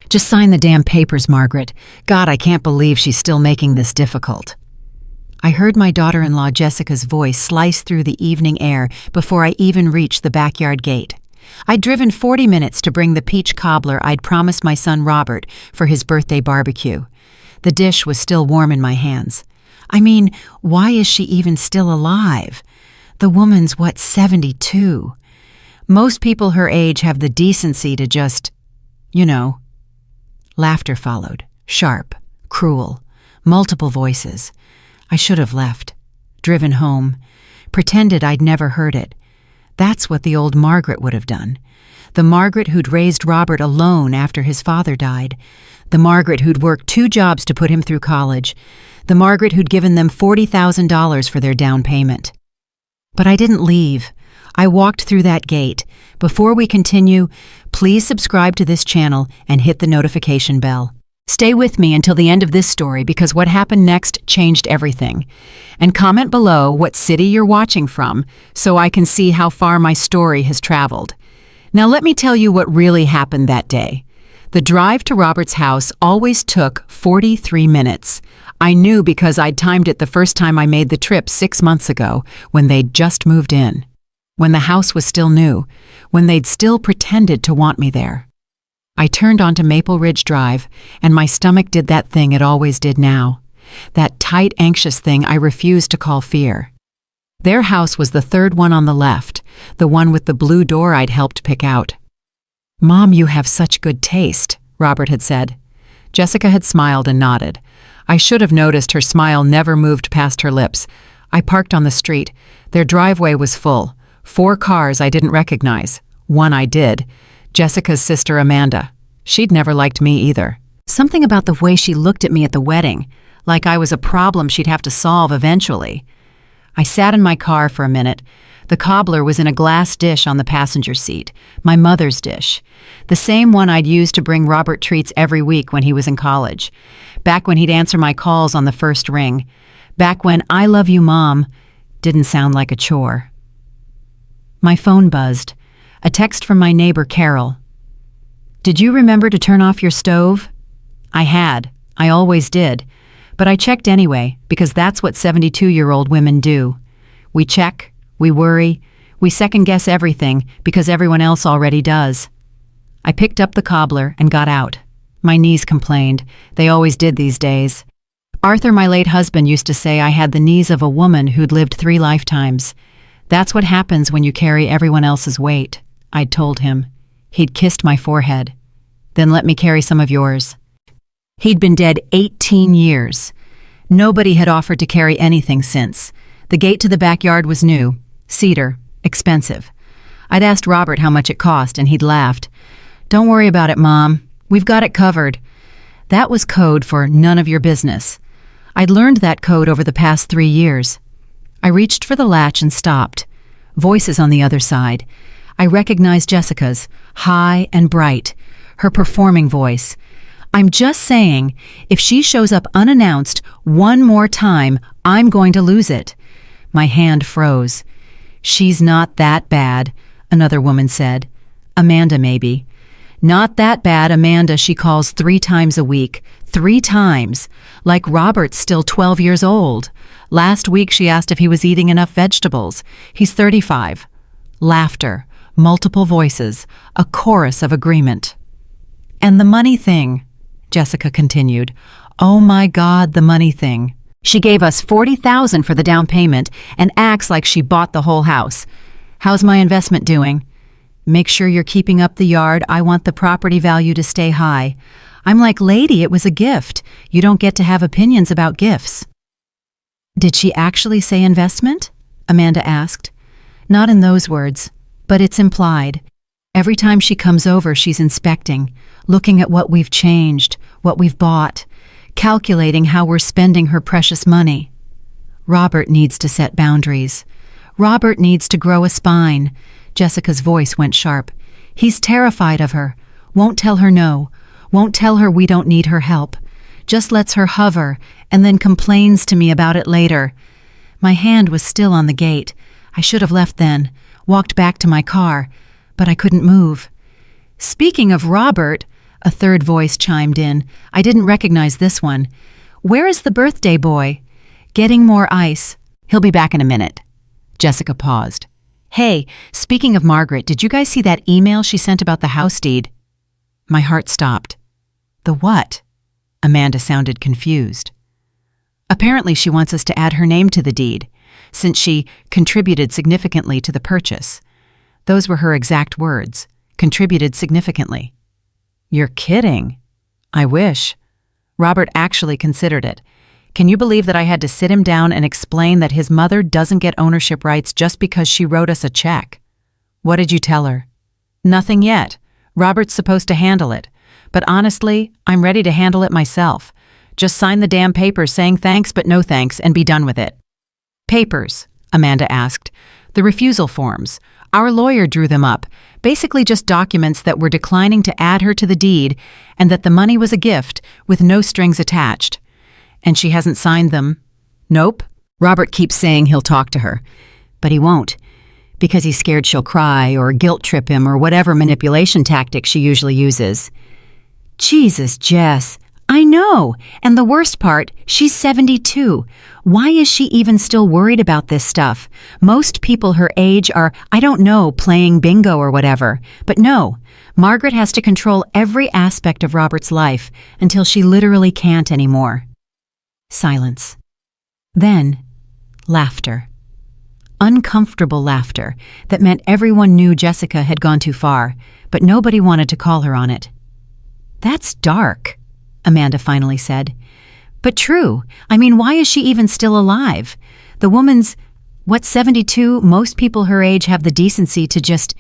Just sign the damn papers, Margaret. God, I can't believe she's still making this difficult. I heard my daughter-in-law Jessica's voice slice through the evening air before I even reached the backyard gate. I'd driven 40 minutes to bring the peach cobbler I'd promised my son Robert for his birthday barbecue. The dish was still warm in my hands. I mean, why is she even still alive? The woman's, 72? Most people her age have the decency to just, Laughter followed, sharp, cruel, multiple voices. I should have left, driven home, pretended I'd never heard it. That's what the old Margaret would have done. The Margaret who'd raised Robert alone after his father died. The Margaret who'd worked 2 jobs to put him through college. The Margaret who'd given them $40,000 for their down payment. But I didn't leave. I walked through that gate. Before we continue, please subscribe to this channel and hit the notification bell. Stay with me until the end of this story because what happened next changed everything. And comment below what city you're watching from so I can see how far my story has traveled. Now let me tell you what really happened that day. The drive to Robert's house always took 43 minutes. I knew because I'd timed it the first time I made the trip 6 months ago when they'd just moved in. When the house was still new, when they'd still pretended to want me there. I turned onto Maple Ridge Drive, and my stomach did that thing it always did now. That tight, anxious thing I refused to call fear. Their house was the third one on the left, the one with the blue door I'd helped pick out. "Mom, you have such good taste," Robert had said. Jessica had smiled and nodded. I should have noticed her smile never moved past her lips. I parked on the street. Their driveway was full. 4 cars I didn't recognize. One I did. Jessica's sister Amanda. She'd never liked me either. Something about the way she looked at me at the wedding, like I was a problem she'd have to solve eventually. I sat in my car for a minute. The cobbler was in a glass dish on the passenger seat, my mother's dish, the same one I'd used to bring Robert treats every week when he was in college, back when he'd answer my calls on the first ring, back when "I love you, Mom" didn't sound like a chore. My phone buzzed. A text from my neighbor, Carol. "Did you remember to turn off your stove?" I had. I always did. But I checked anyway, because that's what 72-year-old women do. We check, we worry, we second-guess everything because everyone else already does. I picked up the cobbler and got out. My knees complained. They always did these days. Arthur, my late husband, used to say I had the knees of a woman who'd lived 3 lifetimes. That's what happens when you carry everyone else's weight, I'd told him. He'd kissed my forehead. "Then let me carry some of yours." He'd been dead 18 years. Nobody had offered to carry anything since. The gate to the backyard was new, cedar, expensive. I'd asked Robert how much it cost, and he'd laughed. "Don't worry about it, Mom. We've got it covered." That was code for none of your business. I'd learned that code over the past 3 years. I reached for the latch and stopped. Voices on the other side. I recognized Jessica's, high and bright, her performing voice. "I'm just saying, if she shows up unannounced one more time, I'm going to lose it." My hand froze. "She's not that bad," another woman said. Amanda, maybe. "Not that bad, Amanda. She calls 3 times a week. 3 times. Like Robert's still 12 years old. Last week she asked if he was eating enough vegetables. He's 35. Laughter. Multiple voices. A chorus of agreement. "And the money thing," Jessica continued. "Oh my God, the money thing. She gave us $40,000 for the down payment and acts like she bought the whole house. How's my investment doing? Make sure you're keeping up the yard. I want the property value to stay high." I'm like, "Lady, it was a gift. You don't get to have opinions about gifts." "Did she actually say investment?" Amanda asked. "Not in those words, but it's implied. Every time she comes over, she's inspecting, looking at what we've changed, what we've bought, calculating how we're spending her precious money. Robert needs to set boundaries. Robert needs to grow a spine." Jessica's voice went sharp. "He's terrified of her. Won't tell her no. Won't tell her we don't need her help. Just lets her hover and then complains to me about it later." My hand was still on the gate. I should have left then, walked back to my car, but I couldn't move. "Speaking of Robert," A third voice chimed in. I didn't recognize this one. Where is the birthday boy? Getting more ice. He'll be back in a minute. Jessica paused. Hey, speaking of Margaret, did you guys see that email she sent about the house deed? My heart stopped. The what? Amanda sounded confused. Apparently she wants us to add her name to the deed, since she contributed significantly to the purchase. Those were her exact words. Contributed significantly. You're kidding. I wish. Robert actually considered it. Can you believe that I had to sit him down and explain that his mother doesn't get ownership rights just because she wrote us a check? What did you tell her? Nothing yet. Robert's supposed to handle it. But honestly, I'm ready to handle it myself. Just sign the damn papers saying thanks but no thanks and be done with it. Papers, Amanda asked. The refusal forms. Our lawyer drew them up. Basically just documents that we're declining to add her to the deed and that the money was a gift with no strings attached. And she hasn't signed them. Nope. Robert keeps saying he'll talk to her. But he won't. Because he's scared she'll cry or guilt trip him or whatever manipulation tactic she usually uses. Jesus, Jess. I know. And the worst part, she's 72. Why is she even still worried about this stuff? Most people her age are, I don't know, playing bingo or whatever. But no, Margaret has to control every aspect of Robert's life until she literally can't anymore. Silence. Then, laughter. Uncomfortable laughter that meant everyone knew Jessica had gone too far, but nobody wanted to call her on it. That's dark, Amanda finally said. But true. I mean, why is she even still alive? The woman's, 72? Most people her age have the decency to just,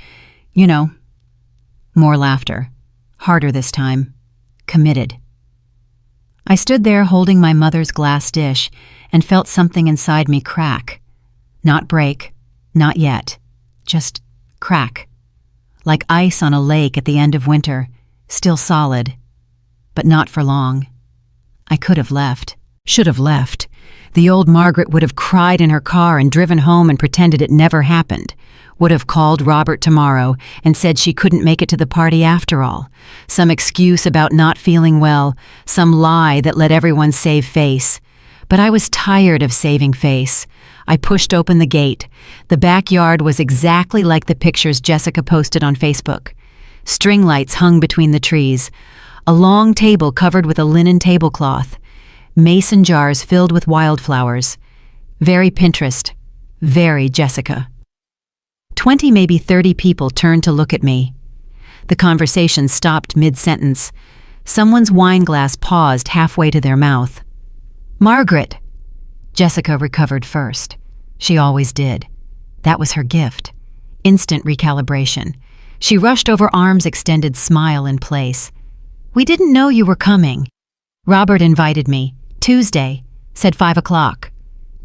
More laughter. Harder this time. Committed. I stood there holding my mother's glass dish and felt something inside me crack. Not break. Not yet. Just crack. Like ice on a lake at the end of winter. Still solid. But not for long. I could have left. Should have left. The old Margaret would have cried in her car and driven home and pretended it never happened. Would have called Robert tomorrow and said she couldn't make it to the party after all. Some excuse about not feeling well. Some lie that let everyone save face. But I was tired of saving face. I pushed open the gate. The backyard was exactly like the pictures Jessica posted on Facebook. String lights hung between the trees. A long table covered with a linen tablecloth. Mason jars filled with wildflowers. Very Pinterest. Very Jessica. 20, maybe 30 people turned to look at me. The conversation stopped mid-sentence. Someone's wine glass paused halfway to their mouth. Margaret! Jessica recovered first. She always did. That was her gift. Instant recalibration. She rushed over, arms extended, smile in place. We didn't know you were coming. Robert invited me. Tuesday. Said 5 o'clock.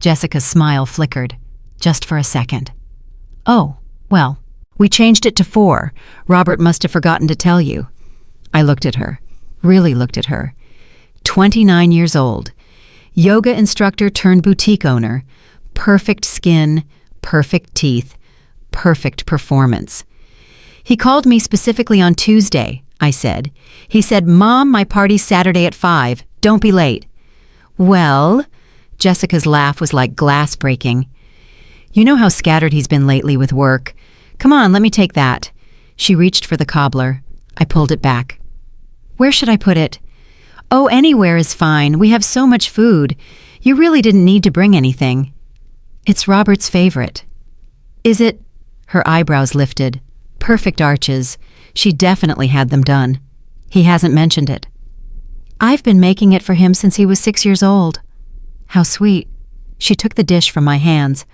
Jessica's smile flickered. Just for a second. Oh, well, we changed it to 4. Robert must have forgotten to tell you. I looked at her. Really looked at her. 29 years old. Yoga instructor turned boutique owner. Perfect skin, perfect teeth, perfect performance. He called me specifically on Tuesday, I said. He said, Mom, my party's Saturday at 5. Don't be late. Well, Jessica's laugh was like glass breaking. You know how scattered he's been lately with work. Come on, let me take that. She reached for the cobbler. I pulled it back. Where should I put it? Oh, anywhere is fine. We have so much food. You really didn't need to bring anything. It's Robert's favorite. Is it? Her eyebrows lifted. Perfect arches. She definitely had them done. He hasn't mentioned it. I've been making it for him since he was 6 years old. How sweet. She took the dish from my hands.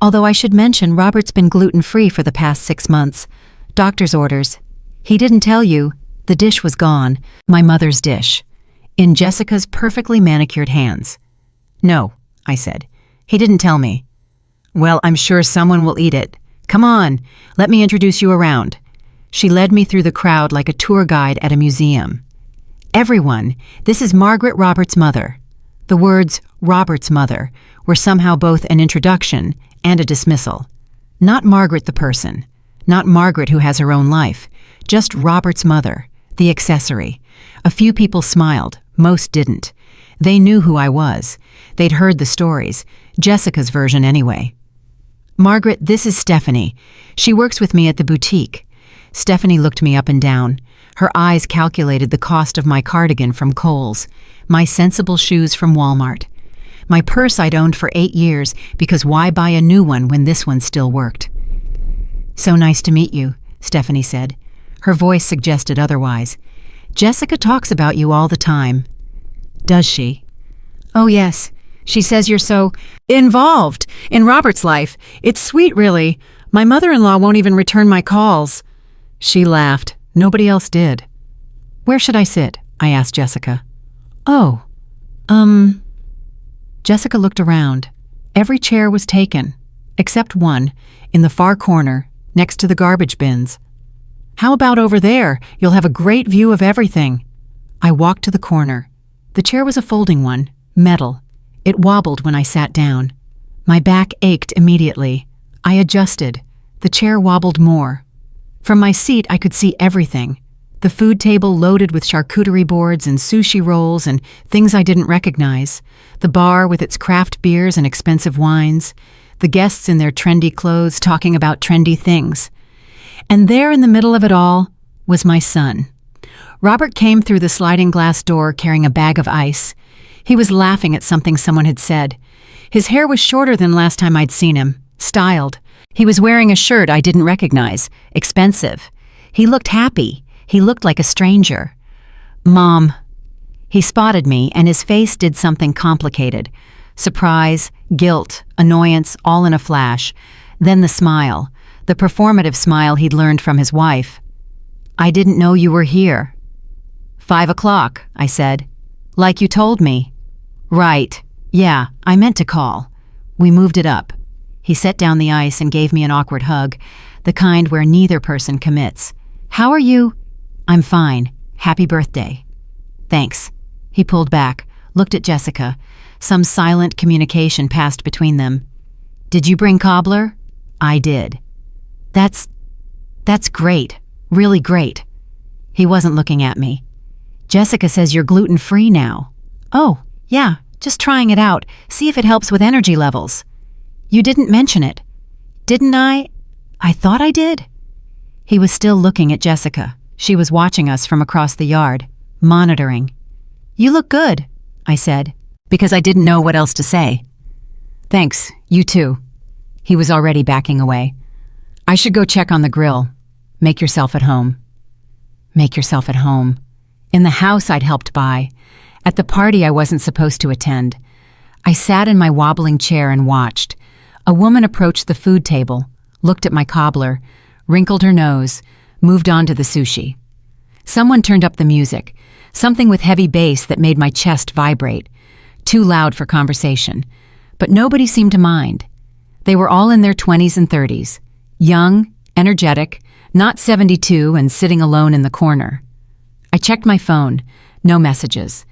Although I should mention Robert's been gluten-free for the past 6 months. Doctor's orders. He didn't tell you. The dish was gone. My mother's dish. In Jessica's perfectly manicured hands. No, I said. He didn't tell me. Well, I'm sure someone will eat it. Come on, let me introduce you around. She led me through the crowd like a tour guide at a museum. Everyone, this is Margaret, Robert's mother. The words, Robert's mother, were somehow both an introduction and a dismissal. Not Margaret the person. Not Margaret who has her own life. Just Robert's mother. The accessory. A few people smiled, most didn't. They knew who I was. They'd heard the stories, Jessica's version anyway. "Margaret, this is Stephanie. She works with me at the boutique." Stephanie looked me up and down. Her eyes calculated the cost of my cardigan from Kohl's, my sensible shoes from Walmart. My purse I'd owned for 8 years, because why buy a new one when this one still worked? "So nice to meet you," Stephanie said. Her voice suggested otherwise. "Jessica talks about you all the time." "Does she?" "Oh yes. She says you're so involved in Robert's life. It's sweet, really. My mother-in-law won't even return my calls." She laughed. Nobody else did. "Where should I sit?" I asked Jessica. "Oh, Jessica looked around. Every chair was taken, except one, in the far corner, next to the garbage bins. "How about over there? You'll have a great view of everything." I walked to the corner. The chair was a folding one, metal. It wobbled when I sat down. My back ached immediately. I adjusted. The chair wobbled more. From my seat, I could see everything. The food table loaded with charcuterie boards and sushi rolls and things I didn't recognize. The bar with its craft beers and expensive wines. The guests in their trendy clothes talking about trendy things. And there in the middle of it all was my son. Robert came through the sliding glass door carrying a bag of ice. He was laughing at something someone had said. His hair was shorter than last time I'd seen him, styled. He was wearing a shirt I didn't recognize, expensive. He looked happy. He looked like a stranger. "Mom." He spotted me, and his face did something complicated. Surprise, guilt, annoyance, all in a flash. Then the smile, the performative smile he'd learned from his wife. "I didn't know you were here." 5 o'clock, I said. "Like you told me." "Right. Yeah, I meant to call." We moved it up. He set down the ice and gave me an awkward hug, the kind where neither person commits. "How are you?" "I'm fine. Happy birthday." "Thanks." He pulled back, looked at Jessica. Some silent communication passed between them. "Did you bring cobbler?" "I did." That's great. Really great." He wasn't looking at me. "Jessica says you're gluten-free now." "Oh, yeah, just trying it out. See if it helps with energy levels." "You didn't mention it." "Didn't I? I thought I did." He was still looking at Jessica. She was watching us from across the yard, monitoring. "You look good," I said, because I didn't know what else to say. "Thanks, you too." He was already backing away. "I should go check on the grill. Make yourself at home." Make yourself at home. In the house I'd helped buy. At the party I wasn't supposed to attend. I sat in my wobbling chair and watched. A woman approached the food table, looked at my cobbler, wrinkled her nose, moved on to the sushi. Someone turned up the music, something with heavy bass that made my chest vibrate. Too loud for conversation. But nobody seemed to mind. They were all in their 20s and 30s. Young, energetic, not 72 and sitting alone in the corner. I checked my phone. No messages.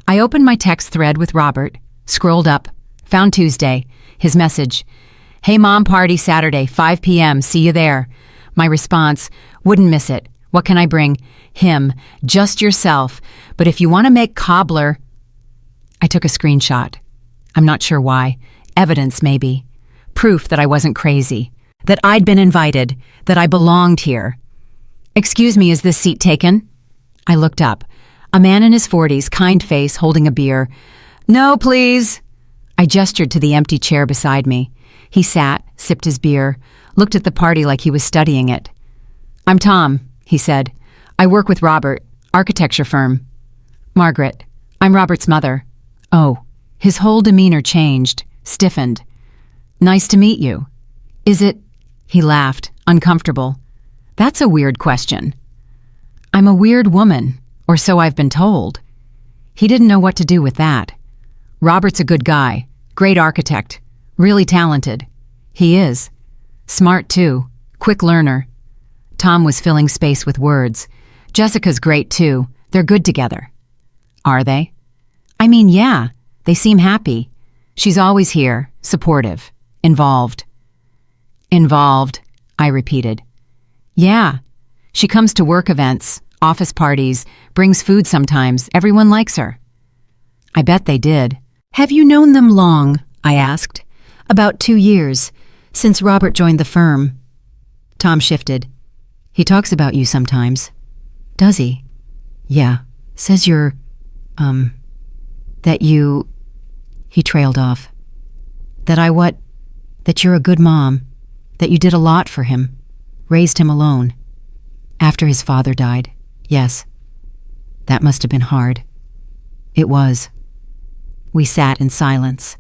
I opened my text thread with Robert, scrolled up, found Tuesday, his message. "Hey mom, party Saturday, 5 p.m., see you there." My response, "Wouldn't miss it. What can I bring?" Him, "Just yourself, but if you want to make cobbler." I took a screenshot. I'm not sure why. Evidence, maybe. Proof that I wasn't crazy. That I'd been invited. That I belonged here. "Excuse me, is this seat taken?" I looked up. A man in his 40s, kind face, holding a beer. "No, please." I gestured to the empty chair beside me. He sat, sipped his beer, looked at the party like he was studying it. "I'm Tom," he said. "I work with Robert, architecture firm." "Margaret. I'm Robert's mother." Oh, his whole demeanor changed, stiffened. "Nice to meet you." "Is it?" He laughed, uncomfortable. "That's a weird question." "I'm a weird woman, or so I've been told." He didn't know what to do with that. "Robert's a good guy, great architect, really talented." "He is. Smart too, quick learner." Tom was filling space with words. "Jessica's great too. They're good together." "Are they?" "I mean, yeah. They seem happy. She's always here, supportive, involved." "Involved," I repeated. "Yeah. She comes to work events, office parties, brings food sometimes. Everyone likes her." I bet they did. "Have you known them long?" I asked. "About 2 years, since Robert joined the firm." Tom shifted. "He talks about you sometimes." "Does he?" "Yeah. Says you're, that you—" He trailed off. "That I what? That you're a good mom. That you did a lot for him. Raised him alone. After his father died. Yes. That must have been hard." It was. We sat in silence.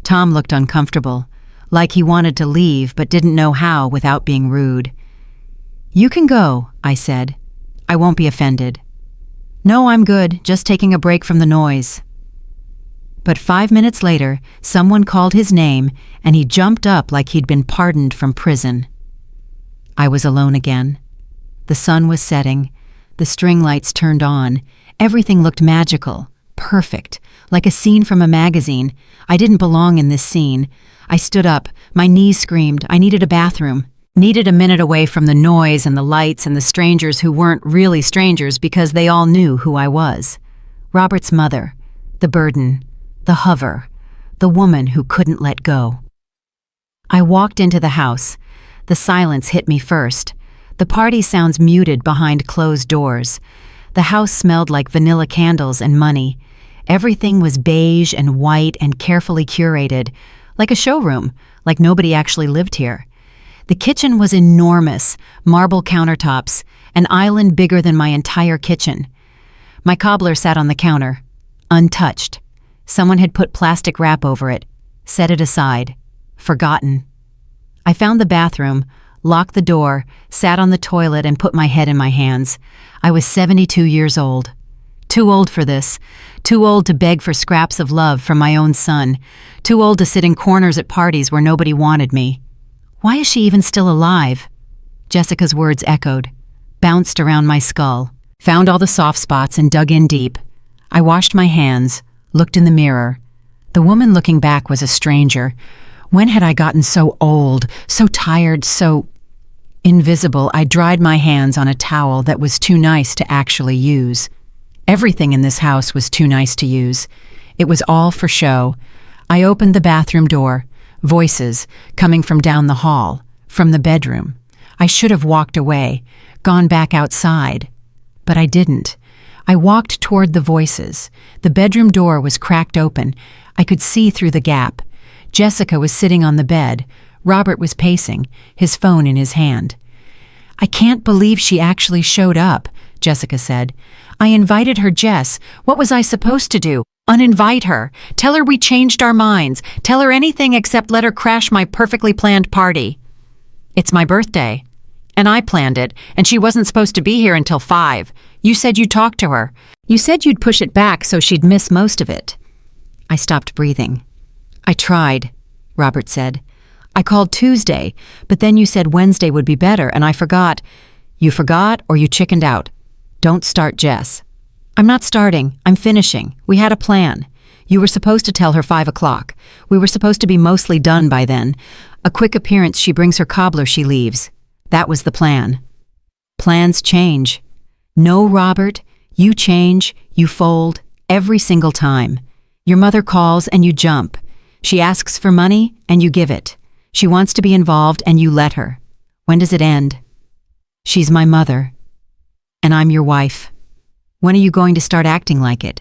Tom looked uncomfortable, like he wanted to leave but didn't know how without being rude. "You can go," I said. "I won't be offended." "No, I'm good, just taking a break from the noise." But 5 minutes later, someone called his name and he jumped up like he'd been pardoned from prison. I was alone again. The sun was setting. The string lights turned on. Everything looked magical, perfect, like a scene from a magazine. I didn't belong in this scene. I stood up. My knees screamed. I needed a bathroom. Needed a minute away from the noise and the lights and the strangers who weren't really strangers because they all knew who I was. Robert's mother. The burden. The hover. The woman who couldn't let go. I walked into the house. The silence hit me first. The party sounds muted behind closed doors. The house smelled like vanilla candles and money. Everything was beige and white and carefully curated, like a showroom, like nobody actually lived here. The kitchen was enormous, marble countertops, an island bigger than my entire kitchen. My cobbler sat on the counter, untouched. Someone had put plastic wrap over it, set it aside, forgotten. I found the bathroom, locked the door, sat on the toilet and put my head in my hands. I was 72 years old. Too old for this. Too old to beg for scraps of love from my own son. Too old to sit in corners at parties where nobody wanted me. Why is she even still alive? Jessica's words echoed, bounced around my skull, found all the soft spots and dug in deep. I washed my hands, looked in the mirror. The woman looking back was a stranger. When had I gotten so old, so tired, so invisible? I dried my hands on a towel that was too nice to actually use. Everything in this house was too nice to use. It was all for show. I opened the bathroom door. Voices coming from down the hall, from the bedroom. I should have walked away, gone back outside. But I didn't. I walked toward the voices. The bedroom door was cracked open. I could see through the gap. Jessica was sitting on the bed. Robert was pacing, his phone in his hand. "I can't believe she actually showed up," Jessica said. "I invited her, Jess. What was I supposed to do? Uninvite her. Tell her we changed our minds. Tell her anything except let her crash my perfectly planned party. It's my birthday. And I planned it, and she wasn't supposed to be here until 5. You said you'd talk to her. You said you'd push it back so she'd miss most of it." I stopped breathing. "I tried," Robert said. "I called Tuesday, but then you said Wednesday would be better, and I forgot." "You forgot or you chickened out? Don't start, Jess." "I'm not starting. I'm finishing. We had a plan. You were supposed to tell her 5 o'clock. We were supposed to be mostly done by then. A quick appearance, she brings her cobbler, she leaves. That was the plan." Plans change. No, Robert, you change, you fold, every single time. Your mother calls and you jump. She asks for money and you give it. She wants to be involved and you let her. When does it end? She's my mother. And I'm your wife. When are you going to start acting like it?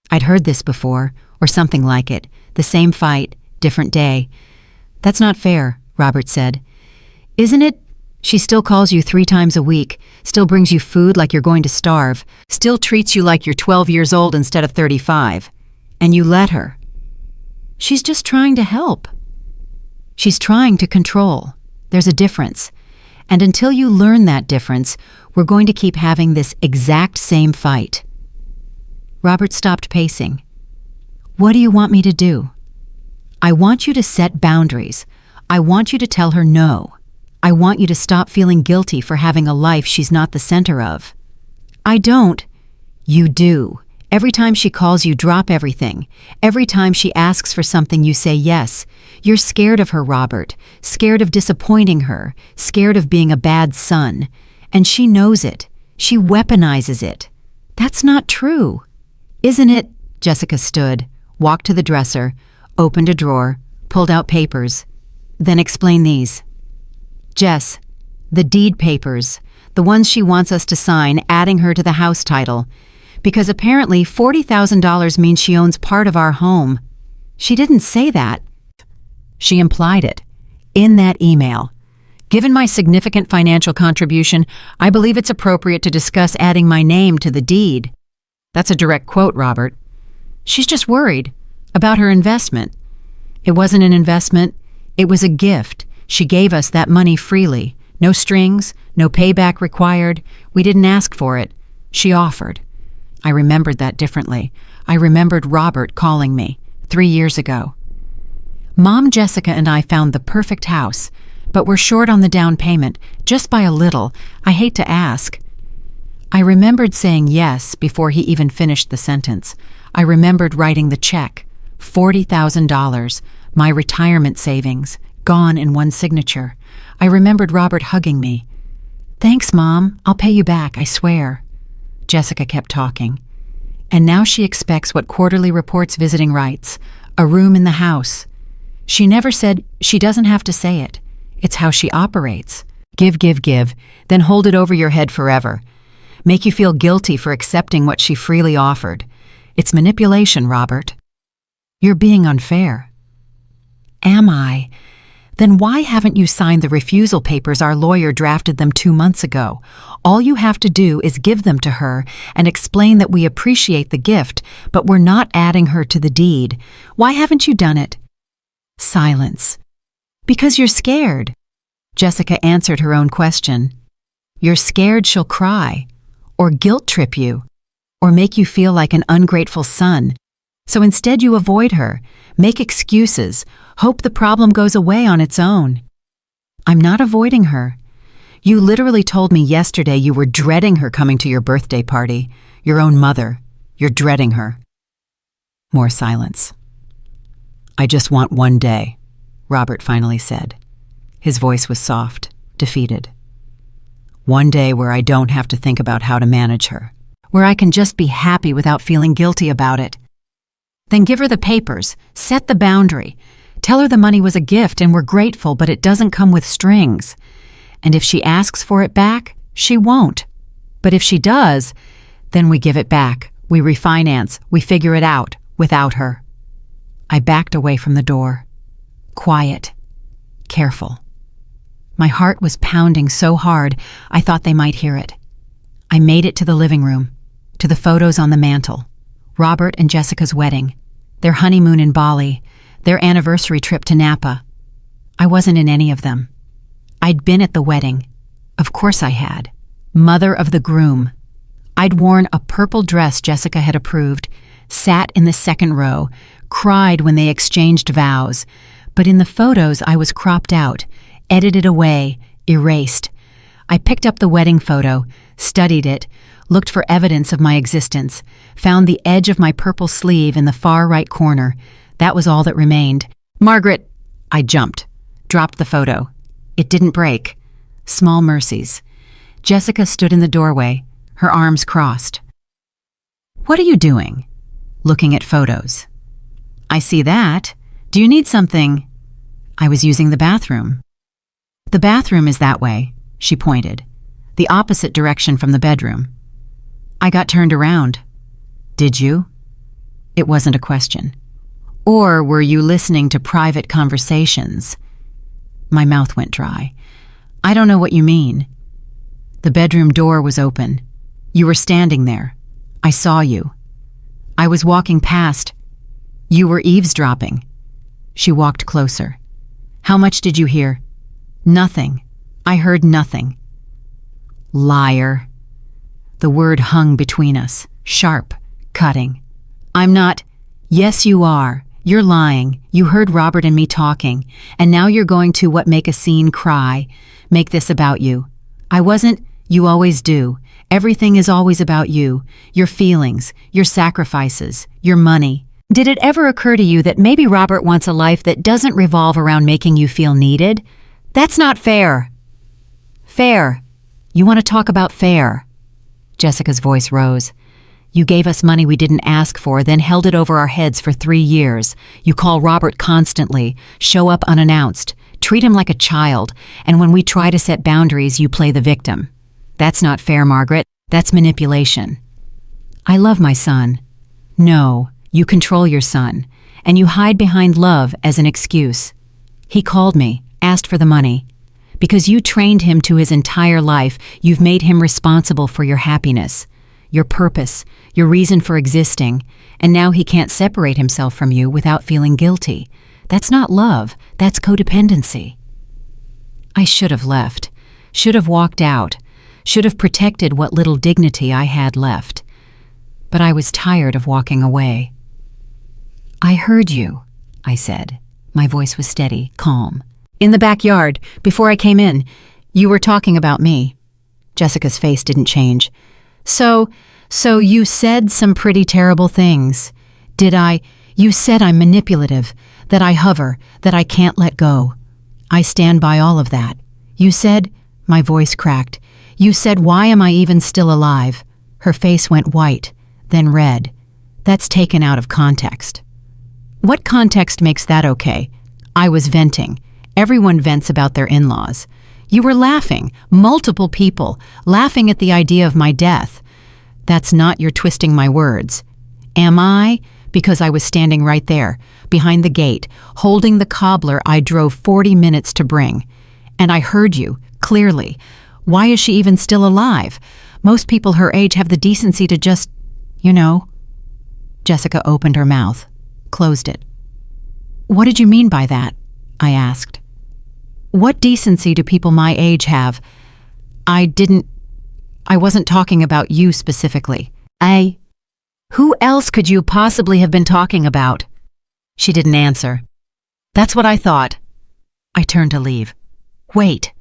I'd heard this before, or something like it. The same fight, different day. That's not fair, Robert said. Isn't it? She still calls you 3 times a week, still brings you food like you're going to starve, still treats you like you're 12 years old instead of 35. And you let her. She's just trying to help. She's trying to control. There's a difference. And until you learn that difference, we're going to keep having this exact same fight. Robert stopped pacing. What do you want me to do? I want you to set boundaries. I want you to tell her no. I want you to stop feeling guilty for having a life she's not the center of. I don't. You do. Every time she calls you, drop everything. Every time she asks for something, you say yes. You're scared of her, Robert. Scared of disappointing her. Scared of being a bad son. And she knows it. She weaponizes it. That's not true. Isn't it? Jessica stood, walked to the dresser, opened a drawer, pulled out papers. Then explain these. Jess, the deed papers, the ones she wants us to sign, adding her to the house title. Because apparently $40,000 means she owns part of our home. She didn't say that. She implied it. In that email. Given my significant financial contribution, I believe it's appropriate to discuss adding my name to the deed. That's a direct quote, Robert. She's just worried about her investment. It wasn't an investment. It was a gift. She gave us that money freely. No strings, no payback required. We didn't ask for it. She offered. I remembered that differently. I remembered Robert calling me 3 years ago. Mom, Jessica, and I found the perfect house, but we're short on the down payment, just by a little. I hate to ask. I remembered saying yes before he even finished the sentence. I remembered writing the check, $40,000, my retirement savings, gone in one signature. I remembered Robert hugging me. Thanks, Mom. I'll pay you back, I swear. Jessica kept talking. And now she expects what Quarterly Reports visiting writes, a room in the house. She never said she doesn't have to say it. It's how she operates. Give, then hold it over your head forever. Make you feel guilty for accepting what she freely offered. It's manipulation, Robert. You're being unfair. Am I? Then why haven't you signed the refusal papers our lawyer drafted them 2 months ago? All you have to do is give them to her and explain that we appreciate the gift, but we're not adding her to the deed. Why haven't you done it? Silence. Because you're scared. Jessica answered her own question. You're scared she'll cry, or guilt trip you, or make you feel like an ungrateful son. So instead you avoid her, make excuses, hope the problem goes away on its own. I'm not avoiding her. You literally told me yesterday you were dreading her coming to your birthday party, your own mother. You're dreading her. More silence. I just want one day, Robert finally said. His voice was soft, defeated. One day where I don't have to think about how to manage her, where I can just be happy without feeling guilty about it. Then give her the papers, set the boundary. Tell her the money was a gift and we're grateful, but it doesn't come with strings. And if she asks for it back, she won't. But if she does, then we give it back. We refinance. We figure it out without her. I backed away from the door. Quiet. Careful. My heart was pounding so hard, I thought they might hear it. I made it to the living room, to the photos on the mantel. Robert and Jessica's wedding, their honeymoon in Bali, their anniversary trip to Napa. I wasn't in any of them. I'd been at the wedding. Of course I had. Mother of the groom. I'd worn a purple dress Jessica had approved, sat in the second row, cried when they exchanged vows. But in the photos I was cropped out, edited away, erased. I picked up the wedding photo, studied it, looked for evidence of my existence, found the edge of my purple sleeve in the far right corner. That was all that remained. Margaret! I jumped, dropped the photo. It didn't break. Small mercies. Jessica stood in the doorway, her arms crossed. What are you doing? Looking at photos. I see that. Do you need something? I was using the bathroom. The bathroom is that way, she pointed, the opposite direction from the bedroom. I got turned around. Did you? It wasn't a question. Or were you listening to private conversations? My mouth went dry. I don't know what you mean. The bedroom door was open. You were standing there. I saw you. I was walking past. You were eavesdropping. She walked closer. How much did you hear? Nothing. I heard nothing. Liar. The word hung between us, sharp, cutting. I'm not. Yes, you are. You're lying. You heard Robert and me talking, and now you're going to make a scene, cry, make this about you. I wasn't. You always do. Everything is always about you, your feelings, your sacrifices, your money. Did it ever occur to you that maybe Robert wants a life that doesn't revolve around making you feel needed? That's not fair. Fair. You want to talk about fair. Jessica's voice rose. You gave us money we didn't ask for, then held it over our heads for 3 years. You call Robert constantly, show up unannounced, treat him like a child, and when we try to set boundaries, you play the victim. That's not fair, Margaret. That's manipulation. I love my son. No, you control your son, and you hide behind love as an excuse. He called me, asked for the money. Because you trained him to his entire life, you've made him responsible for your happiness, your purpose, your reason for existing, and now he can't separate himself from you without feeling guilty. That's not love, that's codependency. I should have left, should have walked out, should have protected what little dignity I had left. But I was tired of walking away. I heard you, I said. My voice was steady, calm. In the backyard, before I came in, you were talking about me. Jessica's face didn't change. So you said some pretty terrible things. Did I? You said I'm manipulative, that I hover, that I can't let go. I stand by all of that. You said, my voice cracked, you said, why am I even still alive? Her face went white, then red. That's taken out of context. What context makes that okay? I was venting. Everyone vents about their in-laws. You were laughing, multiple people, laughing at the idea of my death. That's not your twisting my words. Am I? Because I was standing right there, behind the gate, holding the cobbler I drove 40 minutes to bring. And I heard you, clearly. Why is she even still alive? Most people her age have the decency to just, Jessica opened her mouth, closed it. What did you mean by that? I asked. What decency do people my age have? I wasn't talking about you specifically. Who else could you possibly have been talking about? She didn't answer. That's what I thought. I turned to leave. Wait.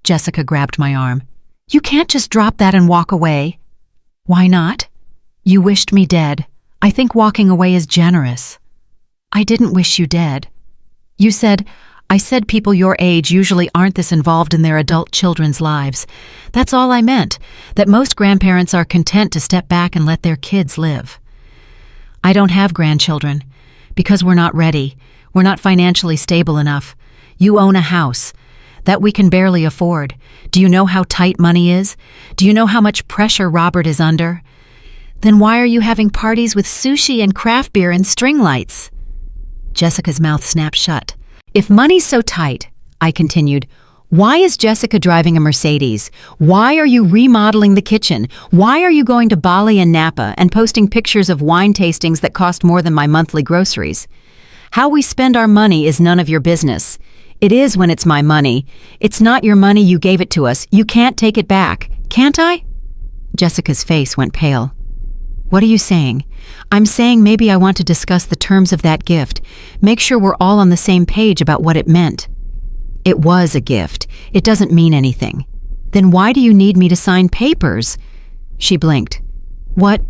Jessica grabbed my arm. You can't just drop that and walk away. Why not? You wished me dead. I think walking away is generous. I didn't wish you dead. I said people your age usually aren't this involved in their adult children's lives. That's all I meant, that most grandparents are content to step back and let their kids live. I don't have grandchildren, because we're not ready. We're not financially stable enough. You own a house that we can barely afford. Do you know how tight money is? Do you know how much pressure Robert is under? Then why are you having parties with sushi and craft beer and string lights? Jessica's mouth snapped shut. If money's so tight, I continued, why is Jessica driving a Mercedes? Why are you remodeling the kitchen? Why are you going to Bali and Napa and posting pictures of wine tastings that cost more than my monthly groceries? How we spend our money is none of your business. It is when it's my money. It's not your money, you gave it to us. You can't take it back. Can't I? Jessica's face went pale. What are you saying? I'm saying maybe I want to discuss the terms of that gift. Make sure we're all on the same page about what it meant. It was a gift. It doesn't mean anything. Then why do you need me to sign papers? She blinked. What?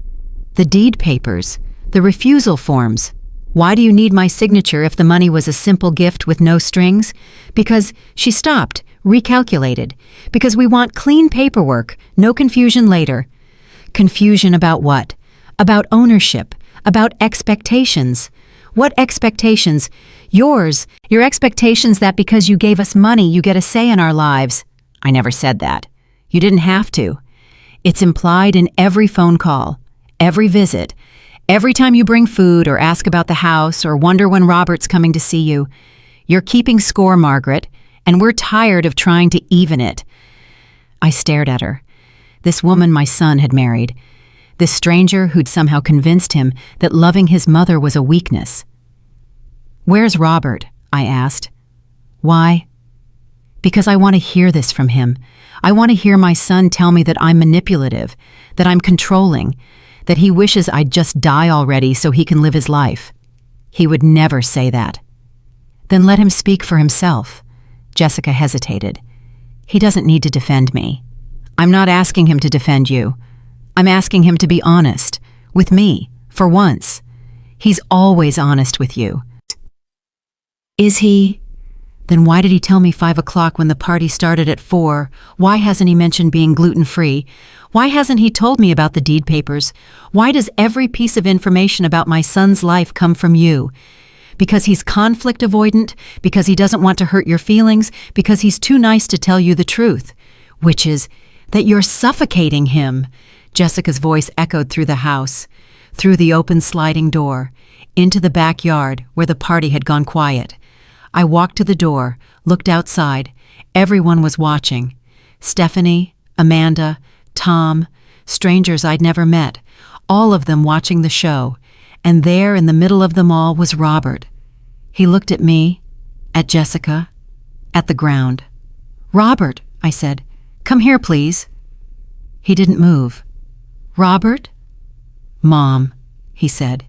The deed papers. The refusal forms. Why do you need my signature if the money was a simple gift with no strings? Because she stopped, recalculated. Because we want clean paperwork, no confusion later. Confusion about what? About ownership, about expectations. What expectations? Yours, your expectations that because you gave us money, you get a say in our lives. I never said that. You didn't have to. It's implied in every phone call, every visit, every time you bring food or ask about the house or wonder when Robert's coming to see you. You're keeping score, Margaret, and we're tired of trying to even it. I stared at her. This woman my son had married. This stranger who'd somehow convinced him that loving his mother was a weakness. Where's Robert? I asked. Why? Because I want to hear this from him. I want to hear my son tell me that I'm manipulative, that I'm controlling, that he wishes I'd just die already so he can live his life. He would never say that. Then let him speak for himself. Jessica hesitated. He doesn't need to defend me. I'm not asking him to defend you. I'm asking him to be honest, with me, for once. He's always honest with you. Is he? Then why did he tell me 5 o'clock when the party started at 4? Why hasn't he mentioned being gluten-free? Why hasn't he told me about the deed papers? Why does every piece of information about my son's life come from you? Because he's conflict avoidant? Because he doesn't want to hurt your feelings? Because he's too nice to tell you the truth? Which is that you're suffocating him. Jessica's voice echoed through the house, through the open sliding door, into the backyard where the party had gone quiet. I walked to the door, looked outside. Everyone was watching. Stephanie, Amanda, Tom, strangers I'd never met, all of them watching the show. And there in the middle of them all was Robert. He looked at me, at Jessica, at the ground. "Robert," I said, "come here, please." He didn't move. "Robert?" "Mom," he said.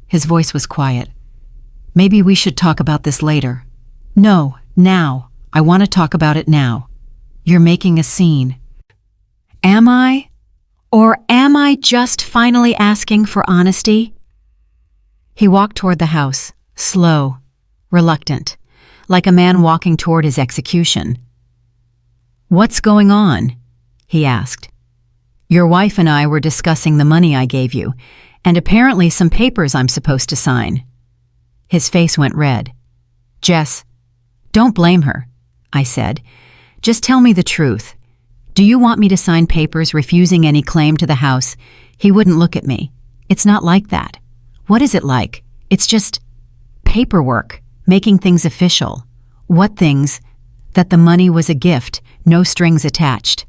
His voice was quiet. "Maybe we should talk about this later." "No, now. I want to talk about it now. You're making a scene." Am I? Or am I just finally asking for honesty? He walked toward the house, slow, reluctant, like a man walking toward his execution. "What's going on?" he asked. "Your wife and I were discussing the money I gave you, and apparently some papers I'm supposed to sign." His face went red. "Jess, don't blame her," I said. "Just tell me the truth. Do you want me to sign papers refusing any claim to the house?" He wouldn't look at me. "It's not like that." "What is it like?" "It's just paperwork, making things official." "What things?" "That the money was a gift, no strings attached."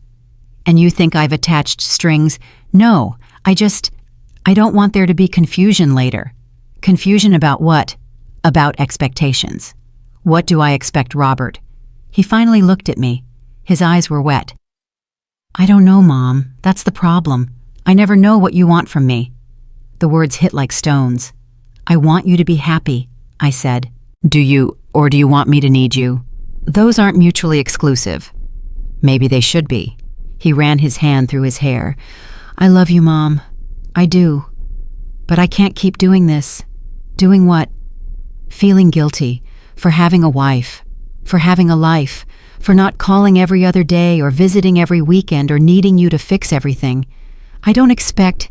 "And you think I've attached strings?" "No, I don't want there to be confusion later." "Confusion about what?" "About expectations." "What do I expect, Robert?" He finally looked at me. His eyes were wet. "I don't know, Mom. That's the problem. I never know what you want from me." The words hit like stones. "I want you to be happy," I said. "Do you want me to need you?" "Those aren't mutually exclusive." "Maybe they should be." He ran his hand through his hair. "I love you, Mom. I do. But I can't keep doing this." "Doing what?" "Feeling guilty for having a wife, for having a life, for not calling every other day or visiting every weekend or needing you to fix everything. I don't expect—"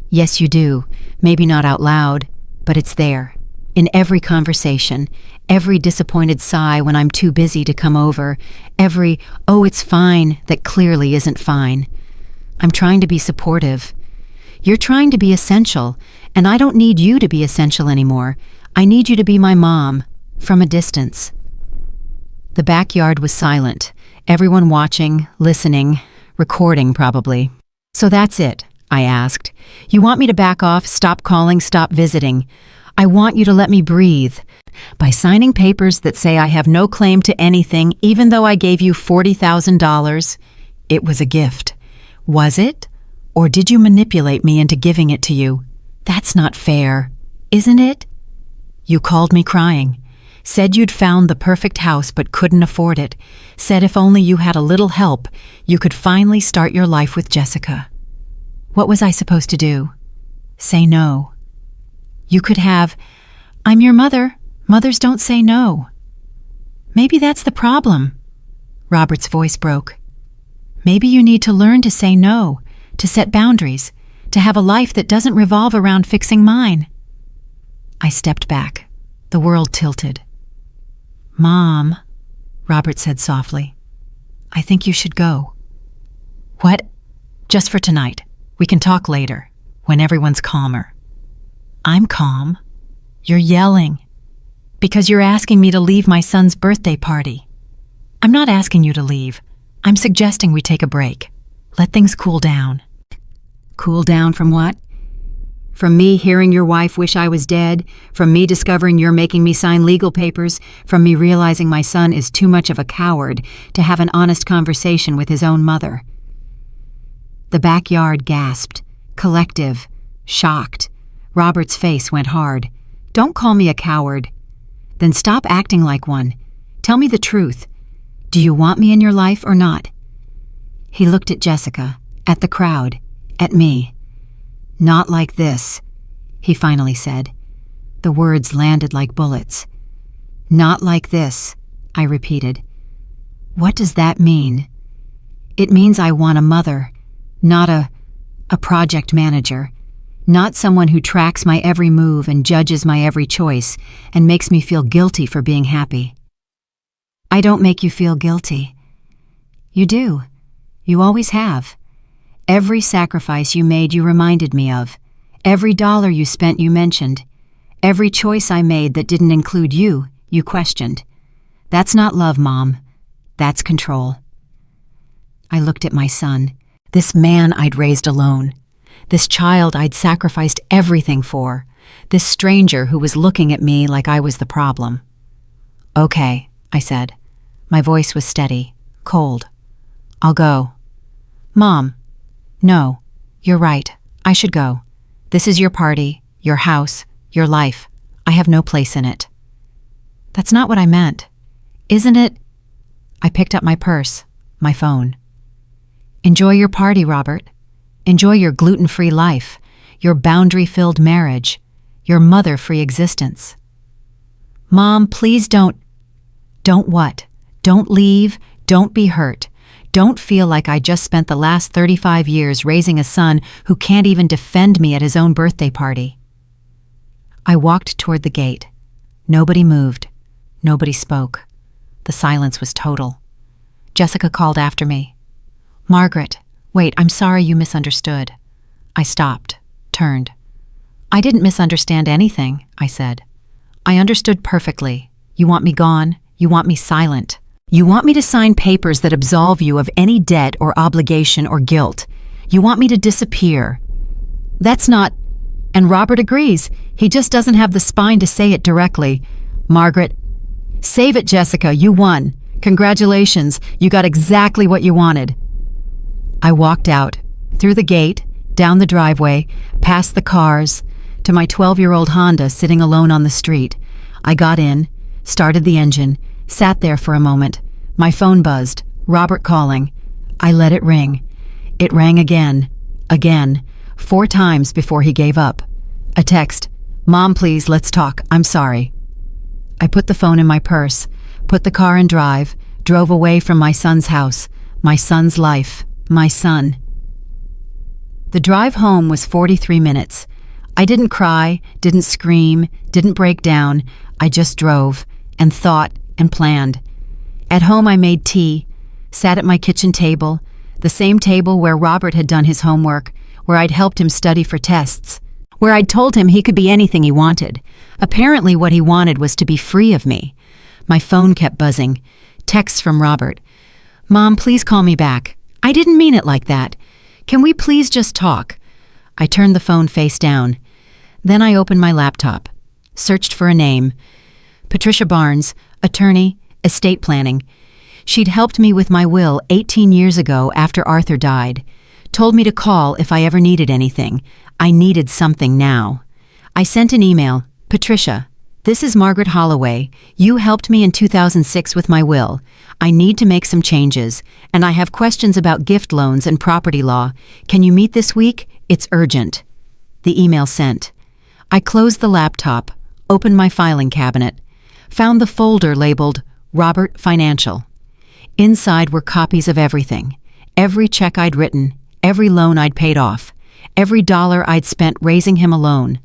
"Yes, you do. Maybe not out loud, but it's there. In every conversation, every disappointed sigh when I'm too busy to come over, every, 'oh, it's fine,' that clearly isn't fine. I'm trying to be supportive. You're trying to be essential, and I don't need you to be essential anymore. I need you to be my mom, from a distance." The backyard was silent, everyone watching, listening, recording probably. "So that's it?" I asked. "You want me to back off, stop calling, stop visiting? I want you to let me breathe. By signing papers that say I have no claim to anything even though I gave you $40,000, it was a gift. Was it? Or did you manipulate me into giving it to you? That's not fair, isn't it? You called me crying. Said you'd found the perfect house but couldn't afford it. Said if only you had a little help, you could finally start your life with Jessica. What was I supposed to do? Say no. You could have, I'm your mother. Mothers don't say no. Maybe that's the problem. Robert's voice broke. Maybe you need to learn to say no, to set boundaries, to have a life that doesn't revolve around fixing mine. I stepped back. The world tilted. Mom, Robert said softly, I think you should go. What? Just for tonight. We can talk later, when everyone's calmer. I'm calm. You're yelling. Because you're asking me to leave my son's birthday party. I'm not asking you to leave. I'm suggesting we take a break. Let things cool down. Cool down from what? From me hearing your wife wish I was dead, from me discovering you're making me sign legal papers, from me realizing my son is too much of a coward to have an honest conversation with his own mother. The backyard gasped, collective, shocked. Robert's face went hard. Don't call me a coward. Then stop acting like one. Tell me the truth. Do you want me in your life or not? He looked at Jessica, at the crowd, at me. Not like this, he finally said. The words landed like bullets. Not like this, I repeated. What does that mean? It means I want a mother, not a project manager, not someone who tracks my every move and judges my every choice and makes me feel guilty for being happy. I don't make you feel guilty. You do. You always have. Every sacrifice you made you reminded me of. Every dollar you spent you mentioned. Every choice I made that didn't include you, you questioned. That's not love, Mom. That's control. I looked at my son, this man I'd raised alone, this child I'd sacrificed everything for, this stranger who was looking at me like I was the problem. Okay, I said. My voice was steady, cold. I'll go. Mom. No, you're right. I should go. This is your party, your house, your life. I have no place in it. That's not what I meant. Isn't it? I picked up my purse, my phone. Enjoy your party, Robert. Enjoy your gluten-free life, your boundary-filled marriage, your mother-free existence. Mom, please don't. Don't what? Don't leave. Don't be hurt. Don't feel like I just spent the last 35 years raising a son who can't even defend me at his own birthday party. I walked toward the gate. Nobody moved. Nobody spoke. The silence was total. Jessica called after me. Margaret, wait, I'm sorry you misunderstood. I stopped, turned. I didn't misunderstand anything, I said. I understood perfectly. You want me gone. You want me silent. You want me to sign papers that absolve you of any debt or obligation or guilt. You want me to disappear. That's not... And Robert agrees. He just doesn't have the spine to say it directly. Margaret, save it, Jessica. You won. Congratulations. You got exactly what you wanted. I walked out, through the gate, down the driveway, past the cars, to my 12-year-old Honda sitting alone on the street. I got in, started the engine, sat there for a moment. My phone buzzed. Robert calling. I let it ring. It rang again, 4 times before he gave up. A text. Mom, please, let's talk. I'm sorry. I put the phone in my purse, put the car in drive, drove away from my son's house, my son's life, my son. The drive home was 43 minutes. I didn't cry, didn't scream, didn't break down. I just drove and thought and planned. At home I made tea, sat at my kitchen table, the same table where Robert had done his homework, where I'd helped him study for tests, where I'd told him he could be anything he wanted. Apparently what he wanted was to be free of me. My phone kept buzzing. Texts from Robert. Mom, please call me back. I didn't mean it like that. Can we please just talk? I turned the phone face down. Then I opened my laptop, searched for a name. Patricia Barnes, attorney, estate planning. She'd helped me with my will 18 years ago after Arthur died. Told me to call if I ever needed anything. I needed something now. I sent an email. Patricia, this is Margaret Holloway. You helped me in 2006 with my will. I need to make some changes, and I have questions about gift loans and property law. Can you meet this week? It's urgent. The email sent. I closed the laptop, opened my filing cabinet, found the folder labeled Robert Financial. Inside were copies of everything. Every check I'd written, every loan I'd paid off, every dollar I'd spent raising him alone.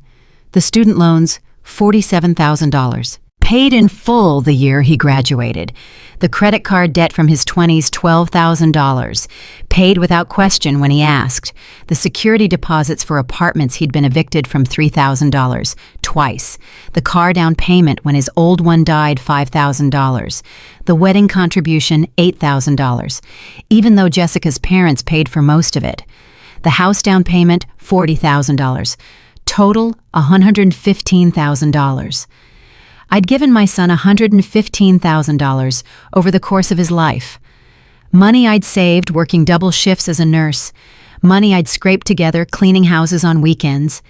The student loans, $47,000. Paid in full the year he graduated. The credit card debt from his 20s, $12,000. Paid without question when he asked. The security deposits for apartments he'd been evicted from, $3,000, twice. The car down payment when his old one died, $5,000. The wedding contribution, $8,000, even though Jessica's parents paid for most of it. The house down payment, $40,000. Total, $115,000. I'd given my son $115,000 over the course of his life. Money I'd saved working double shifts as a nurse. Money I'd scraped together cleaning houses on weekends.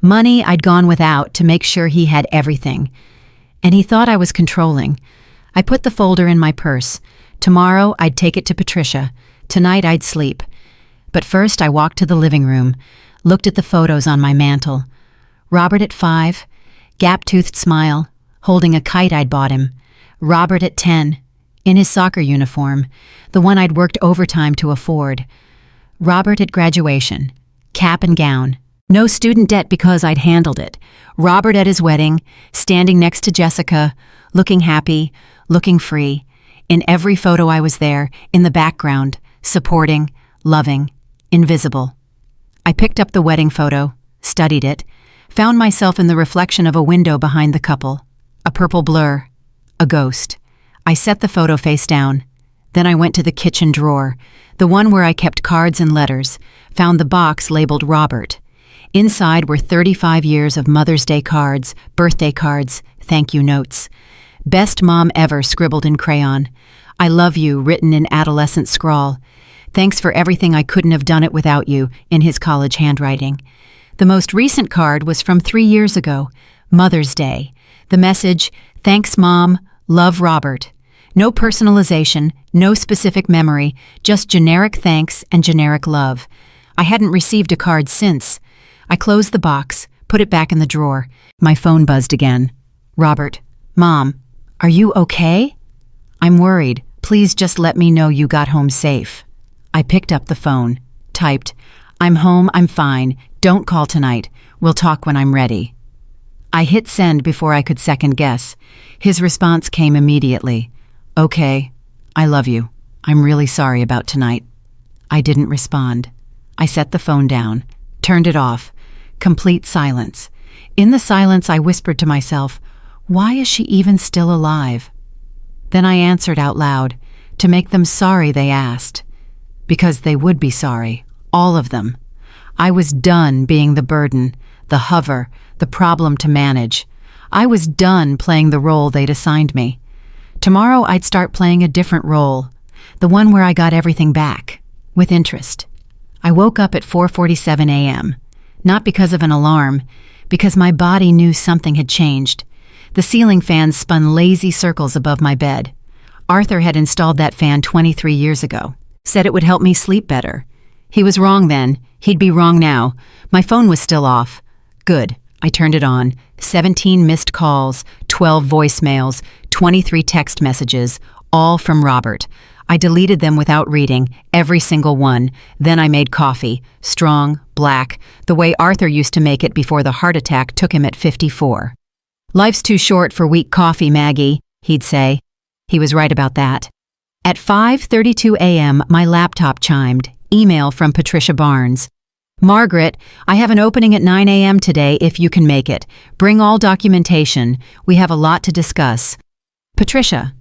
Money I'd gone without to make sure he had everything. And he thought I was controlling. I put the folder in my purse. Tomorrow I'd take it to Patricia. Tonight I'd sleep. But first I walked to the living room, looked at the photos on my mantel. Robert at 5, gap-toothed smile, holding a kite I'd bought him. Robert at 10, in his soccer uniform, the one I'd worked overtime to afford. Robert at graduation, cap and gown. No student debt because I'd handled it. Robert at his wedding, standing next to Jessica, looking happy, looking free. In every photo I was there, in the background, supporting, loving, invisible. I picked up the wedding photo, studied it, found myself in the reflection of a window behind the couple. A purple blur, a ghost. I set the photo face down. Then I went to the kitchen drawer, the one where I kept cards and letters, found the box labeled Robert. Inside were 35 years of Mother's Day cards, birthday cards, thank you notes. Best mom ever scribbled in crayon. I love you written in adolescent scrawl. Thanks for everything, I couldn't have done it without you, in his college handwriting. The most recent card was from 3 years ago, Mother's Day. The message, thanks mom, love Robert. No personalization, no specific memory, just generic thanks and generic love. I hadn't received a card since. I closed the box, put it back in the drawer. My phone buzzed again. Robert, Mom, are you okay? I'm worried. Please just let me know you got home safe. I picked up the phone, typed, I'm home, I'm fine. Don't call tonight. We'll talk when I'm ready. I hit send before I could second guess. His response came immediately. Okay, I love you. I'm really sorry about tonight. I didn't respond. I set the phone down, turned it off. Complete silence. In the silence, I whispered to myself, why is she even still alive? Then I answered out loud, to make them sorry they asked. Because they would be sorry, all of them. I was done being the burden, the hover, the problem to manage. I was done playing the role they'd assigned me. Tomorrow I'd start playing a different role, the one where I got everything back, with interest. I woke up at 4:47 a.m., not because of an alarm, because my body knew something had changed. The ceiling fan spun lazy circles above my bed. Arthur had installed that fan 23 years ago, said it would help me sleep better. He was wrong then, he'd be wrong now. My phone was still off. Good, I turned it on. 17 missed calls, 12 voicemails, 23 text messages, all from Robert. I deleted them without reading, every single one. Then I made coffee, strong, black, the way Arthur used to make it before the heart attack took him at 54. Life's too short for weak coffee, Maggie, he'd say. He was right about that. At 5:32 a.m., my laptop chimed, email from Patricia Barnes. Margaret, I have an opening at 9 a.m. today if you can make it. Bring all documentation. We have a lot to discuss. Patricia.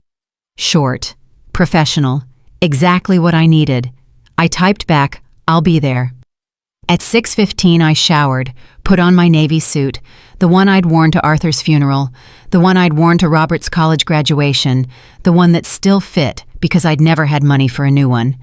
Short. Professional. Exactly what I needed. I typed back, I'll be there. At 6:15 I showered, put on my navy suit, the one I'd worn to Arthur's funeral, the one I'd worn to Robert's college graduation, the one that still fit because I'd never had money for a new one.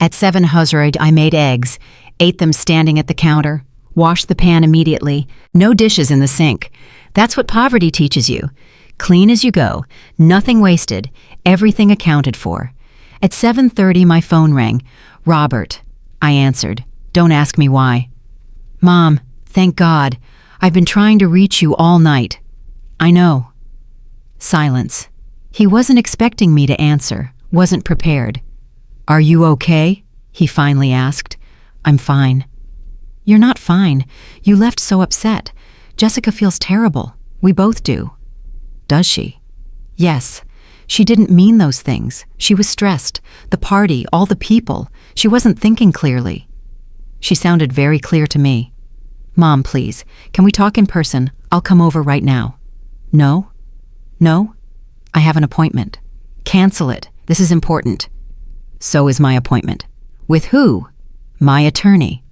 At 7:00 I made eggs, ate them standing at the counter, washed the pan immediately, no dishes in the sink. That's what poverty teaches you. Clean as you go, nothing wasted, everything accounted for. At 7:30 my phone rang. Robert. I answered. Don't ask me why. Mom, thank God. I've been trying to reach you all night. I know. Silence. He wasn't expecting me to answer, wasn't prepared. Are you okay? He finally asked. I'm fine. You're not fine. You left so upset. Jessica feels terrible. We both do. Does she? Yes. She didn't mean those things. She was stressed. The party, all the people. She wasn't thinking clearly. She sounded very clear to me. Mom, please, can we talk in person? I'll come over right now. No? No? I have an appointment. Cancel it. This is important. So is my appointment. With who? My attorney.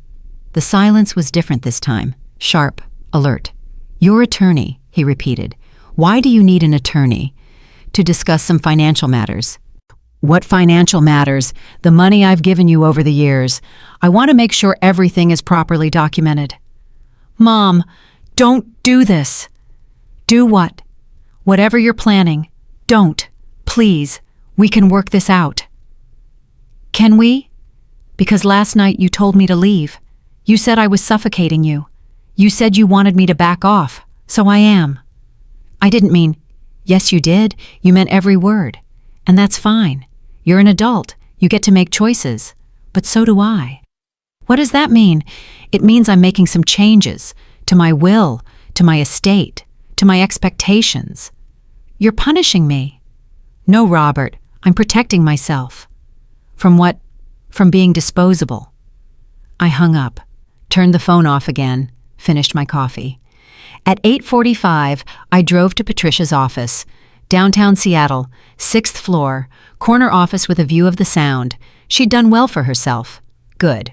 The silence was different this time. Sharp, alert. Your attorney, he repeated. Why do you need an attorney? To discuss some financial matters. What financial matters? The money I've given you over the years. I want to make sure everything is properly documented. Mom, don't do this. Do what? Whatever you're planning. Don't. Please. We can work this out. Can we? Because last night you told me to leave. You said I was suffocating you. You said you wanted me to back off, so I am. I didn't mean, yes you did, you meant every word. And that's fine. You're an adult. You get to make choices. But so do I. What does that mean? It means I'm making some changes to my will, to my estate, to my expectations. You're punishing me. No, Robert, I'm protecting myself. From what? From being disposable. I hung up, turned the phone off again, finished my coffee. At 8:45, I drove to Patricia's office, downtown Seattle, 6th floor, corner office with a view of the Sound. She'd done well for herself. Good.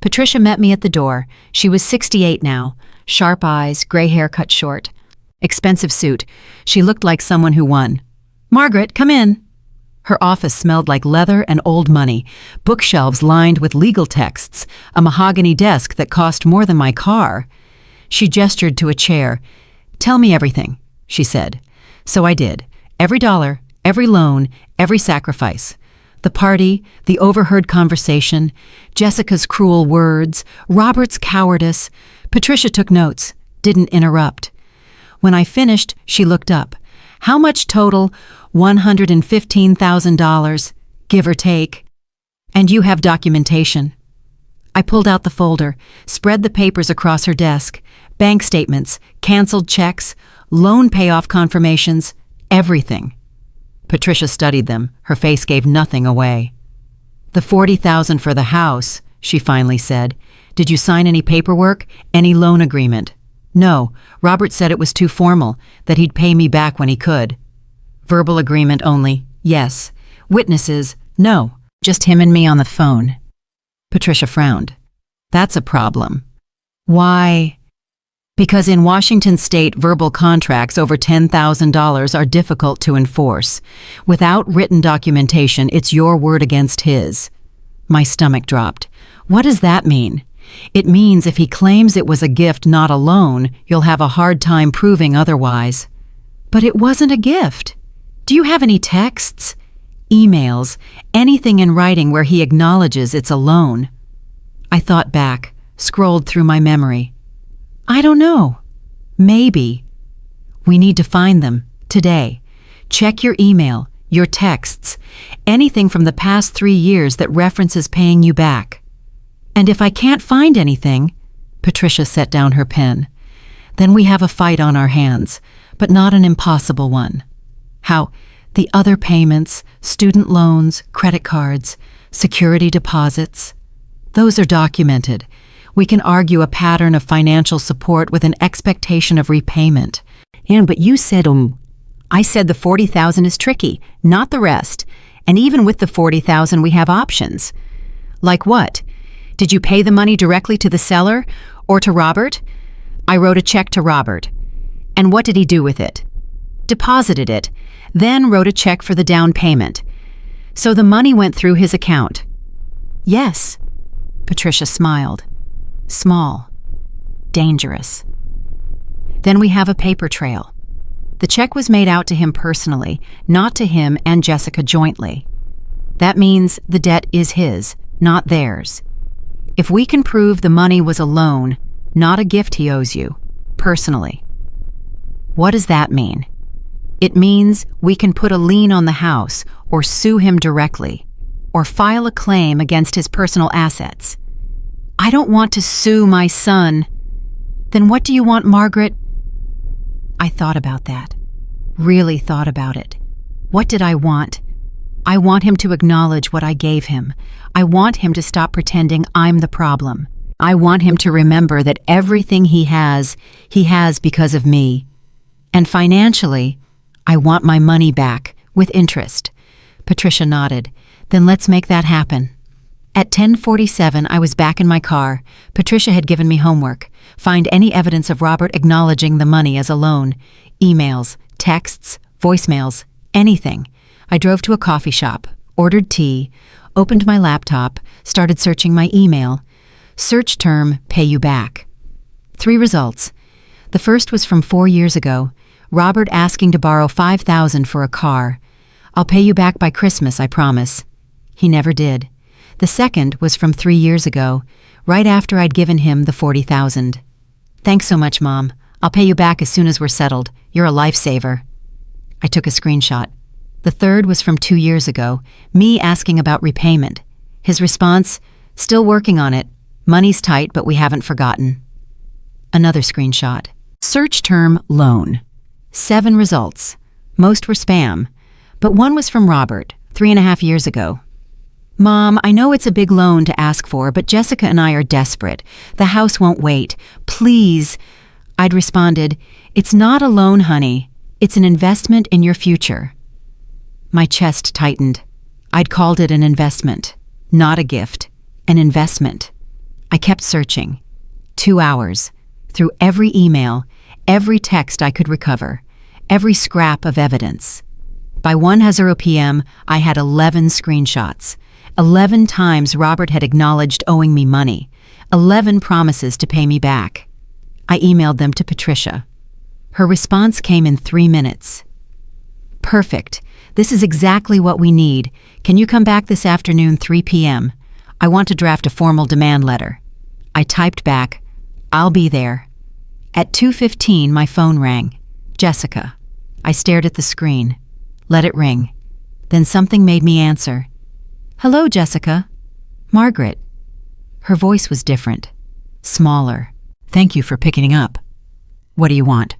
Patricia met me at the door. She was 68 now, sharp eyes, gray hair cut short. Expensive suit. She looked like someone who won. Margaret, come in. Her office smelled like leather and old money, bookshelves lined with legal texts, a mahogany desk that cost more than my car. She gestured to a chair. Tell me everything, she said. So I did. Every dollar, every loan, every sacrifice. The party, the overheard conversation, Jessica's cruel words, Robert's cowardice. Patricia took notes, didn't interrupt. When I finished, she looked up. How much total? $115,000, give or take. And you have documentation. I pulled out the folder, spread the papers across her desk, bank statements, canceled checks, loan payoff confirmations, everything. Patricia studied them. Her face gave nothing away. The $40,000 for the house, she finally said. Did you sign any paperwork? Any loan agreement? No, Robert said it was too formal, that he'd pay me back when he could. Verbal agreement only, yes. Witnesses, no. Just him and me on the phone. Patricia frowned. That's a problem. Why? Because in Washington state, verbal contracts over $10,000 are difficult to enforce. Without written documentation, it's your word against his. My stomach dropped. What does that mean? It means if he claims it was a gift, not a loan, you'll have a hard time proving otherwise. But it wasn't a gift. Do you have any texts, emails, anything in writing where he acknowledges it's a loan? I thought back, scrolled through my memory. I don't know. Maybe. We need to find them, today. Check your email, your texts, anything from the past 3 years that references paying you back. And if I can't find anything, Patricia set down her pen, then we have a fight on our hands, but not an impossible one. How the other payments, student loans, credit cards, security deposits, those are documented. We can argue a pattern of financial support with an expectation of repayment. Yeah, but you said, I said the $40,000 is tricky, not the rest. And even with the $40,000, we have options. Like what? Did you pay the money directly to the seller or to Robert? I wrote a check to Robert. And what did he do with it? Deposited it, then wrote a check for the down payment. So the money went through his account. Yes. Patricia smiled. Small. Dangerous. Then we have a paper trail. The check was made out to him personally, not to him and Jessica jointly. That means the debt is his, not theirs. If we can prove the money was a loan, not a gift he owes you, personally. What does that mean? It means we can put a lien on the house or sue him directly or file a claim against his personal assets. I don't want to sue my son. Then what do you want, Margaret? I thought about that. Really thought about it. What did I want? I want him to acknowledge what I gave him. I want him to stop pretending I'm the problem. I want him to remember that everything he has because of me. And financially, I want my money back, with interest. Patricia nodded. Then let's make that happen. At 10:47, I was back in my car. Patricia had given me homework. Find any evidence of Robert acknowledging the money as a loan. Emails, texts, voicemails, anything. I drove to a coffee shop, ordered tea, opened my laptop, started searching my email. Search term, pay you back. 3 results. The first was from 4 years ago. Robert asking to borrow $5,000 for a car. I'll pay you back by Christmas, I promise. He never did. The second was from 3 years ago, right after I'd given him the $40,000. Thanks so much, Mom. I'll pay you back as soon as we're settled. You're a lifesaver. I took a screenshot. The third was from 2 years ago, me asking about repayment. His response, "Still working on it. Money's tight, but we haven't forgotten." Another screenshot. Search term loan. 7 results. Most were spam, but one was from Robert, 3.5 years ago. "Mom, I know it's a big loan to ask for, but Jessica and I are desperate. The house won't wait. Please." I'd responded, "It's not a loan, honey. It's an investment in your future." My chest tightened. I'd called it an investment, not a gift, an investment. I kept searching. 2 hours, through every email, every text I could recover, every scrap of evidence. By 1:00 p.m., I had 11 screenshots. 11 times Robert had acknowledged owing me money. 11 promises to pay me back. I emailed them to Patricia. Her response came in 3 minutes. "Perfect. This is exactly what we need. Can you come back this afternoon, 3 p.m.? I want to draft a formal demand letter." I typed back, "I'll be there." At 2:15, my phone rang. Jessica. I stared at the screen. Let it ring. Then something made me answer. "Hello, Jessica." "Margaret." Her voice was different. Smaller. "Thank you for picking up. What do you want?"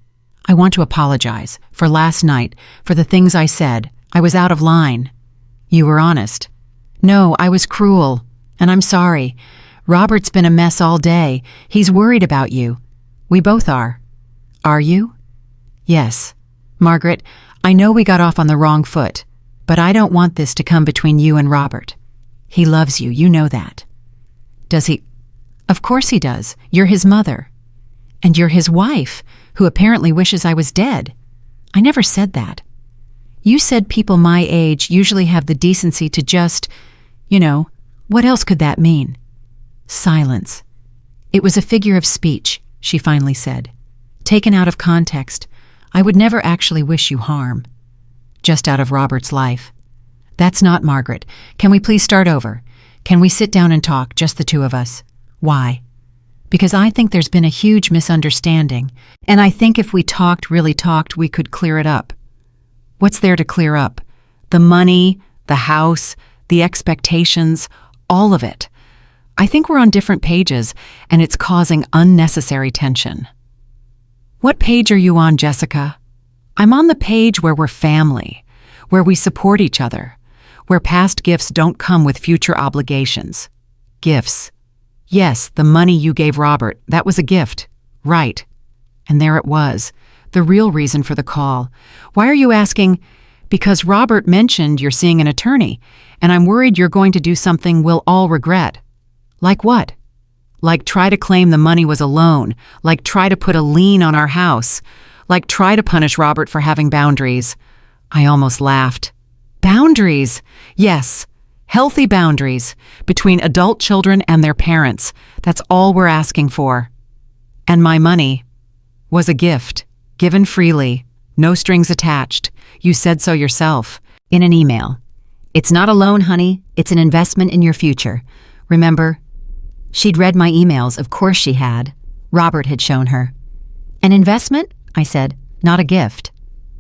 "I want to apologize for last night, for the things I said. I was out of line." "You were honest." "No, I was cruel. And I'm sorry. Robert's been a mess all day. He's worried about you. We both are." "Are you?" "Yes. Margaret, I know we got off on the wrong foot, but I don't want this to come between you and Robert. He loves you, you know that." "Does he?" "Of course he does. You're his mother. And you're his wife, who apparently wishes I was dead." "I never said that. You said people my age usually have the decency to just, what else could that mean?" Silence. "It was a figure of speech," she finally said. "Taken out of context. I would never actually wish you harm. Just out of Robert's life." "That's not Margaret. Can we please start over? Can we sit down and talk, just the two of us?" "Why?" "Because I think there's been a huge misunderstanding, and I think if we really talked, we could clear it up." "What's there to clear up?" "The money, the house, the expectations, all of it. I think we're on different pages, and it's causing unnecessary tension." "What page are you on, Jessica?" "I'm on the page where we're family, where we support each other, where past gifts don't come with future obligations." "Gifts. Yes, the money you gave Robert, that was a gift. Right." And there it was, the real reason for the call. "Why are you asking?" "Because Robert mentioned you're seeing an attorney, and I'm worried you're going to do something we'll all regret." "Like what?" "Like try to claim the money was a loan, like try to put a lien on our house, like try to punish Robert for having boundaries." I almost laughed. "Boundaries? Yes. Healthy boundaries between adult children and their parents. That's all we're asking for. And my money was a gift, given freely, no strings attached. You said so yourself in an email. It's not a loan, honey. It's an investment in your future. Remember?" She'd read my emails, of course she had. Robert had shown her. "An investment?" I said. "Not a gift."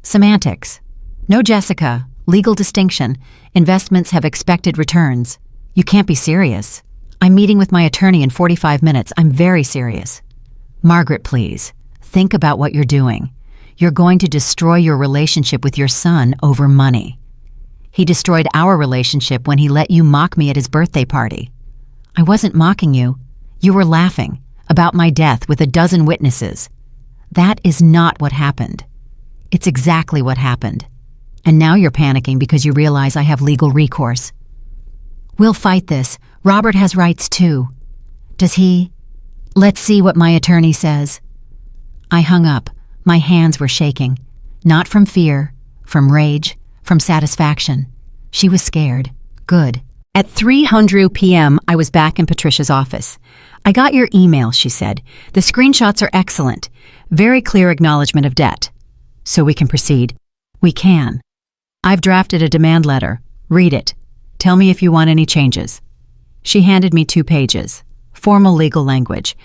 "Semantics." "No, Jessica. Legal distinction. Investments have expected returns. You can't be serious." "I'm meeting with my attorney in 45 minutes. I'm very serious." "Margaret, please. Think about what you're doing. You're going to destroy your relationship with your son over money. He destroyed our relationship when he let you mock me at his birthday party." "I wasn't mocking you. You were laughing about my death with a dozen witnesses. That is not what happened. It's exactly what happened. And now you're panicking because you realize I have legal recourse." "We'll fight this. Robert has rights too." "Does he?" "Let's see what my attorney says." I hung up. My hands were shaking. Not from fear, from rage, from satisfaction. She was scared. Good. At 3:00 p.m., I was back in Patricia's office. "I got your email," she said. "The screenshots are excellent. Very clear acknowledgement of debt." "So we can proceed?" "We can. I've drafted a demand letter. Read it. Tell me if you want any changes." She handed me 2 pages. Formal legal language.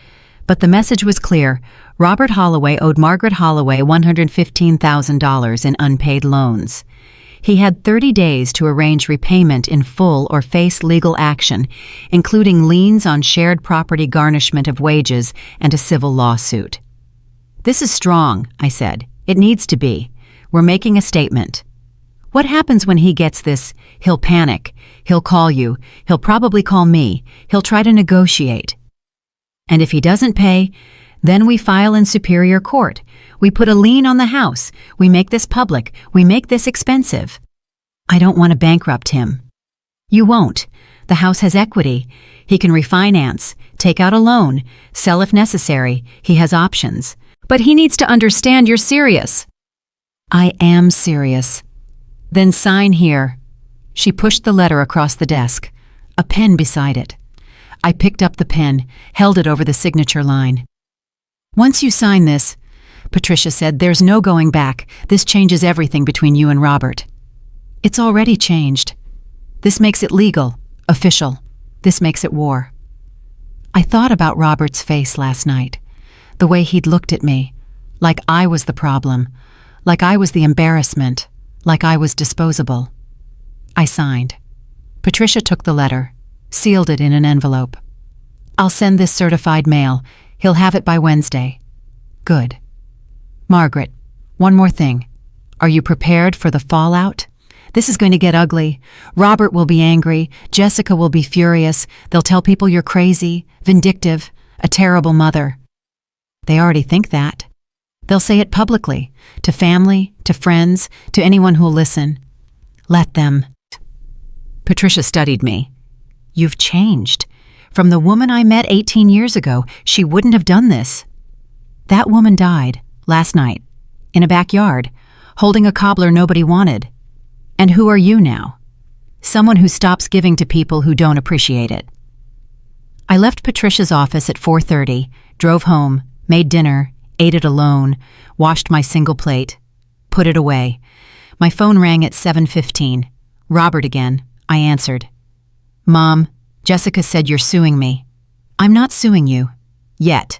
But the message was clear. Robert Holloway owed Margaret Holloway $115,000 in unpaid loans. He had 30 days to arrange repayment in full or face legal action, including liens on shared property, garnishment of wages, and a civil lawsuit. "This is strong," I said. "It needs to be. We're making a statement." "What happens when he gets this? He'll panic. He'll call you. He'll probably call me. He'll try to negotiate. And if he doesn't pay, then we file in Superior Court. We put a lien on the house. We make this public. We make this expensive. I don't want to bankrupt him." "You won't. The house has equity. He can refinance, take out a loan, sell if necessary. He has options. But he needs to understand you're serious." "I am serious." "Then sign here." She pushed the letter across the desk, a pen beside it. I picked up the pen, held it over the signature line. "Once you sign this," Patricia said, "there's no going back. This changes everything between you and Robert." "It's already changed. This makes it legal, official. This makes it war." I thought about Robert's face last night, the way he'd looked at me, like I was the problem, like I was the embarrassment, like I was disposable. I signed. Patricia took the letter, sealed it in an envelope. "I'll send this certified mail. He'll have it by Wednesday." "Good." "Margaret, one more thing. Are you prepared for the fallout? This is going to get ugly. Robert will be angry. Jessica will be furious. They'll tell people you're crazy, vindictive, a terrible mother. They already think that. They'll say it publicly, to family, to friends, to anyone who'll listen. Let them." Patricia studied me. "You've changed. From the woman I met 18 years ago, she wouldn't have done this." "That woman died last night, in a backyard, holding a cobbler nobody wanted. And who are you now? Someone who stops giving to people who don't appreciate it." I left Patricia's office at 4:30, drove home, made dinner, ate it alone, washed my single plate, put it away. My phone rang at 7:15. Robert again. I answered. "Mom, Jessica said you're suing me." "I'm not suing you. Yet."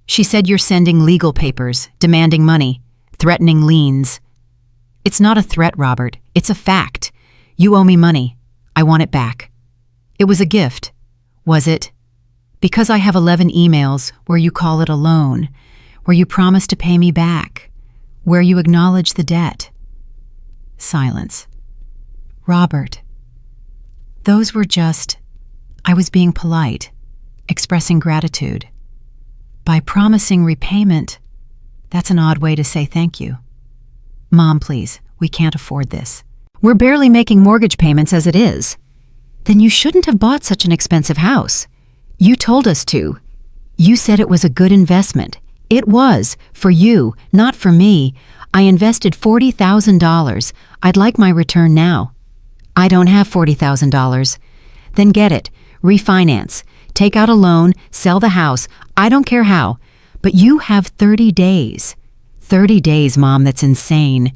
"She said you're sending legal papers, demanding money, threatening liens." "It's not a threat, Robert. It's a fact. You owe me money. I want it back." "It was a gift." "Was it?" "Because I have 11 emails where you call it a loan, where you promise to pay me back, where you acknowledge the debt." Silence. "Robert, those were just... I was being polite, expressing gratitude. By promising repayment, that's an odd way to say thank you." "Mom, please, we can't afford this. We're barely making mortgage payments as it is." "Then you shouldn't have bought such an expensive house. You told us to. You said it was a good investment. It was, for you, not for me. I invested $40,000. I'd like my return now." "I don't have $40,000. Then get it. Refinance. Take out a loan. Sell the house. I don't care how. But you have 30 days. 30 days, Mom, that's insane."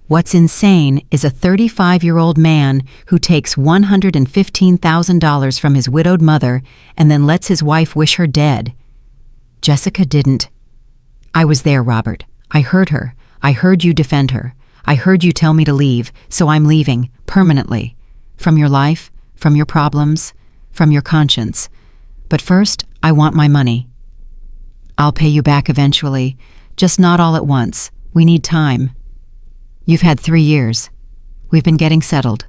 "What's insane is a 35-year-old man who takes $115,000 from his widowed mother and then lets his wife wish her dead." "Jessica didn't." "I was there, Robert. I heard her. I heard you defend her. I heard you tell me to leave, so I'm leaving, permanently. From your life, from your problems, from your conscience. But first, I want my money. I'll pay you back eventually, just not all at once. We need time. You've had 3 years. We've been getting settled,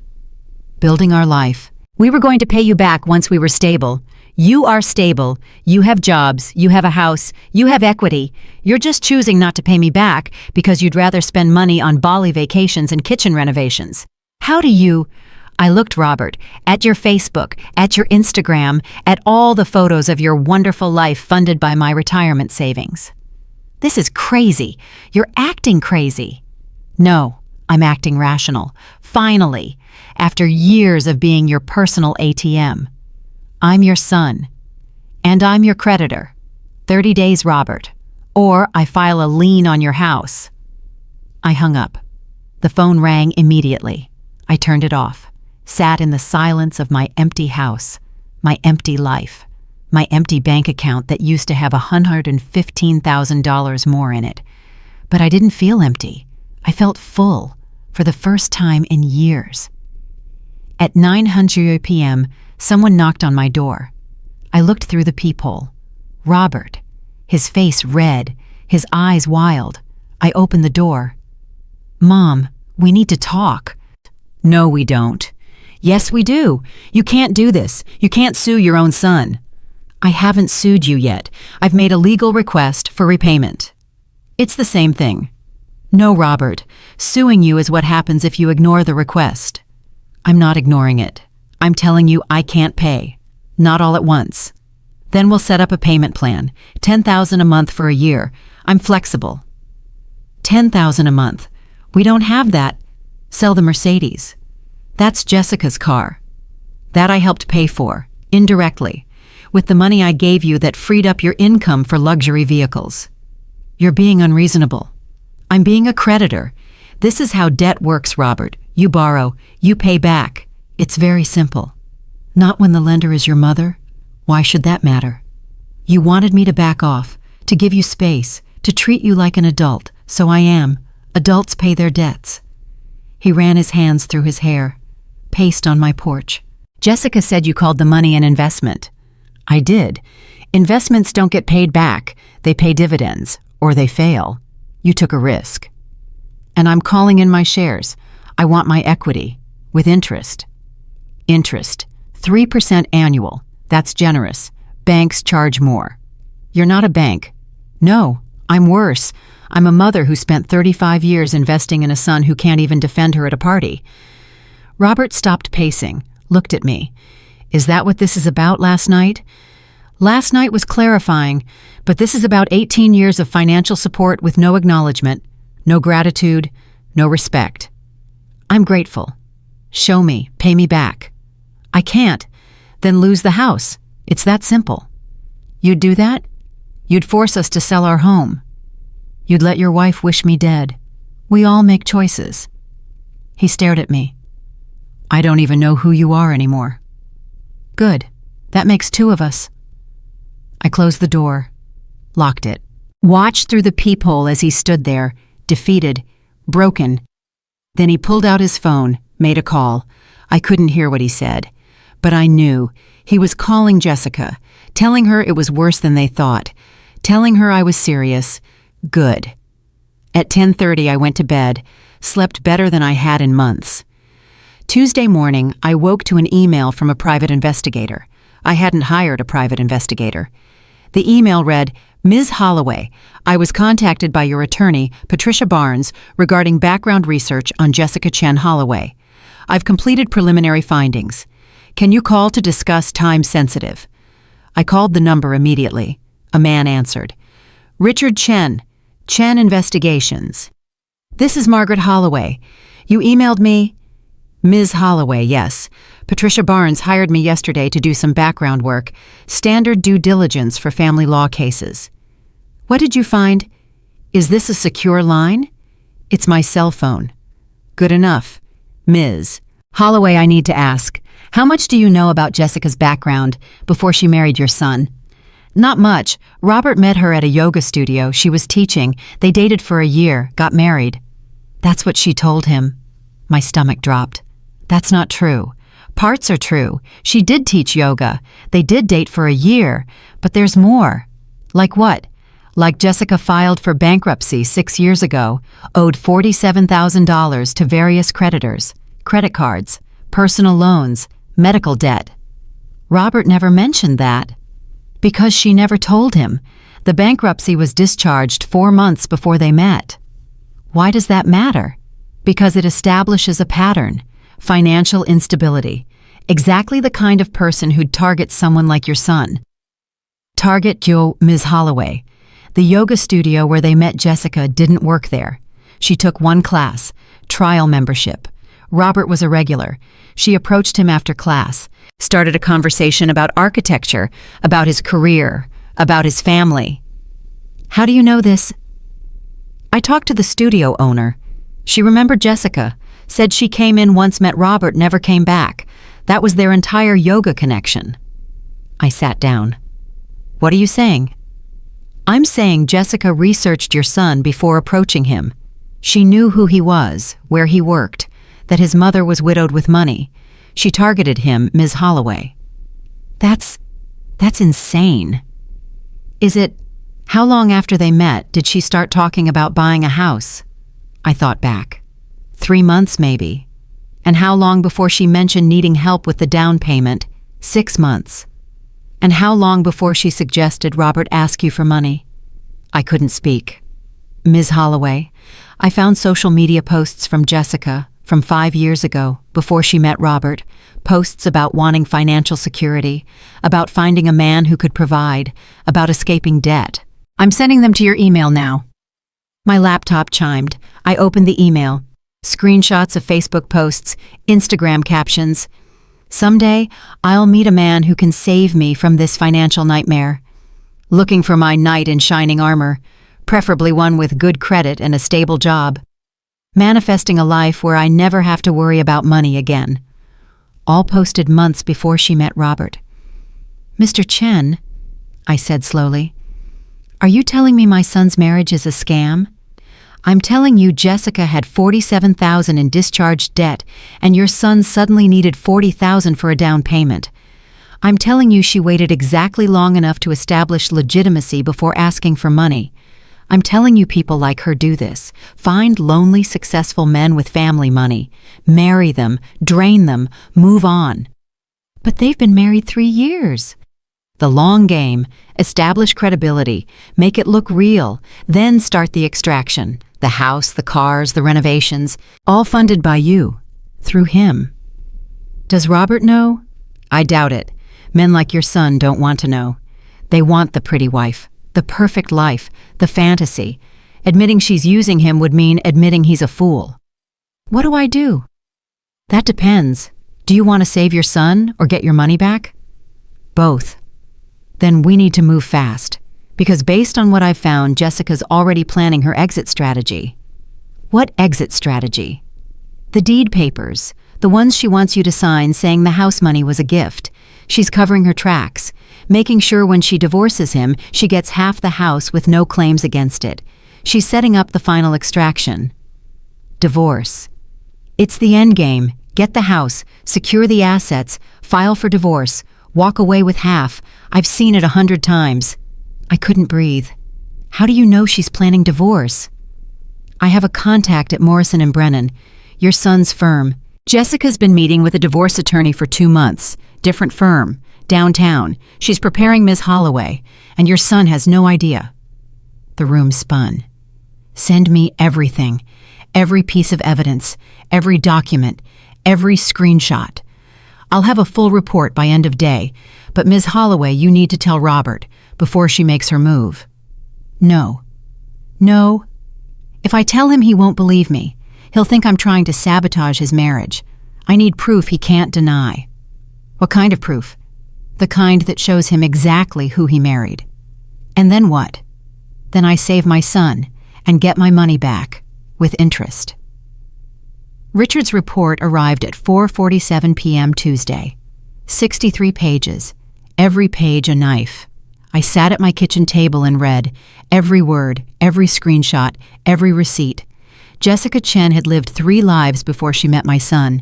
building our life. We were going to pay you back once we were stable. You are stable. You have jobs. You have a house. You have equity. You're just choosing not to pay me back because you'd rather spend money on Bali vacations and kitchen renovations. How do you..." I looked, Robert, at your Facebook, at your Instagram, at all the photos of your wonderful life funded by my retirement savings. "This is crazy. You're acting crazy." "No, I'm acting rational. Finally, after years of being your personal ATM. I'm your son. And I'm your creditor. 30 days, Robert. Or I file a lien on your house." I hung up. The phone rang immediately. I turned it off, sat in the silence of my empty house, my empty life, my empty bank account that used to have $115,000 more in it. But I didn't feel empty. I felt full, for the first time in years. At 9:00 p.m., someone knocked on my door. I looked through the peephole. Robert, his face red, his eyes wild. I opened the door. "Mom, we need to talk." "No, we don't." "Yes, we do. You can't do this. You can't sue your own son." "I haven't sued you yet. I've made a legal request for repayment." "It's the same thing." "No, Robert. Suing you is what happens if you ignore the request." "I'm not ignoring it. I'm telling you I can't pay. Not all at once. Then we'll set up a payment plan. $10,000 a month for a year. I'm flexible." $10,000 a month. We don't have that. Sell the Mercedes. That's Jessica's car. That I helped pay for, indirectly, with the money I gave you that freed up your income for luxury vehicles. You're being unreasonable. I'm being a creditor. This is how debt works, Robert. You borrow, you pay back. It's very simple. Not when the lender is your mother. Why should that matter? You wanted me to back off, to give you space, to treat you like an adult, so I am. Adults pay their debts. He ran his hands through his hair, paced on my porch. "Jessica said you called the money an investment." "I did. Investments don't get paid back. They pay dividends, or they fail. You took a risk. And I'm calling in my shares. I want my equity, with interest." "Interest. 3% annual. That's generous. Banks charge more." "You're not a bank." "No, I'm worse. I'm a mother who spent 35 years investing in a son who can't even defend her at a party." Robert stopped pacing, looked at me. "Is that what this is about last night?" "Last night was clarifying, but this is about 18 years of financial support with no acknowledgement, no gratitude, no respect." "I'm grateful. Show me, pay me back." "I can't. Then lose the house. It's that simple." "You'd do that? You'd force us to sell our home. You'd let your wife wish me dead. We all make choices." He stared at me. "I don't even know who you are anymore." "Good. That makes two of us." I closed the door, locked it, watched through the peephole as he stood there, defeated, broken. Then he pulled out his phone, made a call. I couldn't hear what he said, but I knew. He was calling Jessica, telling her it was worse than they thought, telling her I was serious. Good. At 10:30 I went to bed, slept better than I had in months. Tuesday morning, I woke to an email from a private investigator. I hadn't hired a private investigator. The email read, "Ms. Holloway, I was contacted by your attorney, Patricia Barnes, regarding background research on Jessica Chen Holloway. I've completed preliminary findings. Can you call to discuss time sensitive?" I called the number immediately. A man answered. "Richard Chen, Chen Investigations." "This is Margaret Holloway. You emailed me?" "Ms. Holloway, yes. Patricia Barnes hired me yesterday to do some background work, standard due diligence for family law cases." "What did you find?" "Is this a secure line?" "It's my cell phone." "Good enough. Ms. Holloway, I need to ask, how much do you know about Jessica's background before she married your son?" "Not much. Robert met her at a yoga studio she was teaching. They dated for a year, got married." That's what she told him. My stomach dropped. That's not true. Parts are true. She did teach yoga. They did date for a year, but there's more. Like what? Like Jessica filed for bankruptcy 6 years ago, owed $47,000 to various creditors, credit cards, personal loans, medical debt. Robert never mentioned that. Because she never told him. The bankruptcy was discharged 4 months before they met. Why does that matter? Because it establishes a pattern. Financial instability. Exactly the kind of person who'd target someone like your son. Target Ms. Holloway. The yoga studio where they met Jessica didn't work there. She took one class, trial membership. Robert was a regular. She approached him after class, started a conversation about architecture, about his career, about his family. How do you know this? I talked to the studio owner. She remembered Jessica, said she came in once, met Robert, never came back. That was their entire yoga connection. I sat down. What are you saying? I'm saying Jessica researched your son before approaching him. She knew who he was, where he worked, that his mother was widowed with money. She targeted him, Ms. Holloway. That's insane. How long after they met did she start talking about buying a house? I thought back. 3 months maybe. And how long before she mentioned needing help with the down payment? 6 months. And how long before she suggested Robert ask you for money? I couldn't speak. Ms. Holloway, I found social media posts from Jessica from 5 years ago, before she met Robert, posts about wanting financial security, about finding a man who could provide, about escaping debt. I'm sending them to your email now. My laptop chimed. I opened the email. Screenshots of Facebook posts, Instagram captions. Someday, I'll meet a man who can save me from this financial nightmare. Looking for my knight in shining armor, preferably one with good credit and a stable job. Manifesting a life where I never have to worry about money again. All posted months before she met Robert. Mr. Chen, I said slowly, are you telling me my son's marriage is a scam? I'm telling you Jessica had $47,000 in discharged debt and your son suddenly needed $40,000 for a down payment. I'm telling you she waited exactly long enough to establish legitimacy before asking for money. I'm telling you people like her do this. Find lonely, successful men with family money. Marry them, drain them, move on. But they've been married 3 years. The long game, establish credibility, make it look real, then start the extraction. The house, the cars, the renovations, all funded by you, through him. Does Robert know? I doubt it. Men like your son don't want to know. They want the pretty wife, the perfect life, the fantasy. Admitting she's using him would mean admitting he's a fool. What do I do? That depends. Do you want to save your son or get your money back? Both. Then we need to move fast, because based on what I've found, Jessica's already planning her exit strategy. What exit strategy? The deed papers, the ones she wants you to sign saying the house money was a gift. She's covering her tracks, making sure when she divorces him, she gets half the house with no claims against it. She's setting up the final extraction. Divorce. It's the end game. Get the house, secure the assets, file for divorce, walk away with half. I've seen it 100 times. I couldn't breathe. How do you know she's planning divorce? I have a contact at Morrison & Brennan, your son's firm. Jessica's been meeting with a divorce attorney for 2 months. Different firm. Downtown. She's preparing Ms. Holloway, and your son has no idea. The room spun. Send me everything. Every piece of evidence. Every document. Every screenshot. I'll have a full report by end of day, but Ms. Holloway, you need to tell Robert before she makes her move. No. No. If I tell him, he won't believe me. He'll think I'm trying to sabotage his marriage. I need proof he can't deny. What kind of proof? The kind that shows him exactly who he married. And then what? Then I save my son and get my money back, with interest. Richard's report arrived at 4:47 p.m. Tuesday. 63 pages, every page a knife. I sat at my kitchen table and read every word, every screenshot, every receipt. Jessica Chen had lived 3 lives before she met my son.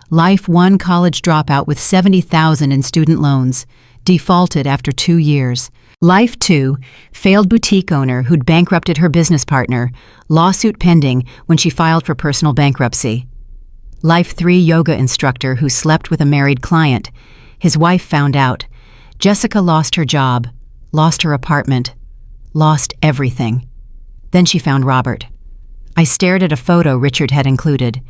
Life 1, college dropout with $70,000 in student loans, defaulted after 2 years. Life 2, failed boutique owner who'd bankrupted her business partner, lawsuit pending when she filed for personal bankruptcy. Life 3, yoga instructor who slept with a married client. His wife found out. Jessica lost her job, lost her apartment, lost everything. Then she found Robert. I stared at a photo Richard had included.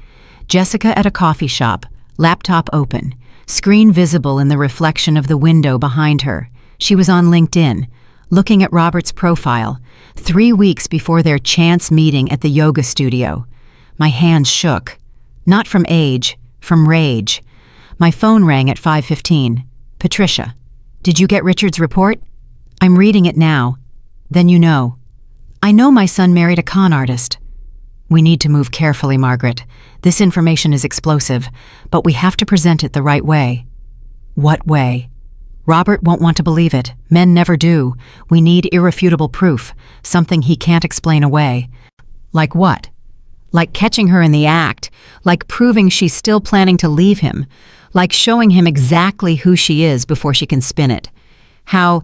Jessica at a coffee shop, laptop open, screen visible in the reflection of the window behind her. She was on LinkedIn, looking at Robert's profile, 3 weeks before their chance meeting at the yoga studio. My hands shook. Not from age, from rage. My phone rang at 5:15. Patricia, did you get Richard's report? I'm reading it now. Then you know. I know my son married a con artist. We need to move carefully, Margaret. This information is explosive, but we have to present it the right way. What way? Robert won't want to believe it. Men never do. We need irrefutable proof, something he can't explain away. Like what? like catching her in the act, like proving she's still planning to leave him, like showing him exactly who she is before she can spin it. How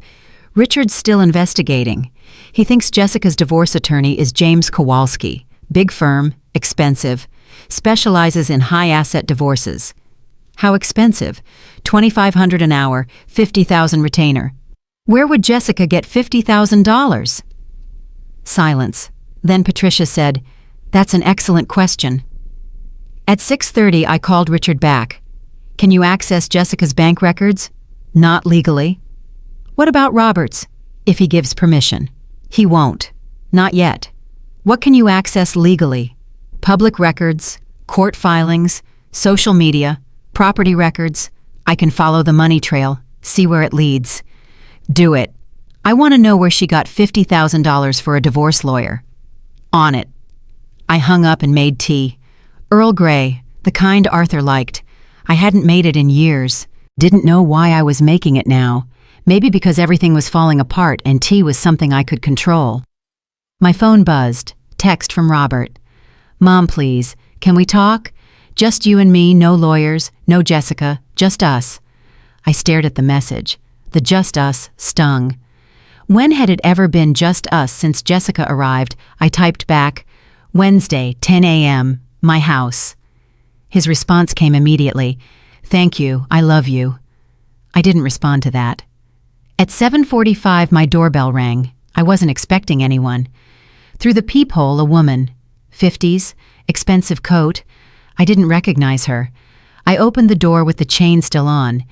Richard's still investigating. He thinks Jessica's divorce attorney is James Kowalski, big firm, expensive, specializes in high-asset divorces. How expensive? $2,500 an hour, $50,000 retainer. Where would Jessica get $50,000? Silence. Then Patricia said, "That's an excellent question." At 6:30, I called Richard back. "Can you access Jessica's bank records?" "Not legally." "What about Robert's?" "If he gives permission." "He won't. Not yet." "What can you access legally?" "Public records, court filings, social media, property records. I can follow the money trail, see where it leads." "Do it. I want to know where she got $50,000 for a divorce lawyer." "On it." I hung up and made tea. Earl Grey, the kind Arthur liked. I hadn't made it in years. Didn't know why I was making it now. Maybe because everything was falling apart and tea was something I could control. My phone buzzed. Text from Robert. "Mom, please, can we talk? Just you and me, no lawyers, no Jessica, just us." I stared at the message. The just us stung. When had it ever been just us since Jessica arrived? I typed back, "Wednesday, 10 a.m., my house." His response came immediately. "Thank you, I love you." I didn't respond to that. At 7:45, my doorbell rang. I wasn't expecting anyone. Through the peephole, a woman. 50s, expensive coat. I didn't recognize her. I opened the door with the chain still on.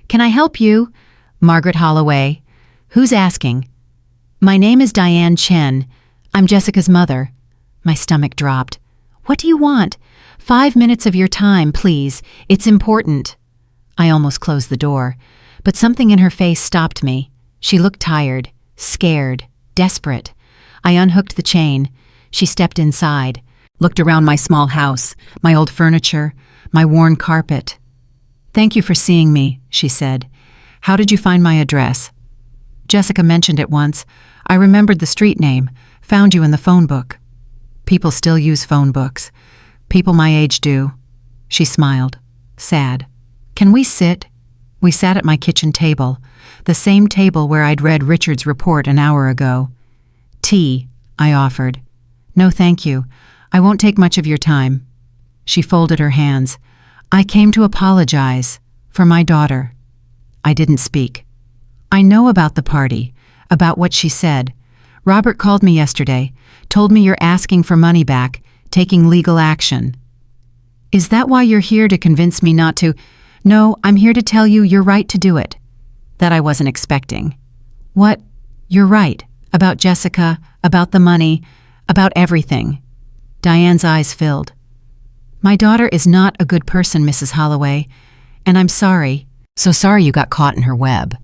"Can I help you?" "Margaret Holloway." "Who's asking?" "My name is Diane Chen. I'm Jessica's mother." My stomach dropped. "What do you want?" "5 minutes of your time, please. It's important." I almost closed the door, but something in her face stopped me. She looked tired, scared, desperate. I unhooked the chain. She stepped inside, looked around my small house, my old furniture, my worn carpet. "Thank you for seeing me," she said. "How did you find my address?" "Jessica mentioned it once. I remembered the street name, found you in the phone book." People still use phone books. People my age do. She smiled, sad. "Can we sit?" We sat at my kitchen table, the same table where I'd read Richard's report an hour ago. "Tea," I offered. "No, thank you. I won't take much of your time." She folded her hands. "I came to apologize for my daughter." I didn't speak. "I know about the party, about what she said. Robert called me yesterday, told me you're asking for money back, taking legal action." "Is that why you're here, to convince me not to?" "No, I'm here to tell you you're right to do it." That I wasn't expecting. "What?" "You're right. About Jessica, about the money, about everything." Diane's eyes filled. "My daughter is not a good person, Mrs. Holloway, and I'm sorry. So sorry you got caught in her web."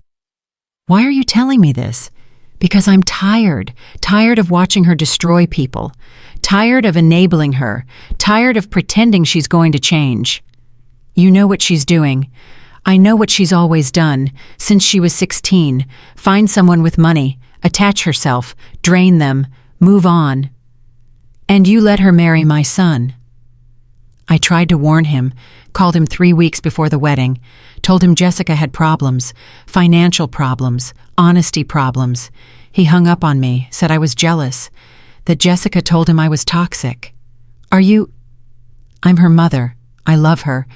"Why are you telling me this?" "Because I'm tired of watching her destroy people, tired of enabling her, tired of pretending she's going to change. You know what she's doing. I know what she's always done, since she was 16, find someone with money, attach herself, drain them, move on. And you let her marry my son." I tried to warn him, called him 3 weeks before the wedding, told him Jessica had problems, financial problems, honesty problems. He hung up on me, said I was jealous, that Jessica told him I was toxic. "Are you—" "I'm her mother. I love her,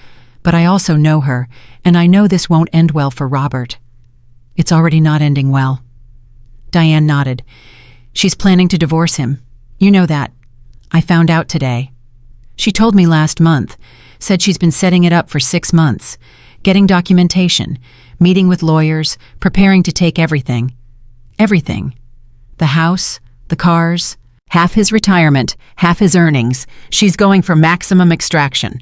but I also know her, and I know this won't end well for Robert. It's already not ending well." Diane nodded. "She's planning to divorce him. You know that. I found out today. She told me last month, said she's been setting it up for 6 months, getting documentation, meeting with lawyers, preparing to take everything. Everything. The house, the cars, half his retirement, half his earnings. She's going for maximum extraction."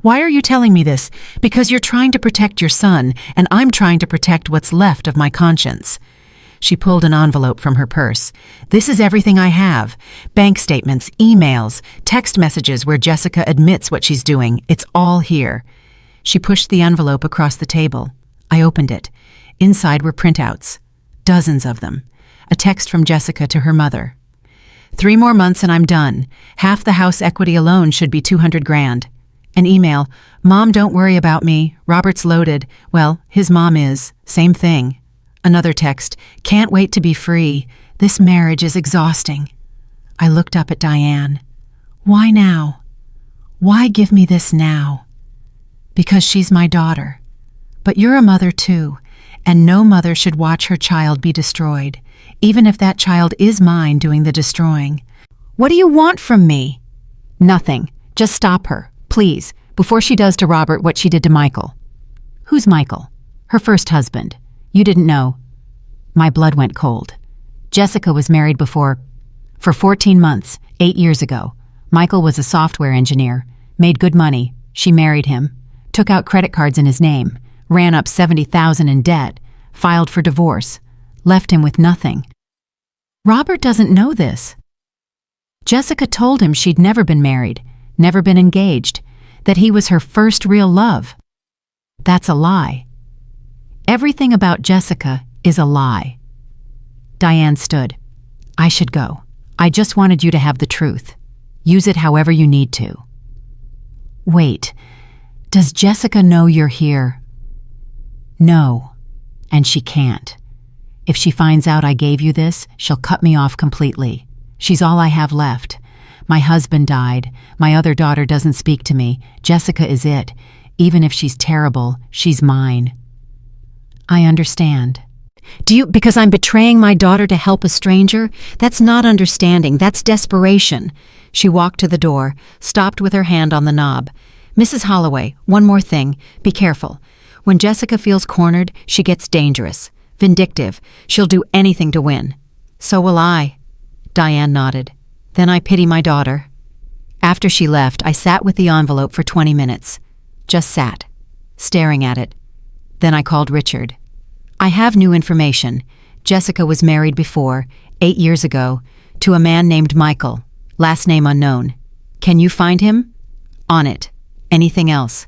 "Why are you telling me this?" "Because you're trying to protect your son, and I'm trying to protect what's left of my conscience." She pulled an envelope from her purse. "This is everything I have. Bank statements, emails, text messages where Jessica admits what she's doing. It's all here." She pushed the envelope across the table. I opened it. Inside were printouts. Dozens of them. A text from Jessica to her mother. 3 more months and I'm done. Half the house equity alone should be 200 grand. An email, Mom, don't worry about me. Robert's loaded. Well, his mom is. Same thing. Another text, can't wait to be free. This marriage is exhausting. I looked up at Diane. Why now? Why give me this now? Because she's my daughter. But you're a mother too, and no mother should watch her child be destroyed, even if that child is mine doing the destroying. What do you want from me? Nothing. Just stop her, please, before she does to Robert what she did to Michael. Who's Michael? Her first husband. You didn't know. My blood went cold. Jessica was married for 14 months, 8 years ago. Michael was a software engineer, made good money. She married him, took out credit cards in his name, ran up $70,000 in debt, filed for divorce, left him with nothing. Robert doesn't know this. Jessica told him she'd never been married, never been engaged, that he was her first real love. That's a lie. Everything about Jessica is a lie. Diane stood. I should go. I just wanted you to have the truth. Use it however you need to. Wait, does Jessica know you're here? No, and she can't. If she finds out I gave you this, she'll cut me off completely. She's all I have left. My husband died. My other daughter doesn't speak to me. Jessica is it. Even if she's terrible, she's mine. I understand. Because I'm betraying my daughter to help a stranger? That's not understanding, that's desperation. She walked to the door, stopped with her hand on the knob. Mrs. Holloway, one more thing, be careful. When Jessica feels cornered, she gets dangerous, vindictive. She'll do anything to win. So will I. Diane nodded. Then I pity my daughter. After she left, I sat with the envelope for 20 minutes. Just sat, staring at it. Then I called Richard. I have new information. Jessica was married before, 8 years ago, to a man named Michael, last name unknown. Can you find him? On it. Anything else?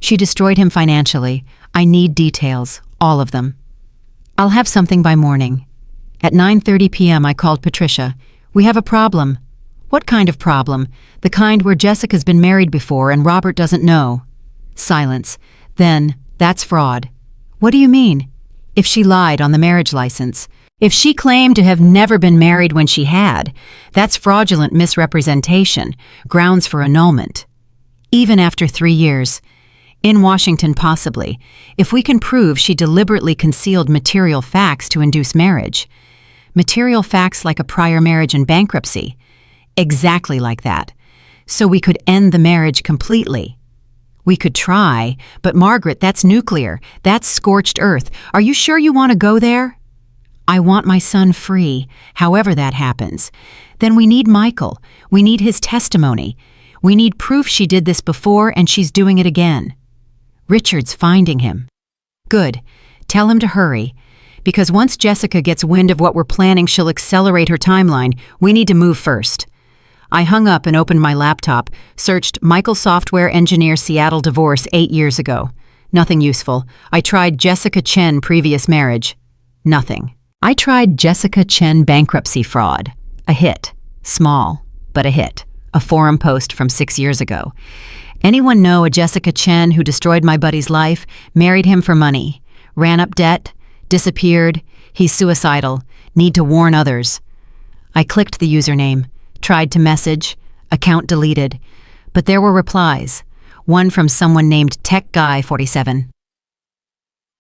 She destroyed him financially. I need details, all of them. I'll have something by morning. At 9:30 p.m. I called Patricia. We have a problem. What kind of problem? The kind where Jessica's been married before and Robert doesn't know. Silence. Then, that's fraud. What do you mean? If she lied on the marriage license, if she claimed to have never been married when she had, that's fraudulent misrepresentation, grounds for annulment. Even after 3 years. In Washington, possibly, if we can prove she deliberately concealed material facts to induce marriage. Material facts like a prior marriage and bankruptcy. Exactly like that. So we could end the marriage completely. We could try, but Margaret, that's nuclear. That's scorched earth. Are you sure you want to go there? I want my son free, however that happens. Then we need Michael. We need his testimony. We need proof she did this before and she's doing it again. Richard's finding him. Good. Tell him to hurry. Because once Jessica gets wind of what we're planning, she'll accelerate her timeline. We need to move first. I hung up and opened my laptop, searched Michael Software Engineer Seattle divorce 8 years ago. Nothing useful. I tried Jessica Chen previous marriage. Nothing. I tried Jessica Chen bankruptcy fraud. A hit. Small, but a hit. A forum post from 6 years ago. Anyone know a Jessica Chen who destroyed my buddy's life, married him for money, ran up debt, disappeared, he's suicidal, need to warn others. I clicked the username, tried to message, account deleted, but there were replies, one from someone named TechGuy47.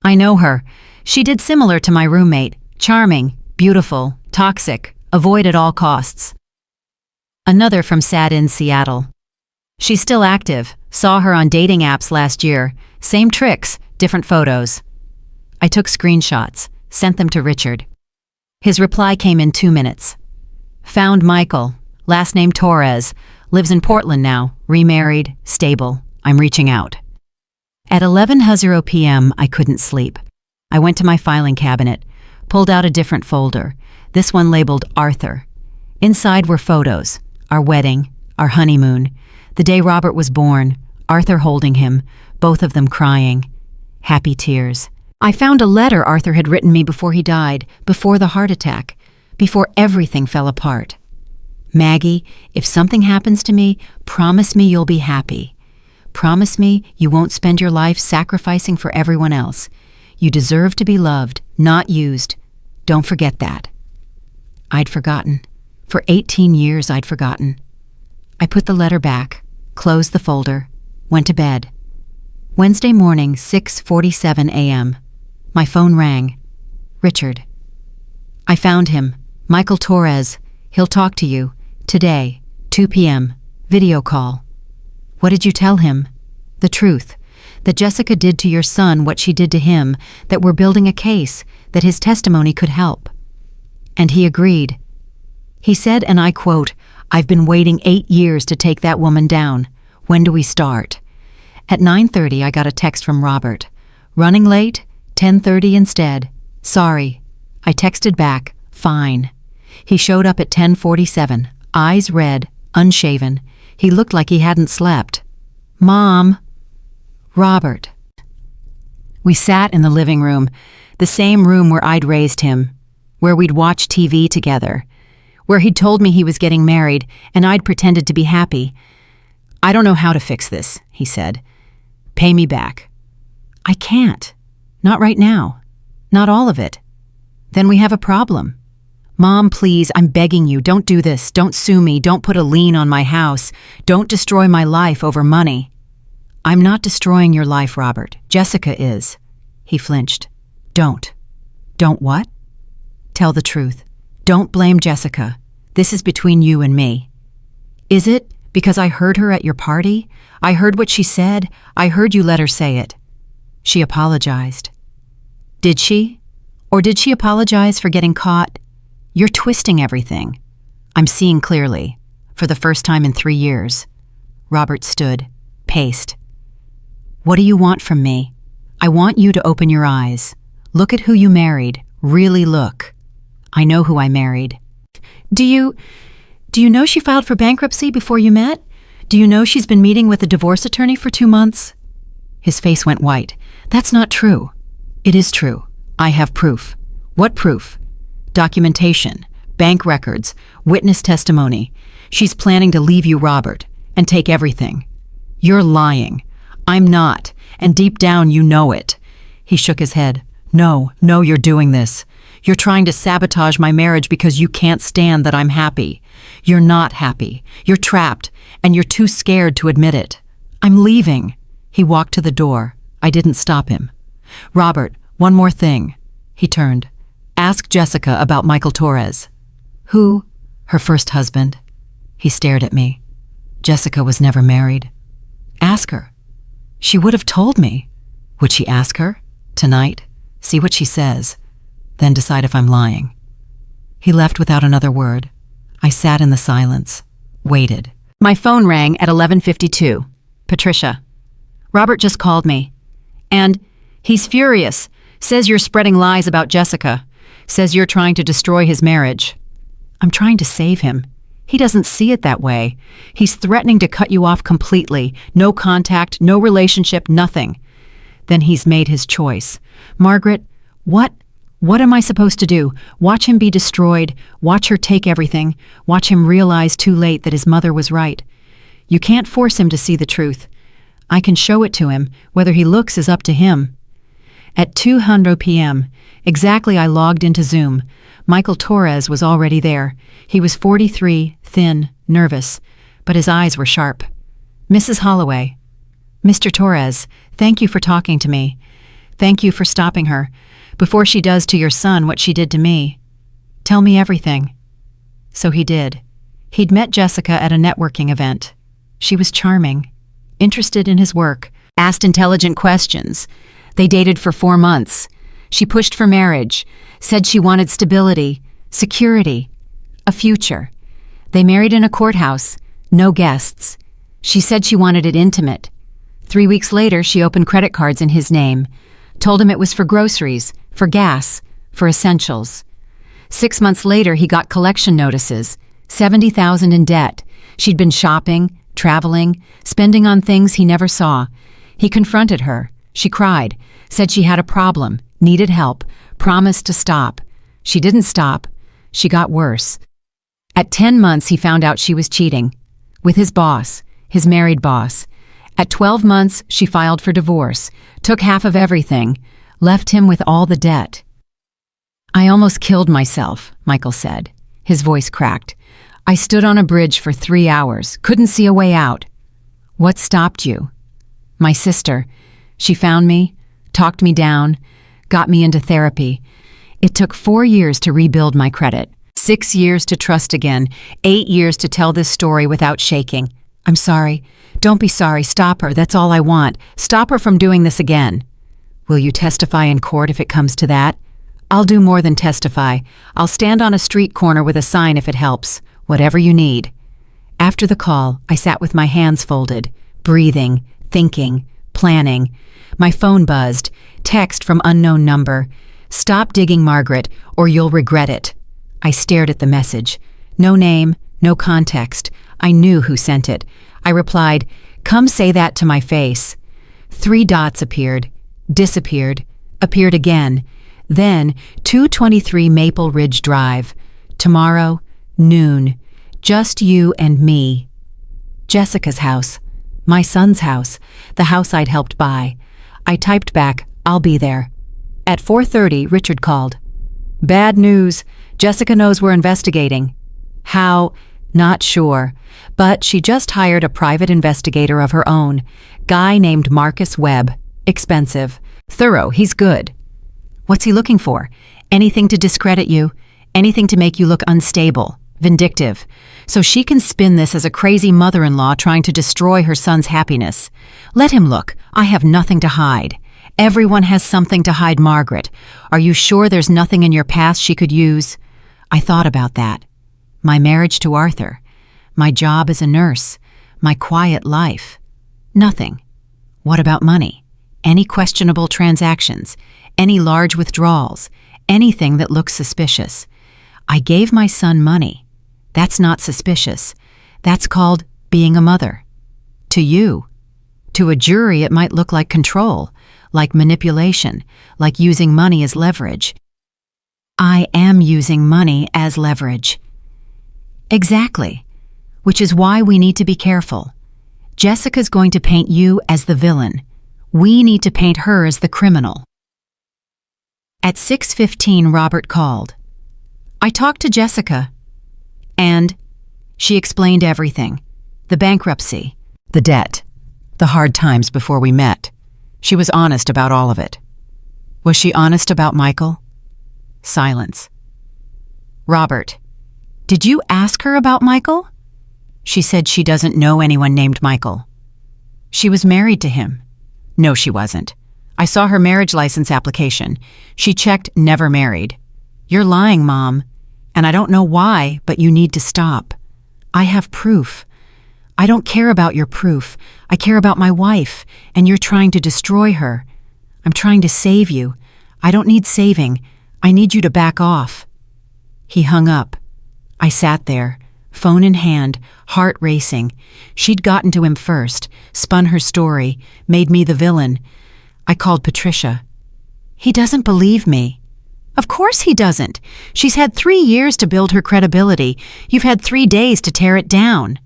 I know her. She did similar to my roommate, charming, beautiful, toxic, avoid at all costs. Another from Sad in Seattle. She's still active, saw her on dating apps last year, same tricks, different photos. I took screenshots, sent them to Richard. His reply came in 2 minutes. Found Michael, last name Torres, lives in Portland now, remarried, stable. I'm reaching out. At 11:00 p.m. I couldn't sleep. I went to my filing cabinet, pulled out a different folder, this one labeled Arthur. Inside were photos, our wedding, our honeymoon, the day Robert was born, Arthur holding him, both of them crying. Happy tears. I found a letter Arthur had written me before he died, before the heart attack, before everything fell apart. Maggie, if something happens to me, promise me you'll be happy. Promise me you won't spend your life sacrificing for everyone else. You deserve to be loved, not used. Don't forget that. I'd forgotten. For 18 years I'd forgotten. I put the letter back, closed the folder, went to bed. Wednesday morning, 6:47 a.m. My phone rang. Richard. I found him. Michael Torres. He'll talk to you. Today, 2 p.m. Video call. What did you tell him? The truth. That Jessica did to your son what she did to him, that we're building a case, that his testimony could help. And he agreed. He said, and I quote, "I've been waiting 8 years to take that woman down. When do we start?" At 9:30, I got a text from Robert. Running late? 10:30 instead. Sorry. I texted back, fine. He showed up at 10:47, eyes red, unshaven. He looked like he hadn't slept. Mom. Robert. We sat in the living room, the same room where I'd raised him, where we'd watched TV together, where he'd told me he was getting married and I'd pretended to be happy. I don't know how to fix this, he said. Pay me back. I can't. Not right now. Not all of it. Then we have a problem. Mom, please, I'm begging you, don't do this. Don't sue me. Don't put a lien on my house. Don't destroy my life over money. I'm not destroying your life, Robert. Jessica is. He flinched. Don't. Don't what? Tell the truth. Don't blame Jessica. This is between you and me. Is it because I heard her at your party? I heard what she said. I heard you let her say it. She apologized. Did she? Or did she apologize for getting caught? You're twisting everything. I'm seeing clearly, for the first time in 3 years. Robert stood, paced. What do you want from me? I want you to open your eyes. Look at who you married. Really look. I know who I married. Do you know she filed for bankruptcy before you met? Do you know she's been meeting with a divorce attorney for 2 months? His face went white. That's not true. It is true. I have proof. What proof? Documentation, bank records, witness testimony. She's planning to leave you, Robert, and take everything. You're lying. I'm not, and deep down you know it. He shook his head. No, you're doing this. You're trying to sabotage my marriage because you can't stand that I'm happy. You're not happy. You're trapped, and you're too scared to admit it. I'm leaving. He walked to the door. I didn't stop him. Robert, one more thing. He turned. Ask Jessica about Michael Torres. Who? Her first husband. He stared at me. Jessica was never married. Ask her. She would have told me. Would she ask her? Tonight? See what she says. Then decide if I'm lying. He left without another word. I sat in the silence. Waited. My phone rang at 11:52. Patricia. Robert just called me. And he's furious. Says you're spreading lies about Jessica. Says you're trying to destroy his marriage. I'm trying to save him. He doesn't see it that way. He's threatening to cut you off completely. No contact, no relationship, nothing. Then he's made his choice. Margaret, what am I supposed to do? Watch him be destroyed. Watch her take everything. Watch him realize too late that his mother was right. You can't force him to see the truth. I can show it to him. Whether he looks is up to him. At 2:00 p.m., exactly I logged into Zoom. Michael Torres was already there. He was 43, thin, nervous, but his eyes were sharp. Mrs. Holloway. Mr. Torres, thank you for talking to me. Thank you for stopping her, before she does to your son what she did to me. Tell me everything. So he did. He'd met Jessica at a networking event. She was charming, interested in his work, asked intelligent questions. They dated for 4 months. She pushed for marriage, said she wanted stability, security, a future. They married in a courthouse, no guests. She said she wanted it intimate. 3 weeks later, she opened credit cards in his name, told him it was for groceries, for gas, for essentials. 6 months later, he got collection notices, $70,000 in debt. She'd been shopping, traveling, spending on things he never saw. He confronted her. She cried, said she had a problem, needed help, promised to stop. She didn't stop. She got worse. At 10 months, he found out she was cheating. With his boss, his married boss. At 12 months, she filed for divorce, took half of everything, left him with all the debt. I almost killed myself, Michael said. His voice cracked. I stood on a bridge for 3 hours, couldn't see a way out. What stopped you? My sister. She found me, talked me down, got me into therapy. It took 4 years to rebuild my credit, 6 years to trust again, 8 years to tell this story without shaking. I'm sorry. Don't be sorry. Stop her. That's all I want. Stop her from doing this again. Will you testify in court if it comes to that? I'll do more than testify. I'll stand on a street corner with a sign if it helps. Whatever you need. After the call, I sat with my hands folded, breathing, thinking, planning. My phone buzzed. Text from unknown number. Stop digging, Margaret, or you'll regret it. I stared at the message. No name, no context. I knew who sent it. I replied, come say that to my face. 3 dots appeared, disappeared, appeared again. Then 223 Maple Ridge Drive. Tomorrow, noon. Just you and me. Jessica's house. My son's house. The house I'd helped buy. I typed back, I'll be there. At 4:30, Richard called. Bad news. Jessica knows we're investigating. How? Not sure. But she just hired a private investigator of her own. Guy named Marcus Webb. Expensive. Thorough. He's good. What's he looking for? Anything to discredit you. Anything to make you look unstable. Vindictive. So she can spin this as a crazy mother-in-law trying to destroy her son's happiness. Let him look. I have nothing to hide. Everyone has something to hide, Margaret. Are you sure there's nothing in your past she could use? I thought about that. My marriage to Arthur. My job as a nurse. My quiet life. Nothing. What about money? Any questionable transactions? Any large withdrawals? Anything that looks suspicious? I gave my son money. That's not suspicious. That's called being a mother. To you. To a jury, it might look like control, like manipulation, like using money as leverage. I am using money as leverage. Exactly. Which is why we need to be careful. Jessica's going to paint you as the villain. We need to paint her as the criminal. At 6:15, Robert called. I talked to Jessica, and she explained everything. The bankruptcy, the debt, the hard times before we met. She was honest about all of it. Was she honest about Michael? Silence. Robert, did you ask her about Michael? She said she doesn't know anyone named Michael. She was married to him. No, she wasn't. I saw her marriage license application. She checked never married. You're lying, Mom. And I don't know why, but you need to stop. I have proof. I don't care about your proof. I care about my wife, and you're trying to destroy her. I'm trying to save you. I don't need saving. I need you to back off. He hung up. I sat there, phone in hand, heart racing. She'd gotten to him first, spun her story, made me the villain. I called Patricia. He doesn't believe me. Of course he doesn't. She's had 3 years to build her credibility. You've had 3 days to tear it down.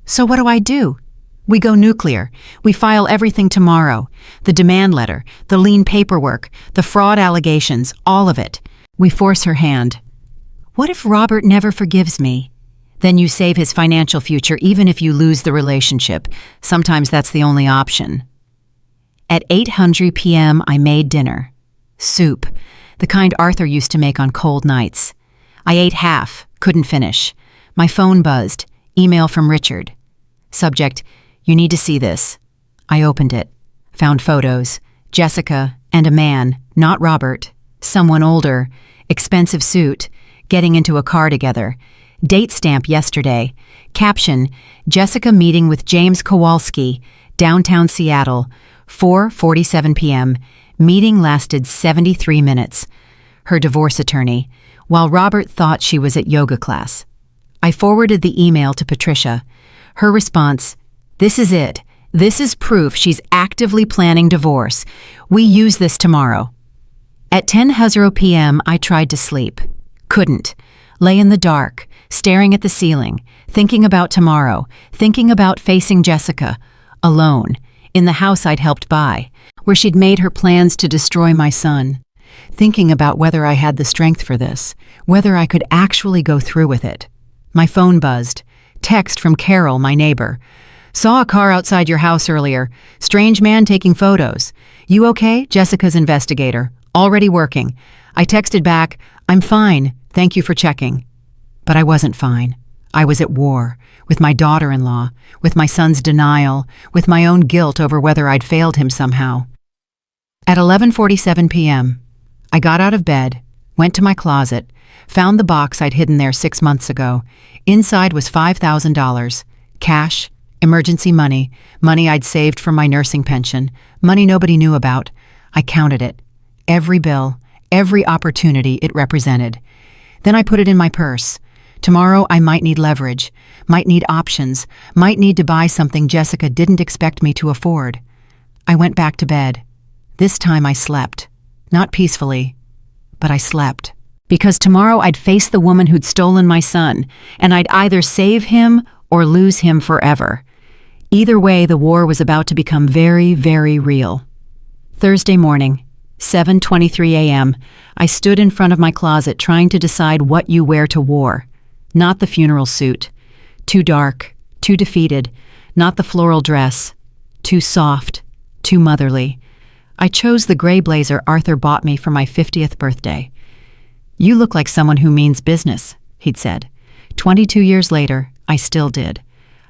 So what do? We go nuclear. We file everything tomorrow. The demand letter, the lien paperwork, the fraud allegations, all of it. We force her hand. What if Robert never forgives me? Then you save his financial future even if you lose the relationship. Sometimes that's the only option. At 8:00 p.m. I made dinner. Soup, the kind Arthur used to make on cold nights. I ate half, couldn't finish. My phone buzzed. Email from Richard. Subject, you need to see this. I opened it. Found photos. Jessica and a man, not Robert. Someone older. Expensive suit. Getting into a car together. Date stamp yesterday. Caption, Jessica meeting with James Kowalski, downtown Seattle, 4:47 p.m. Meeting lasted 73 minutes. Her divorce attorney, while Robert thought she was at yoga class. I forwarded the email to Patricia. Her response, this is it. This is proof she's actively planning divorce. We use this tomorrow. At 10:00 p.m. I tried to sleep. Couldn't. lay in the dark, staring at the ceiling, thinking about tomorrow, thinking about facing Jessica, alone, in the house I'd helped buy, where she'd made her plans to destroy my son. Thinking about whether I had the strength for this, whether I could actually go through with it. My phone buzzed. Text from Carol, my neighbor. Saw a car outside your house earlier. Strange man taking photos. You okay? Jessica's investigator. Already working. I texted back, I'm fine. Thank you for checking. But I wasn't fine. I was at war. With my daughter-in-law. With my son's denial. With my own guilt over whether I'd failed him somehow. At 11:47 p.m., I got out of bed, went to my closet, found the box I'd hidden there 6 months ago. Inside was $5,000, cash, emergency money, money I'd saved from my nursing pension, money nobody knew about. I counted it. Every bill, every opportunity it represented. Then I put it in my purse. Tomorrow I might need leverage, might need options, might need to buy something Jessica didn't expect me to afford. I went back to bed. This time I slept. Not peacefully, but I slept. Because tomorrow I'd face the woman who'd stolen my son, and I'd either save him or lose him forever. Either way, the war was about to become very, very real. Thursday morning, 7:23 a.m., I stood in front of my closet trying to decide what you wear to war. Not the funeral suit. Too dark, too defeated. Not the floral dress. Too soft, too motherly. I chose the gray blazer Arthur bought me for my 50th birthday. You look like someone who means business, he'd said. 22 years later, I still did.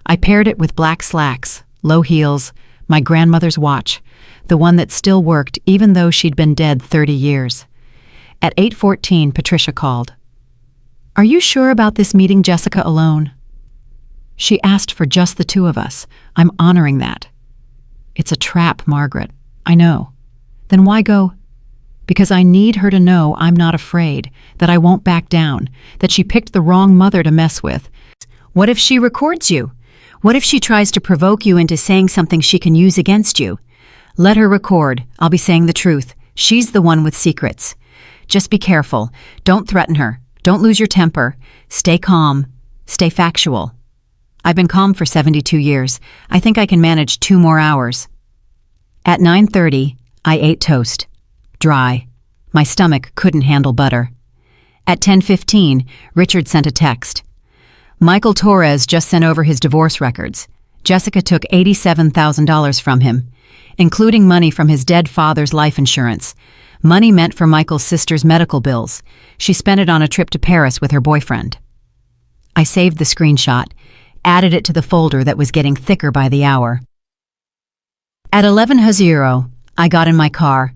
I paired it with black slacks, low heels, my grandmother's watch, the one that still worked even though she'd been dead 30 years. At 8:14, Patricia called. Are you sure about this meeting Jessica alone? She asked for just the two of us. I'm honoring that. It's a trap, Margaret. I know. Then why go? Because I need her to know I'm not afraid, that I won't back down, that she picked the wrong mother to mess with. What if she records you? What if she tries to provoke you into saying something she can use against you? Let her record. I'll be saying the truth. She's the one with secrets. Just be careful. Don't threaten her. Don't lose your temper. Stay calm. Stay factual. I've been calm for 72 years. I think I can manage 2 more hours. At 9:30, I ate toast. Dry. My stomach couldn't handle butter. At 10:15, Richard sent a text. Michael Torres just sent over his divorce records. Jessica took $87,000 from him, including money from his dead father's life insurance. Money meant for Michael's sister's medical bills. She spent it on a trip to Paris with her boyfriend. I saved the screenshot, added it to the folder that was getting thicker by the hour. At 11:00, I got in my car.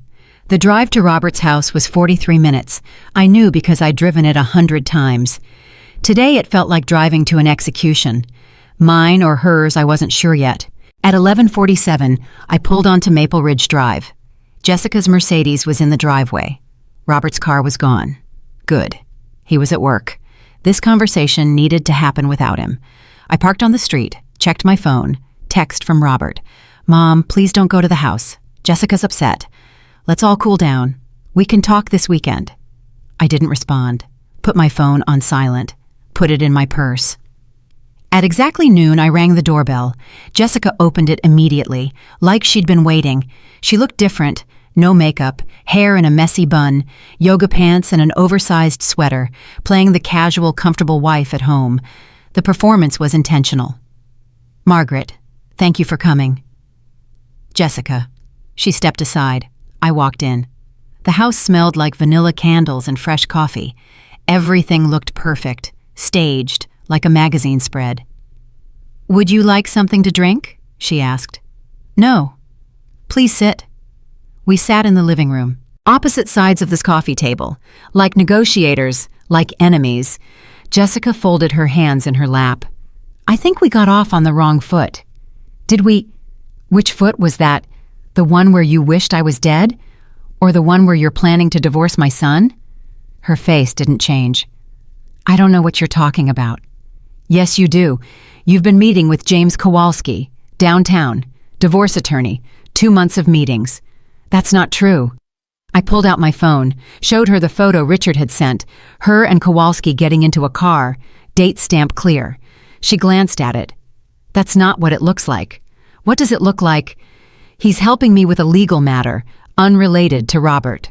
The drive to Robert's house was 43 minutes. I knew because I'd driven it 100 times. Today it felt like driving to an execution. Mine or hers, I wasn't sure yet. At 11:47, I pulled onto Maple Ridge Drive. Jessica's Mercedes was in the driveway. Robert's car was gone. Good. He was at work. This conversation needed to happen without him. I parked on the street, checked my phone, text from Robert. Mom, please don't go to the house. Jessica's upset. Let's all cool down. We can talk this weekend. I didn't respond. Put my phone on silent. Put it in my purse. At exactly noon, I rang the doorbell. Jessica opened it immediately, like she'd been waiting. She looked different. No makeup, hair in a messy bun, yoga pants and an oversized sweater, playing the casual, comfortable wife at home. The performance was intentional. Margaret, thank you for coming. Jessica. She stepped aside. I walked in. The house smelled like vanilla candles and fresh coffee. Everything looked perfect, staged, like a magazine spread. Would you like something to drink? She asked. No. Please sit. We sat in the living room, opposite sides of this coffee table, like negotiators, like enemies. Jessica folded her hands in her lap. I think we got off on the wrong foot. Did we? Which foot was that? The one where you wished I was dead? Or the one where you're planning to divorce my son? Her face didn't change. I don't know what you're talking about. Yes, you do. You've been meeting with James Kowalski, downtown, divorce attorney, 2 months of meetings. That's not true. I pulled out my phone, showed her the photo Richard had sent, her and Kowalski getting into a car, date stamp clear. She glanced at it. That's not what it looks like. What does it look like? He's helping me with a legal matter, unrelated to Robert.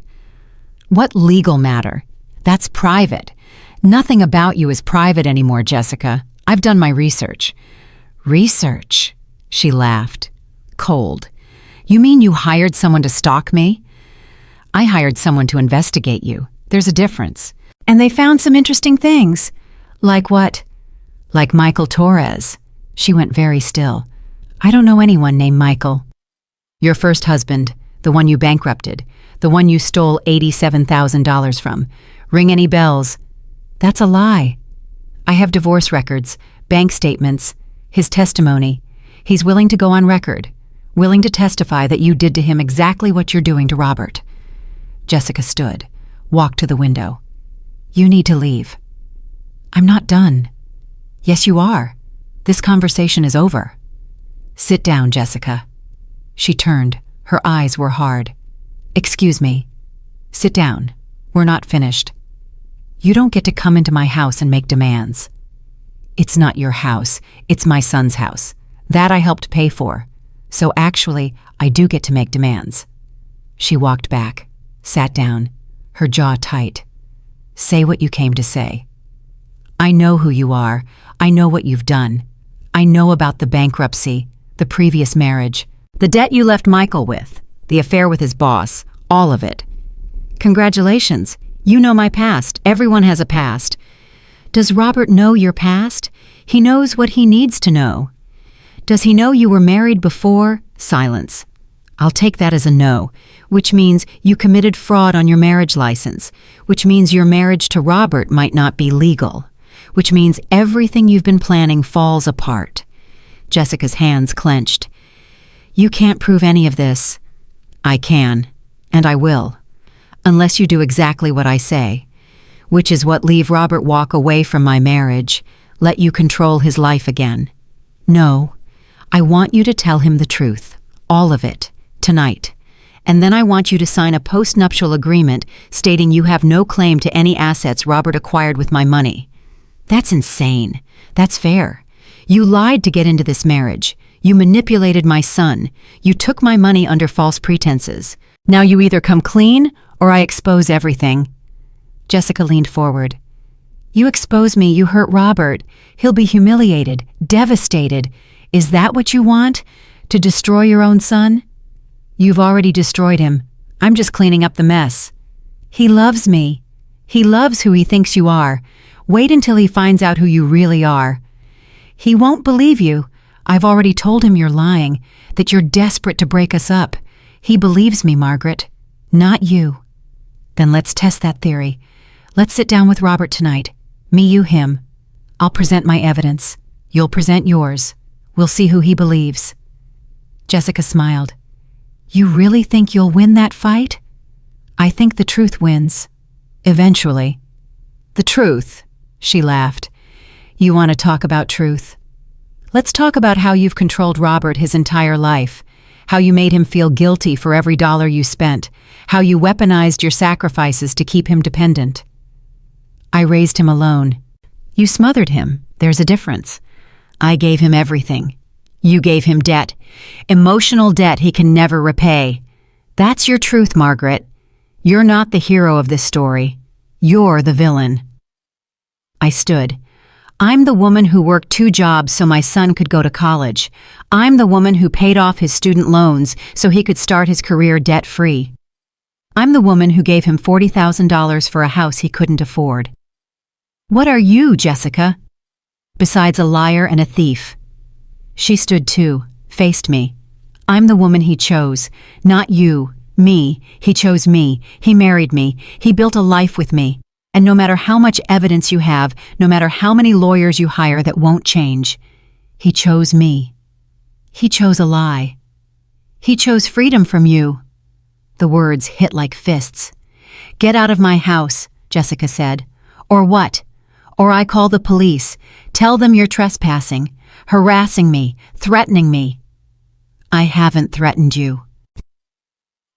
What legal matter? That's private. Nothing about you is private anymore, Jessica. I've done my research. Research? She laughed. Cold. You mean you hired someone to stalk me? I hired someone to investigate you. There's a difference. And they found some interesting things. Like what? Like Michael Torres. She went very still. I don't know anyone named Michael. Your first husband, the one you bankrupted, the one you stole $87,000 from. Ring any bells? That's a lie. I have divorce records, bank statements, his testimony. He's willing to go on record, willing to testify that you did to him exactly what you're doing to Robert. Jessica stood, walked to the window. You need to leave. I'm not done. Yes, you are. This conversation is over. Sit down, Jessica. She turned. Her eyes were hard. Excuse me. Sit down. We're not finished. You don't get to come into my house and make demands. It's not your house. It's my son's house. That I helped pay for. So actually, I do get to make demands. She walked back, sat down, her jaw tight. Say what you came to say. I know who you are. I know what you've done. I know about the bankruptcy, the previous marriage, the debt you left Michael with, the affair with his boss, all of it. Congratulations. You know my past. Everyone has a past. Does Robert know your past? He knows what he needs to know. Does he know you were married before? Silence. I'll take that as a no, which means you committed fraud on your marriage license, which means your marriage to Robert might not be legal, which means everything you've been planning falls apart. Jessica's hands clenched. You can't prove any of this. I can, and I will, unless you do exactly what I say, which is what leave Robert walk away from my marriage, let you control his life again. No, I want you to tell him the truth, all of it, tonight. And then I want you to sign a post-nuptial agreement stating you have no claim to any assets Robert acquired with my money. That's insane. That's fair. You lied to get into this marriage. You manipulated my son. You took my money under false pretenses. Now you either come clean or I expose everything. Jessica leaned forward. You expose me, you hurt Robert. He'll be humiliated, devastated. Is that what you want? To destroy your own son? You've already destroyed him. I'm just cleaning up the mess. He loves me. He loves who he thinks you are. Wait until he finds out who you really are. He won't believe you. I've already told him you're lying, that you're desperate to break us up. He believes me, Margaret. Not you. Then let's test that theory. Let's sit down with Robert tonight. Me, you, him. I'll present my evidence. You'll present yours. We'll see who he believes. Jessica smiled. You really think you'll win that fight? I think the truth wins. Eventually. The truth? She laughed. You want to talk about truth? Let's talk about how you've controlled Robert his entire life, how you made him feel guilty for every dollar you spent, how you weaponized your sacrifices to keep him dependent. I raised him alone. You smothered him. There's a difference. I gave him everything. You gave him debt. Emotional debt he can never repay. That's your truth, Margaret. You're not the hero of this story. You're the villain. I stood. I'm the woman who worked 2 jobs so my son could go to college. I'm the woman who paid off his student loans so he could start his career debt-free. I'm the woman who gave him $40,000 for a house he couldn't afford. What are you, Jessica? Besides a liar and a thief. She stood too, faced me. I'm the woman he chose, not you, me. He chose me. He married me. He built a life with me. And no matter how much evidence you have, no matter how many lawyers you hire, that won't change. He chose me. He chose a lie. He chose freedom from you. The words hit like fists. Get out of my house, Jessica said. Or what? Or I call the police. Tell them you're trespassing, harassing me, threatening me. I haven't threatened you.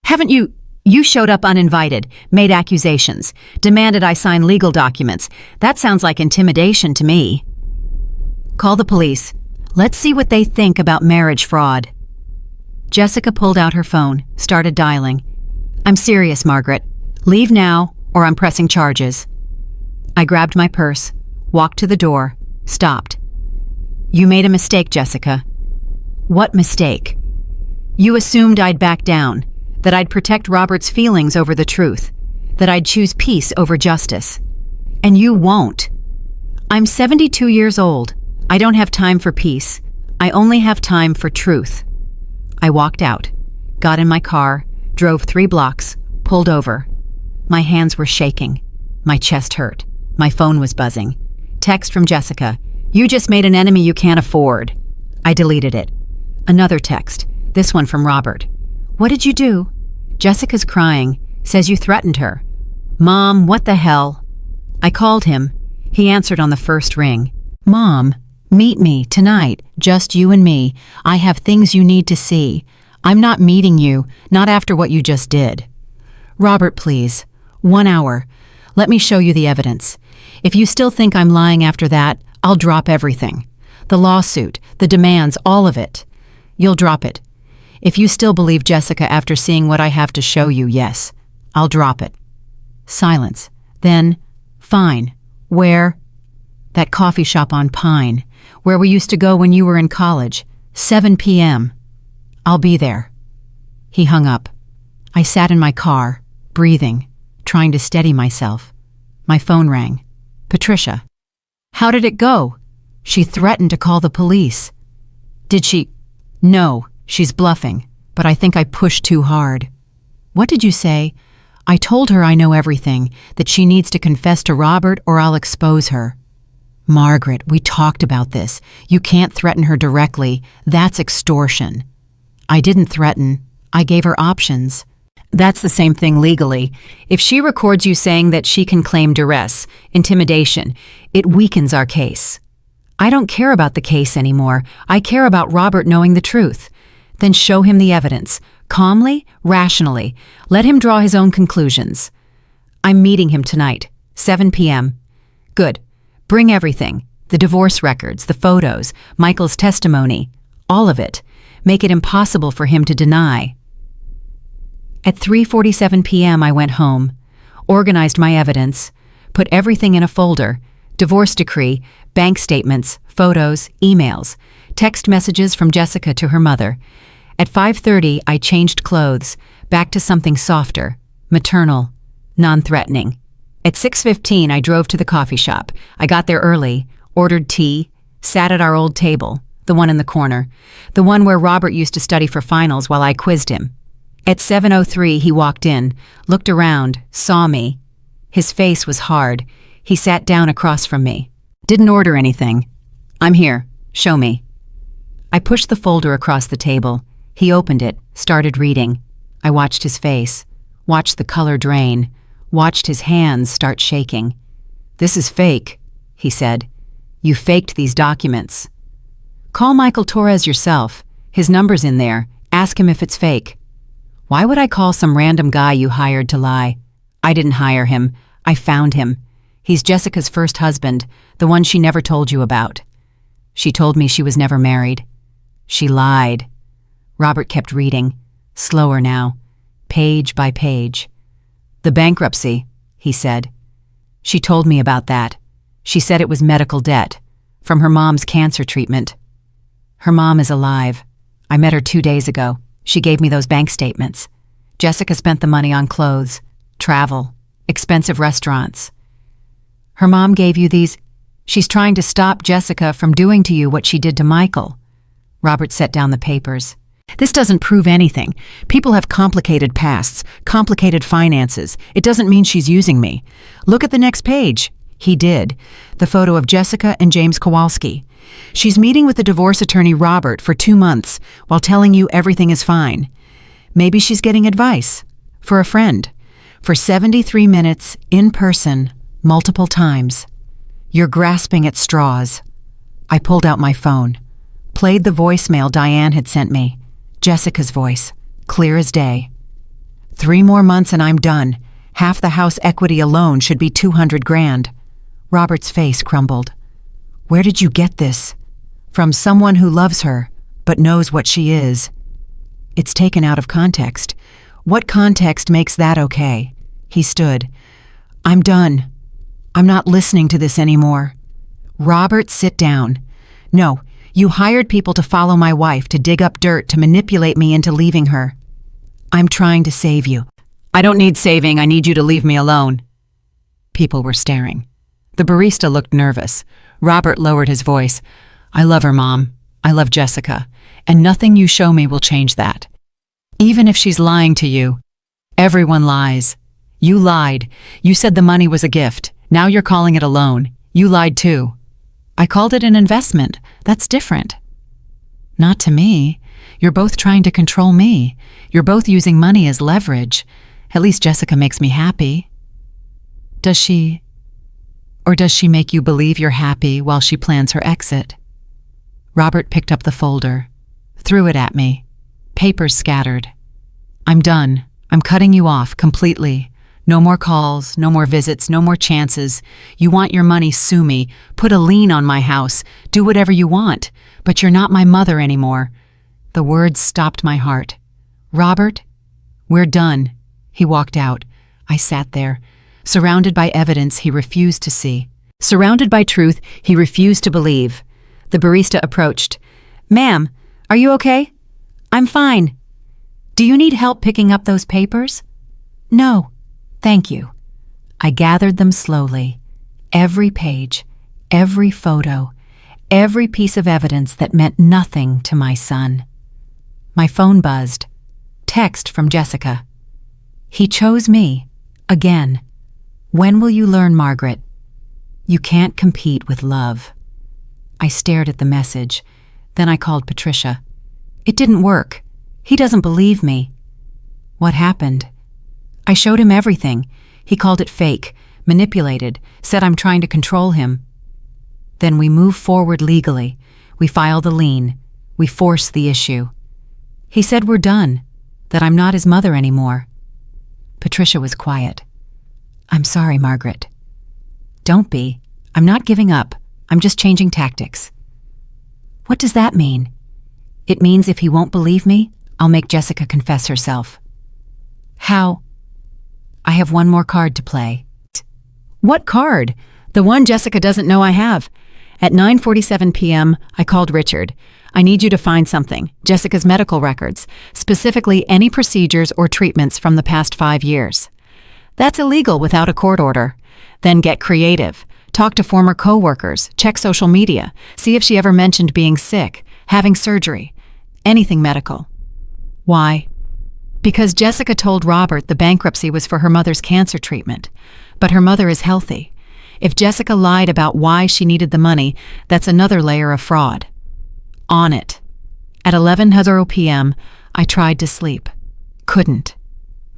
Haven't you? You showed up uninvited, made accusations, demanded I sign legal documents. That sounds like intimidation to me. Call the police. Let's see what they think about marriage fraud. Jessica pulled out her phone, started dialing. I'm serious, Margaret. Leave now, or I'm pressing charges. I grabbed my purse, walked to the door, stopped. You made a mistake, Jessica. What mistake? You assumed I'd back down, that I'd protect Robert's feelings over the truth, that I'd choose peace over justice. And you won't. I'm 72 years old. I don't have time for peace. I only have time for truth. I walked out, got in my car, drove 3 blocks, pulled over. My hands were shaking. My chest hurt. My phone was buzzing. Text from Jessica. You just made an enemy you can't afford. I deleted it. Another text. This one from Robert. What did you do? Jessica's crying. Says you threatened her. Mom, what the hell? I called him. He answered on the first ring. Mom, meet me tonight, just you and me. I have things you need to see. I'm not meeting you, not after what you just did. Robert, please. 1 hour. Let me show you the evidence. If you still think I'm lying after that, I'll drop everything. The lawsuit, the demands, all of it. You'll drop it. If you still believe Jessica after seeing what I have to show you, yes, I'll drop it. Silence. Then, fine. Where? That coffee shop on Pine, where we used to go when you were in college. 7 p.m. I'll be there. He hung up. I sat in my car, breathing, trying to steady myself. My phone rang. Patricia. How did it go? She threatened to call the police. Did she? No, she's bluffing, but I think I pushed too hard. What did you say? I told her I know everything, that she needs to confess to Robert or I'll expose her. Margaret, we talked about this. You can't threaten her directly. That's extortion. I didn't threaten. I gave her options. That's the same thing legally. If she records you saying that she can claim duress, intimidation, it weakens our case. I don't care about the case anymore. I care about Robert knowing the truth. Then show him the evidence. Calmly, rationally. Let him draw his own conclusions. I'm meeting him tonight, 7 p.m. Good. Bring everything. The divorce records, the photos, Michael's testimony. All of it. Make it impossible for him to deny. At 3:47 p.m. I went home, organized my evidence, put everything in a folder, divorce decree, bank statements, photos, emails, text messages from Jessica to her mother. At 5:30 I changed clothes, back to something softer, maternal, non-threatening. At 6:15 I drove to the coffee shop. I got there early, ordered tea, sat at our old table, the one in the corner, the one where Robert used to study for finals while I quizzed him. At 7:03 he walked in, looked around, saw me. His face was hard. He sat down across from me. Didn't order anything. I'm here. Show me. I pushed the folder across the table. He opened it, started reading. I watched his face, watched the color drain, watched his hands start shaking. This is fake, he said. You faked these documents. Call Michael Torres yourself. His number's in there. Ask him if it's fake. Why would I call some random guy you hired to lie? I didn't hire him. I found him. He's Jessica's first husband, the one she never told you about. She told me she was never married. She lied. Robert kept reading, slower now, page by page. The bankruptcy, he said. She told me about that. She said it was medical debt, from her mom's cancer treatment. Her mom is alive. I met her 2 days ago. She gave me those bank statements. Jessica spent the money on clothes, travel, expensive restaurants. Her mom gave you these. She's trying to stop Jessica from doing to you what she did to Michael. Robert set down the papers. This doesn't prove anything. People have complicated pasts, complicated finances. It doesn't mean she's using me. Look at the next page. He did. The photo of Jessica and James Kowalski. She's meeting with the divorce attorney Robert for 2 months while telling you everything is fine. Maybe she's getting advice. For a friend. For 73 minutes, in person, multiple times. You're grasping at straws. I pulled out my phone. Played the voicemail Diane had sent me. Jessica's voice, clear as day. 3 more months and I'm done. Half the house equity alone should be $200,000. Robert's face crumbled. Where did you get this? From someone who loves her, but knows what she is. It's taken out of context. What context makes that okay? He stood. I'm done. I'm not listening to this anymore. Robert, sit down. No, you hired people to follow my wife, to dig up dirt, to manipulate me into leaving her. I'm trying to save you. I don't need saving. I need you to leave me alone. People were staring. The barista looked nervous. Robert lowered his voice. I love her, Mom. I love Jessica. And nothing you show me will change that. Even if she's lying to you. Everyone lies. You lied. You said the money was a gift. Now you're calling it a loan. You lied too. I called it an investment. That's different. Not to me. You're both trying to control me. You're both using money as leverage. At least Jessica makes me happy. Does she make you believe you're happy while she plans her exit? Robert picked up the folder, threw it at me. Papers scattered. I'm done. I'm cutting you off completely. No more calls, no more visits, no more chances. You want your money, sue me. Put a lien on my house. Do whatever you want. But you're not my mother anymore. The words stopped my heart. Robert, we're done. He walked out. I sat there, surrounded by evidence he refused to see. Surrounded by truth he refused to believe. The barista approached. Ma'am, are you okay? I'm fine. Do you need help picking up those papers? No, thank you. I gathered them slowly. Every page, every photo, every piece of evidence that meant nothing to my son. My phone buzzed. Text from Jessica. He chose me. Again. When will you learn, Margaret? You can't compete with love. I stared at the message. Then I called Patricia. It didn't work. He doesn't believe me. What happened? I showed him everything. He called it fake, manipulated, said I'm trying to control him. Then we move forward legally. We file the lien. We force the issue. He said we're done, that I'm not his mother anymore. Patricia was quiet. I'm sorry, Margaret. Don't be. I'm not giving up. I'm just changing tactics. What does that mean? It means if he won't believe me, I'll make Jessica confess herself. How? I have one more card to play. What card? The one Jessica doesn't know I have. At 9:47 p.m., I called Richard. I need you to find something, Jessica's medical records, specifically any procedures or treatments from the past 5 years. That's illegal without a court order. Then get creative. Talk to former co-workers, check social media, see if she ever mentioned being sick, having surgery, anything medical. Why? Because Jessica told Robert the bankruptcy was for her mother's cancer treatment, but her mother is healthy. If Jessica lied about why she needed the money, that's another layer of fraud. On it. At 11:00 p.m., I tried to sleep. Couldn't.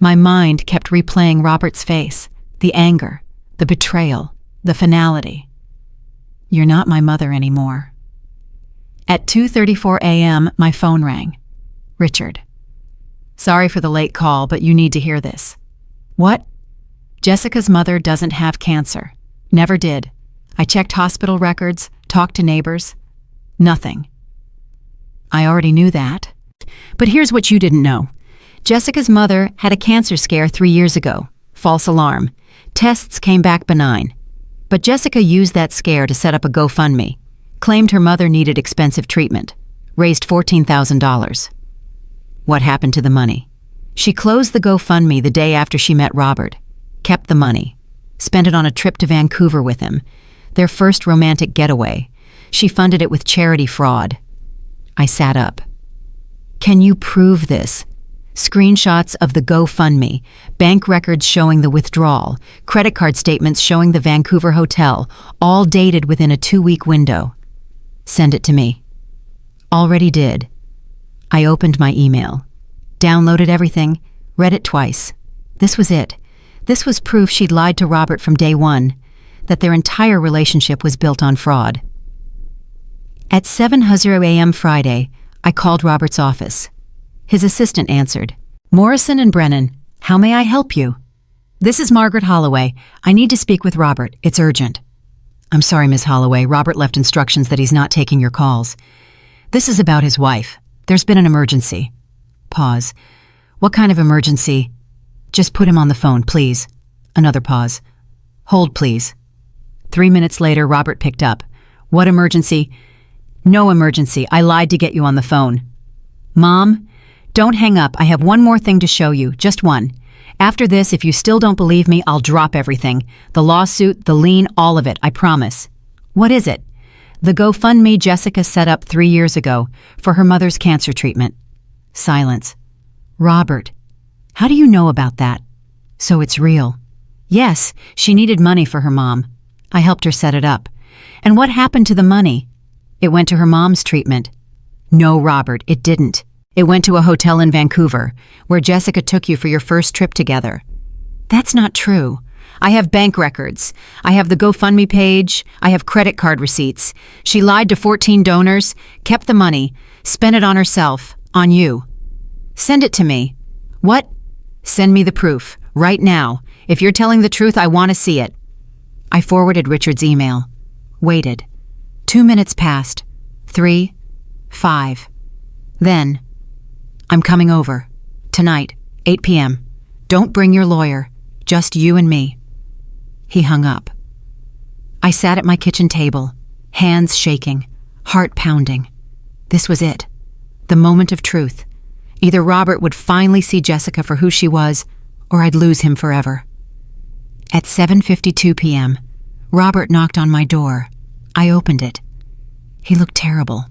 My mind kept replaying Robert's face, the anger, the betrayal, the finality. You're not my mother anymore. At 2:34 a.m., my phone rang. Richard. Sorry for the late call, but you need to hear this. What? Jessica's mother doesn't have cancer. Never did. I checked hospital records, talked to neighbors. Nothing. I already knew that. But here's what you didn't know. Jessica's mother had a cancer scare 3 years ago. False alarm. Tests came back benign. But Jessica used that scare to set up a GoFundMe. Claimed her mother needed expensive treatment. Raised $14,000. What happened to the money? She closed the GoFundMe the day after she met Robert. Kept the money. Spent it on a trip to Vancouver with him. Their first romantic getaway. She funded it with charity fraud. I sat up. Can you prove this? Screenshots of the GoFundMe, bank records showing the withdrawal, credit card statements showing the Vancouver hotel, all dated within a 2-week window. Send it to me. Already did. I opened my email. Downloaded everything, read it twice. This was it. This was proof she'd lied to Robert from day one, that their entire relationship was built on fraud. At 7:00 a.m. Friday, I called Robert's office. His assistant answered. Morrison and Brennan, How may I help you? This is Margaret Holloway. I need to speak with Robert. It's urgent. I'm sorry, Miss Holloway. Robert left instructions that he's not taking your calls. This is about his wife. There's been an emergency. Pause. What kind of emergency? Just put him on the phone, please. Another pause. Hold, please. 3 minutes later, Robert picked up. What emergency? No emergency. I lied to get you on the phone. Mom, don't hang up. I have one more thing to show you. Just one. After this, if you still don't believe me, I'll drop everything. The lawsuit, the lien, all of it, I promise. What is it? The GoFundMe Jessica set up 3 years ago for her mother's cancer treatment. Silence. Robert, how do you know about that? So it's real. Yes, she needed money for her mom. I helped her set it up. And what happened to the money? It went to her mom's treatment. No, Robert, it didn't. It went to a hotel in Vancouver, where Jessica took you for your first trip together. That's not true. I have bank records. I have the GoFundMe page. I have credit card receipts. She lied to 14 donors, kept the money, spent it on herself, on you. Send it to me. What? Send me the proof, right now. If you're telling the truth, I want to see it. I forwarded Richard's email. Waited. 2 minutes passed. 3, 5. Then, I'm coming over. Tonight, 8 p.m. Don't bring your lawyer. Just you and me. He hung up. I sat at my kitchen table, hands shaking, heart pounding. This was it. The moment of truth. Either Robert would finally see Jessica for who she was, or I'd lose him forever. At 7:52 p.m., Robert knocked on my door. I opened it. He looked terrible.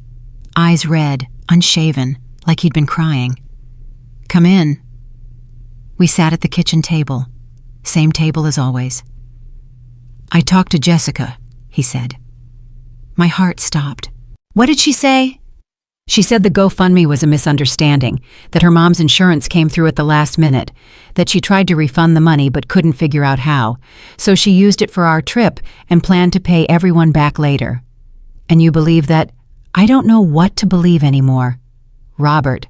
Eyes red, unshaven, like he'd been crying. Come in. We sat at the kitchen table. Same table as always. I talked to Jessica, he said. My heart stopped. What did she say? She said the GoFundMe was a misunderstanding, that her mom's insurance came through at the last minute, that she tried to refund the money but couldn't figure out how, so she used it for our trip and planned to pay everyone back later. And you believe that? I don't know what to believe anymore. Robert.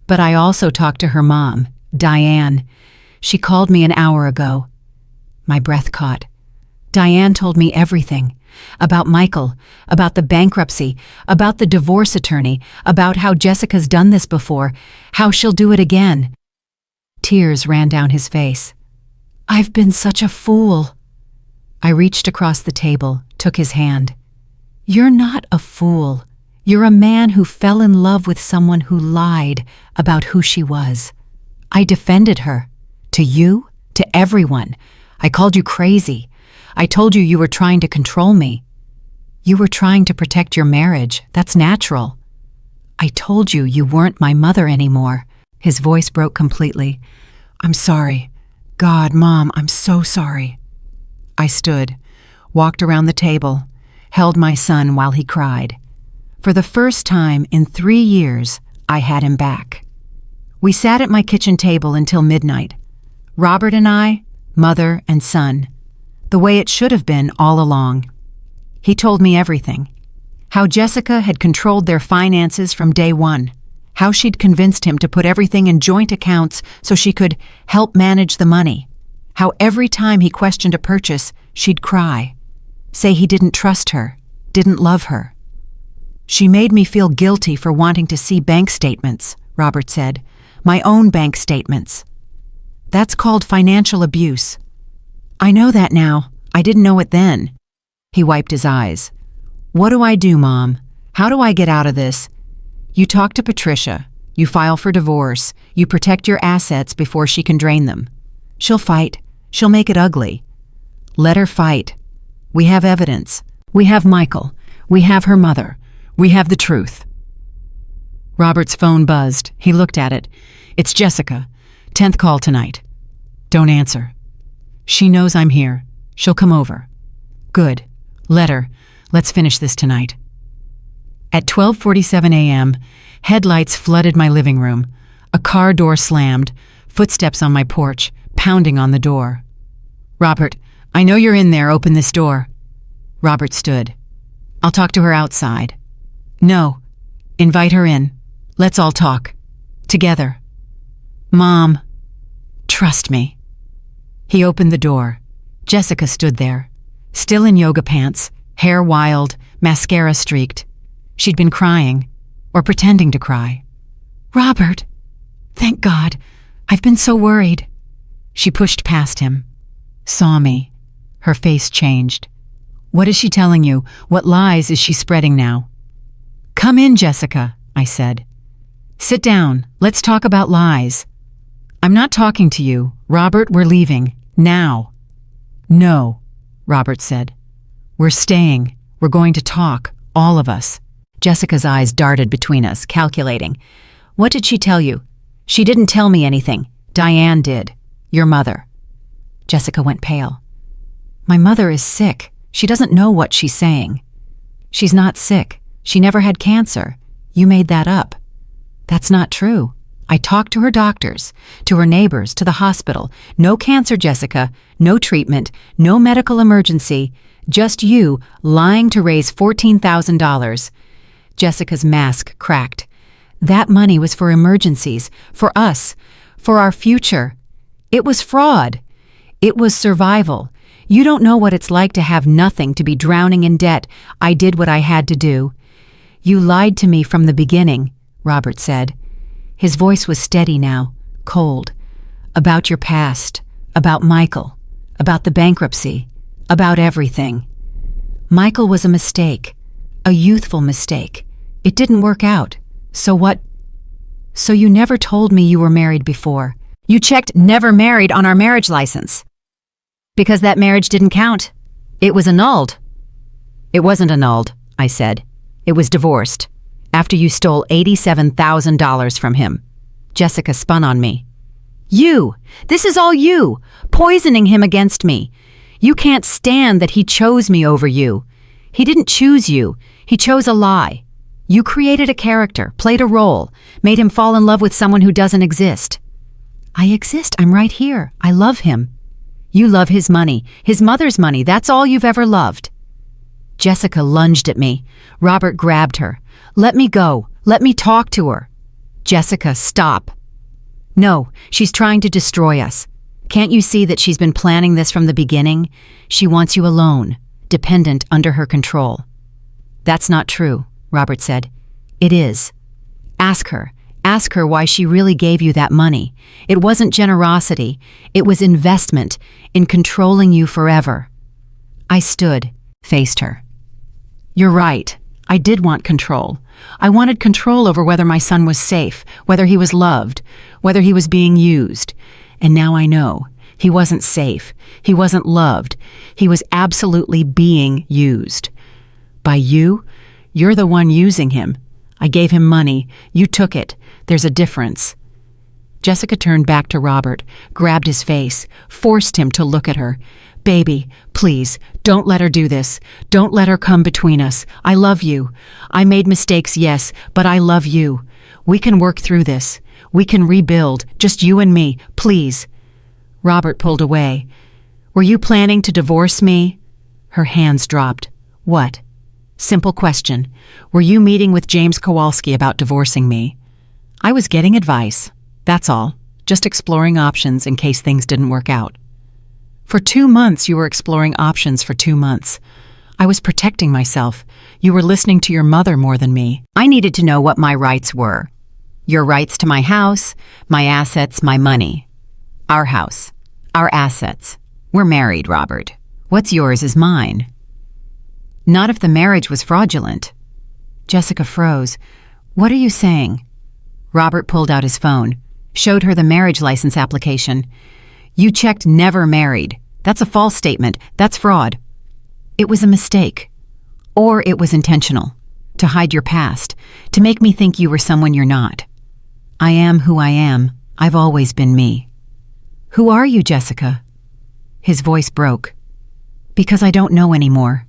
But I also talked to her mom, Diane. She called me an hour ago. My breath caught. Diane told me everything. About Michael, about the bankruptcy, about the divorce attorney, about how Jessica's done this before, how she'll do it again. Tears ran down his face. I've been such a fool. I reached across the table, took his hand. You're not a fool. You're a man who fell in love with someone who lied about who she was. I defended her. To you, to everyone. I called you crazy. I told you you were trying to control me. You were trying to protect your marriage. That's natural. I told you you weren't my mother anymore. His voice broke completely. I'm sorry. God, Mom, I'm so sorry. I stood, walked around the table, held my son while he cried. For the first time in 3 years, I had him back. We sat at my kitchen table until midnight. Robert and I, mother and son. The way it should have been all along. He told me everything. How Jessica had controlled their finances from day one. How she'd convinced him to put everything in joint accounts so she could help manage the money. How every time he questioned a purchase, she'd cry. Say he didn't trust her, didn't love her. She made me feel guilty for wanting to see bank statements, Robert said. My own bank statements. That's called financial abuse. I know that now. I didn't know it then. He wiped his eyes. What do I do, Mom? How do I get out of this? You talk to Patricia. You file for divorce. You protect your assets before she can drain them. She'll fight. She'll make it ugly. Let her fight. We have evidence. We have Michael. We have her mother. We have the truth. Robert's phone buzzed. He looked at it. It's Jessica. 10th call tonight. Don't answer. She knows I'm here. She'll come over. Good. Let her. Let's finish this tonight. At 12:47 a.m., headlights flooded my living room. A car door slammed, footsteps on my porch, pounding on the door. Robert, I know you're in there. Open this door. Robert stood. I'll talk to her outside. No. Invite her in. Let's all talk. Together. Mom. trust me." He opened the door. Jessica stood there, still in yoga pants, hair wild, mascara streaked. She'd been crying, or pretending to cry. "Robert! Thank God! I've been so worried." She pushed past him. Saw me. Her face changed. "What is she telling you? What lies is she spreading now?" "Come in, Jessica," I said. "Sit down. Let's talk about lies." "I'm not talking to you. Robert, we're leaving. Now." "No," Robert said. "We're staying. We're going to talk. All of us." Jessica's eyes darted between us, calculating. "What did she tell you?" "She didn't tell me anything. Diane did. Your mother." Jessica went pale. "My mother is sick. She doesn't know what she's saying." "She's not sick. She never had cancer. You made that up." "That's not true. I talked to her doctors, to her neighbors, to the hospital. No cancer, Jessica. No treatment. No medical emergency. Just you lying to raise $14,000. Jessica's mask cracked. "That money was for emergencies, for us, for our future. It was fraud. It was survival. You don't know what it's like to have nothing, to be drowning in debt. I did what I had to do." "You lied to me from the beginning," Robert said. His voice was steady now, cold. "About your past, about Michael, about the bankruptcy, about everything. Michael was a mistake, a youthful mistake. It didn't work out. So what? So you never told me you were married before. You checked never married on our marriage license. Because that marriage didn't count. It was annulled." "It wasn't annulled," I said. "It was divorced. After you stole $87,000 from him." Jessica spun on me. "You! This is all you! Poisoning him against me. You can't stand that he chose me over you. He didn't choose you. He chose a lie. You created a character, played a role, made him fall in love with someone who doesn't exist." "I exist. I'm right here. I love him." "You love his money, his mother's money. That's all you've ever loved." Jessica lunged at me. Robert grabbed her. "Let me go. Let me talk to her." "Jessica, stop." "No, she's trying to destroy us. Can't you see that she's been planning this from the beginning? She wants you alone, dependent, under her control." "That's not true," Robert said. "It is. Ask her. Ask her why she really gave you that money. It wasn't generosity. It was investment in controlling you forever." I stood, faced her. "You're right. I did want control. I wanted control over whether my son was safe, whether he was loved, whether he was being used. And now I know. He wasn't safe. He wasn't loved. He was absolutely being used. By you? You're the one using him. I gave him money. You took it. There's a difference." Jessica turned back to Robert, grabbed his face, forced him to look at her. "Baby, please, don't let her do this. Don't let her come between us. I love you. I made mistakes, yes, but I love you. We can work through this. We can rebuild, just you and me, please." Robert pulled away. "Were you planning to divorce me?" Her hands dropped. "What?" Simple question. "Were you meeting with James Kowalski about divorcing me?" "I was getting advice. That's all. Just exploring options in case things didn't work out." "For 2 months you were exploring options for 2 months. I was protecting myself. You were listening to your mother more than me. I needed to know what my rights were. Your rights to my house, my assets, my money. Our house. Our assets. We're married, Robert. What's yours is mine." "Not if the marriage was fraudulent." Jessica froze. "What are you saying?" Robert pulled out his phone, showed her the marriage license application. "You checked never married. That's a false statement. That's fraud." "It was a mistake. Or it was intentional. To hide your past. To make me think you were someone you're not. I am who I am. I've always been me." "Who are you, Jessica?" His voice broke. "Because I don't know anymore.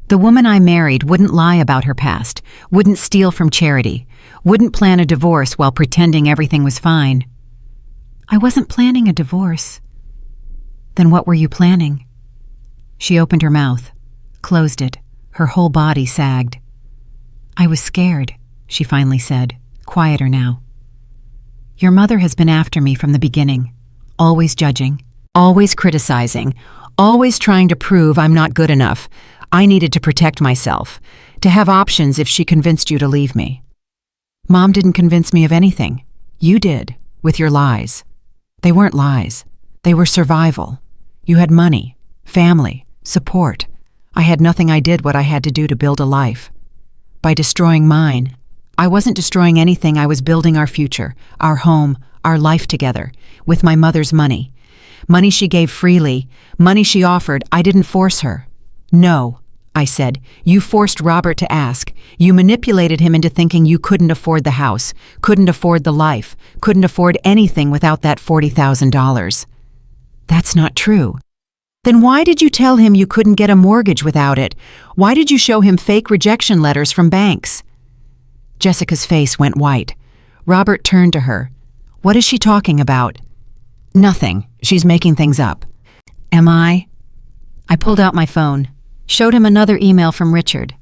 The woman I married wouldn't lie about her past, wouldn't steal from charity, wouldn't plan a divorce while pretending everything was fine." "I wasn't planning a divorce." "Then what were you planning?" She opened her mouth, closed it. Her whole body sagged. "I was scared," she finally said, quieter now. "Your mother has been after me from the beginning. always judging, always criticizing, always trying to prove I'm not good enough. I needed to protect myself, to have options if she convinced you to leave me. Mom didn't convince me of anything. You did, with your lies. They weren't lies. They were survival. You had money, family, support. I had nothing. I did what I had to do to build a life. By destroying mine, I wasn't destroying anything. I was building our future, our home, our life together, with my mother's money. Money she gave freely, money she offered. I didn't force her. No, I said. You forced Robert to ask. You manipulated him into thinking you couldn't afford the house, couldn't afford the life, couldn't afford anything without that $40,000. That's not true. Then why did you tell him you couldn't get a mortgage without it? Why did you show him fake rejection letters from banks? Jessica's face went white. Robert turned to her. What is she talking about? Nothing. She's making things up. Am I? I pulled out my phone, showed him another email from Richard.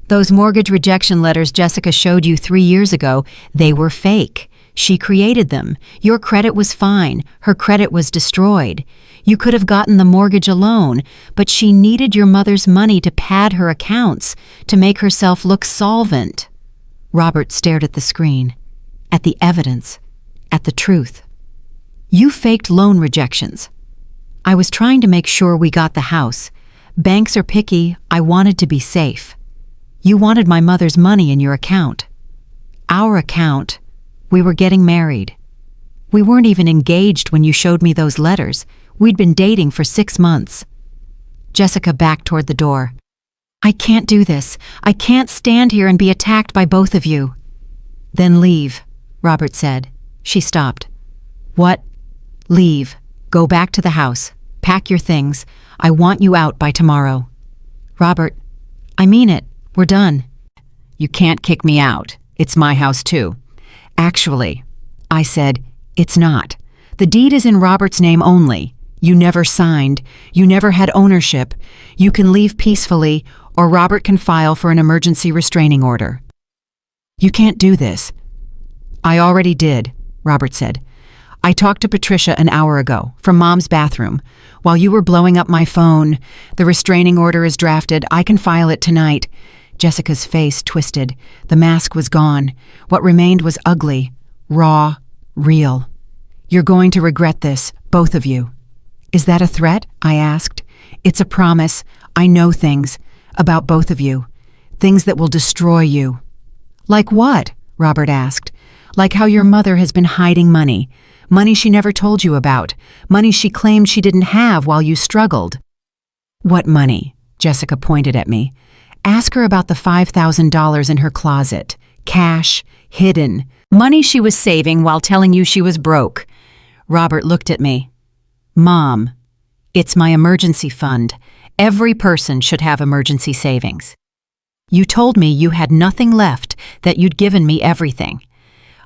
Those mortgage rejection letters Jessica showed you 3 years ago, they were fake. She created them. Your credit was fine. Her credit was destroyed. You could have gotten the mortgage alone, but she needed your mother's money to pad her accounts, to make herself look solvent. Robert stared at the screen, at the evidence, at the truth. You faked loan rejections. I was trying to make sure we got the house. Banks are picky. I wanted to be safe. You wanted my mother's money in your account. Our account. We were getting married. We weren't even engaged when you showed me those letters. We'd been dating for 6 months. Jessica backed toward the door. I can't do this. I can't stand here and be attacked by both of you. Then leave, Robert said. She stopped. What? Leave. Go back to the house. Pack your things. I want you out by tomorrow. Robert, I mean it. We're done. You can't kick me out. It's my house too. Actually, I said, it's not. The deed is in Robert's name only. You never signed. You never had ownership. You can leave peacefully, or Robert can file for an emergency restraining order. You can't do this. I already did, Robert said. I talked to Patricia an hour ago, from Mom's bathroom. While you were blowing up my phone, the restraining order is drafted. I can file it tonight. Jessica's face twisted. The mask was gone. What remained was ugly, raw, real. You're going to regret this, both of you. Is that a threat? I asked. It's a promise. I know things about both of you. Things that will destroy you. Like what? Robert asked. Like how your mother has been hiding money. Money she never told you about. Money she claimed she didn't have while you struggled. What money? Jessica pointed at me. Ask her about the $5,000 in her closet. Cash, hidden. Money she was saving while telling you she was broke. Robert looked at me. Mom, it's my emergency fund. Every person should have emergency savings. You told me you had nothing left, that you'd given me everything.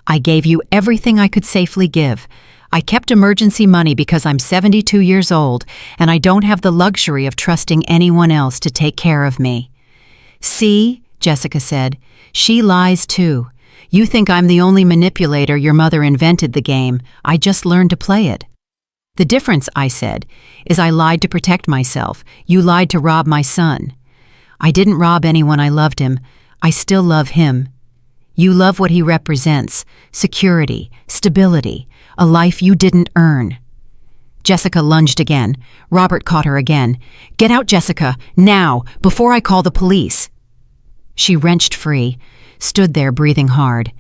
I gave you everything I could safely give. I kept emergency money because I'm 72 years old and I don't have the luxury of trusting anyone else to take care of me. See, Jessica said, she lies too. You think I'm the only manipulator. Your mother invented the game. I just learned to play it. The difference, I said, is I lied to protect myself. You lied to rob my son. I didn't rob anyone. I loved him. I still love him. You love what he represents, security, stability, a life you didn't earn. Jessica lunged again. Robert caught her again. Get out, Jessica, now, before I call the police. She wrenched free, stood there breathing hard.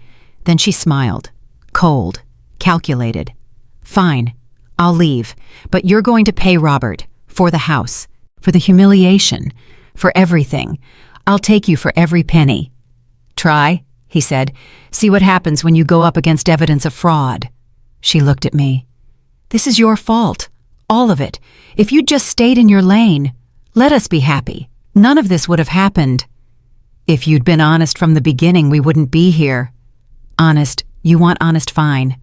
Then she smiled, cold, calculated. Fine, I'll leave, but you're going to pay Robert, for the house, for the humiliation, for everything. I'll take you for every penny. Try, he said. See what happens when you go up against evidence of fraud. She looked at me. This is your fault, all of it. If you'd just stayed in your lane, let us be happy. None of this would have happened. If you'd been honest from the beginning, we wouldn't be here. Honest, you want honest, fine.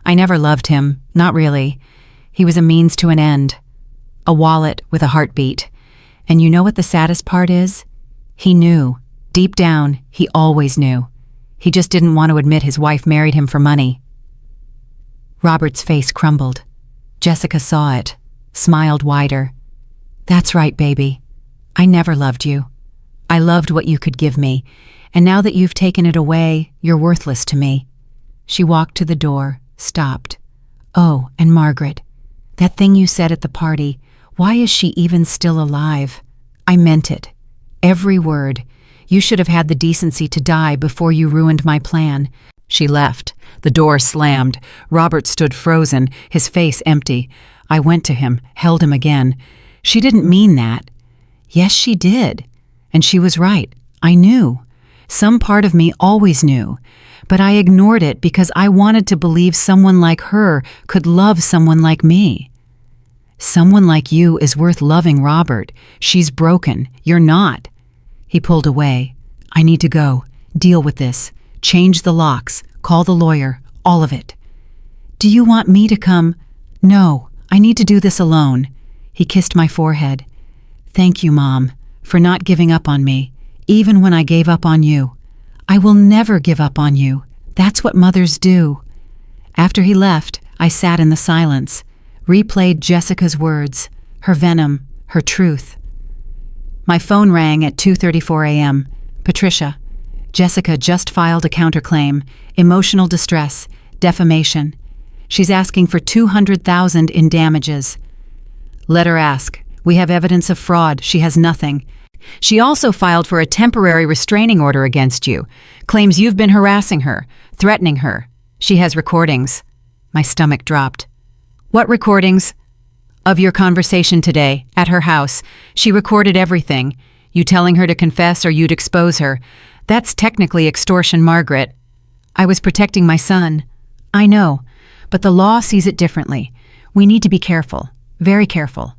I never loved him, not really. He was a means to an end. A wallet with a heartbeat. And you know what the saddest part is? He knew. Deep down, he always knew. He just didn't want to admit his wife married him for money. Robert's face crumbled. Jessica saw it, smiled wider. That's right, baby. I never loved you. I loved what you could give me, and now that you've taken it away, you're worthless to me. She walked to the door, stopped. Oh, and Margaret, that thing you said at the party, why is she even still alive? I meant it. Every word. You should have had the decency to die before you ruined my plan. She left. The door slammed. Robert stood frozen, his face empty. I went to him, held him again. She didn't mean that. Yes, she did. And she was right. I knew. Some part of me always knew. But I ignored it because I wanted to believe someone like her could love someone like me. Someone like you is worth loving, Robert. She's broken. You're not. He pulled away. I need to go. Deal with this. Change the locks. Call the lawyer. All of it. Do you want me to come? No, I need to do this alone. He kissed my forehead. Thank you, Mom, for not giving up on me, even when I gave up on you. I will never give up on you. That's what mothers do. After he left, I sat in the silence, replayed Jessica's words, her venom, her truth. My phone rang at 2:34 a.m. Patricia. Jessica just filed a counterclaim, emotional distress, defamation. She's asking for $200,000 in damages. Let her ask. We have evidence of fraud. She has nothing. She also filed for a temporary restraining order against you, claims you've been harassing her, threatening her. She has recordings. My stomach dropped. What recordings? Of your conversation today, at her house. She recorded everything. You telling her to confess or you'd expose her. That's technically extortion, Margaret. I was protecting my son. I know, but the law sees it differently. We need to be careful, very careful.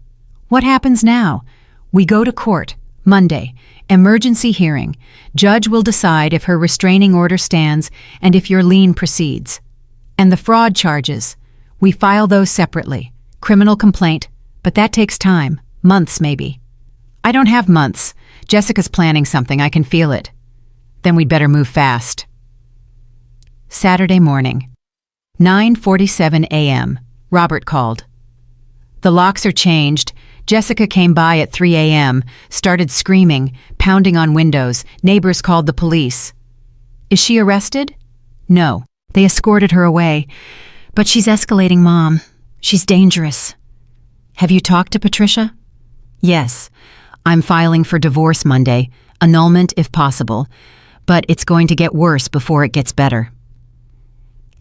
What happens now? We go to court, Monday, emergency hearing. Judge will decide if her restraining order stands and if your lien proceeds. And the fraud charges. We file those separately. Criminal complaint, but that takes time, months maybe. I don't have months. Jessica's planning something, I can feel it. Then we'd better move fast. Saturday morning, 9:47 a.m. Robert called. The locks are changed. Jessica came by at 3 a.m., started screaming, pounding on windows. Neighbors called the police. Is she arrested? No. They escorted her away. But she's escalating, Mom. She's dangerous. Have you talked to Patricia? Yes. I'm filing for divorce Monday, annulment if possible, but it's going to get worse before it gets better.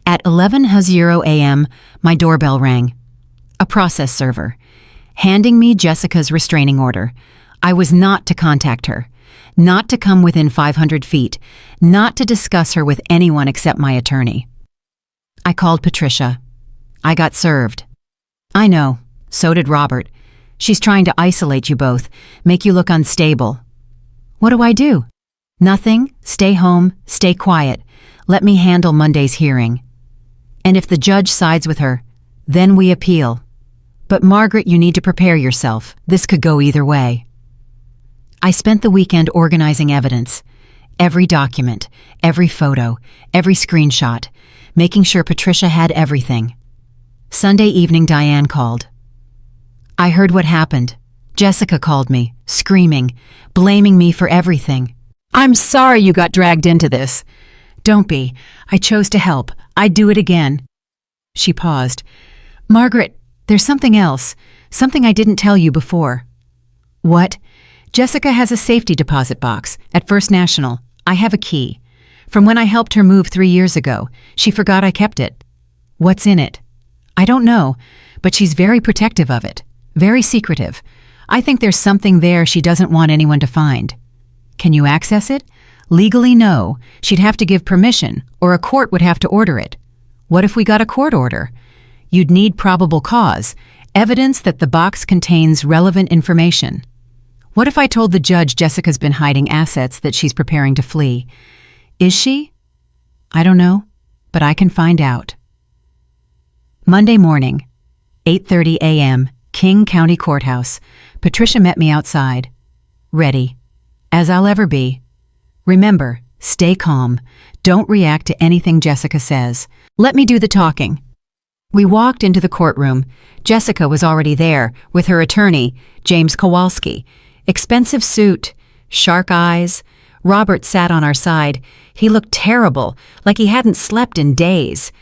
At 11:00 a.m., my doorbell rang. A process server, handing me Jessica's restraining order. I was not to contact her, not to come within 500 feet, not to discuss her with anyone except my attorney. I called Patricia. I got served. I know, so did Robert. She's trying to isolate you both, make you look unstable. What do I do? Nothing. Stay home, stay quiet. Let me handle Monday's hearing. And if the judge sides with her, then we appeal. But Margaret, you need to prepare yourself. This could go either way. I spent the weekend organizing evidence. Every document, every photo, every screenshot, making sure Patricia had everything. Sunday evening, Diane called. I heard what happened. Jessica called me, screaming, blaming me for everything. I'm sorry you got dragged into this. Don't be. I chose to help. I'd do it again. She paused. Margaret, there's something else. Something I didn't tell you before. What? Jessica has a safety deposit box at First National. I have a key. From when I helped her move 3 years ago, she forgot I kept it. What's in it? I don't know, but she's very protective of it. Very secretive. I think there's something there she doesn't want anyone to find. Can you access it? Legally, no. She'd have to give permission, or a court would have to order it. What if we got a court order? You'd need probable cause, evidence that the box contains relevant information. What if I told the judge Jessica's been hiding assets that she's preparing to flee? Is she? I don't know, but I can find out. Monday morning, 8:30 a.m., King County Courthouse. Patricia met me outside. Ready. As I'll ever be. Remember, stay calm. Don't react to anything Jessica says. Let me do the talking. We walked into the courtroom. Jessica was already there, with her attorney, James Kowalski. Expensive suit, shark eyes. Robert sat on our side. He looked terrible, like he hadn't slept in days.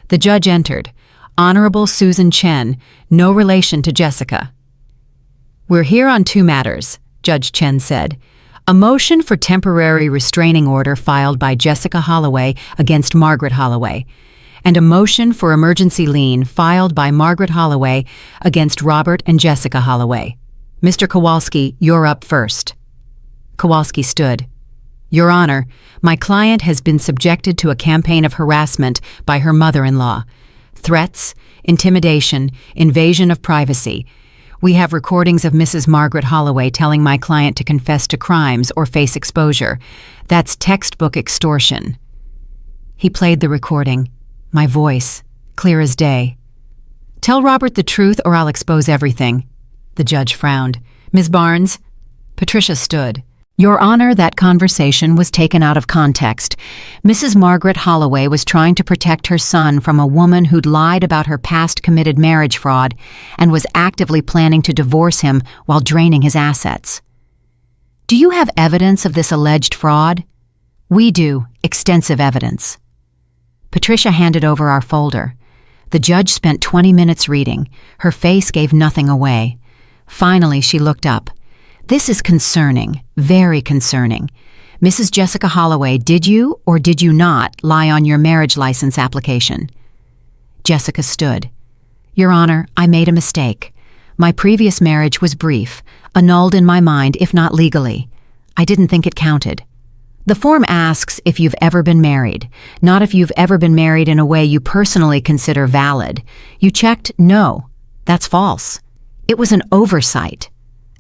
The judge entered. Honorable Susan Chen, no relation to Jessica. "We're here on 2 matters," Judge Chen said. "A motion for temporary restraining order filed by Jessica Holloway against Margaret Holloway, and a motion for emergency lien filed by Margaret Holloway against Robert and Jessica Holloway. Mr. Kowalski, you're up first." Kowalski stood. "Your Honor, my client has been subjected to a campaign of harassment by her mother-in-law. Threats, intimidation, invasion of privacy. We have recordings of Mrs. Margaret Holloway telling my client to confess to crimes or face exposure. That's textbook extortion." He played the recording. My voice, clear as day. "Tell Robert the truth or I'll expose everything." The judge frowned. "Ms. Barnes?" Patricia stood. "Your Honor, that conversation was taken out of context. Mrs. Margaret Holloway was trying to protect her son from a woman who'd lied about her past committed marriage fraud and was actively planning to divorce him while draining his assets." "Do you have evidence of this alleged fraud?" "We do, extensive evidence." Patricia handed over our folder. The judge spent 20 minutes reading. Her face gave nothing away. Finally, she looked up. "This is concerning, very concerning. Mrs. Jessica Holloway, did you or did you not lie on your marriage license application?" Jessica stood. "Your Honor, I made a mistake. My previous marriage was brief, annulled in my mind if not legally. I didn't think it counted. The form asks if you've ever been married, not if you've ever been married in a way you personally consider valid. You checked no. That's false. It was an oversight.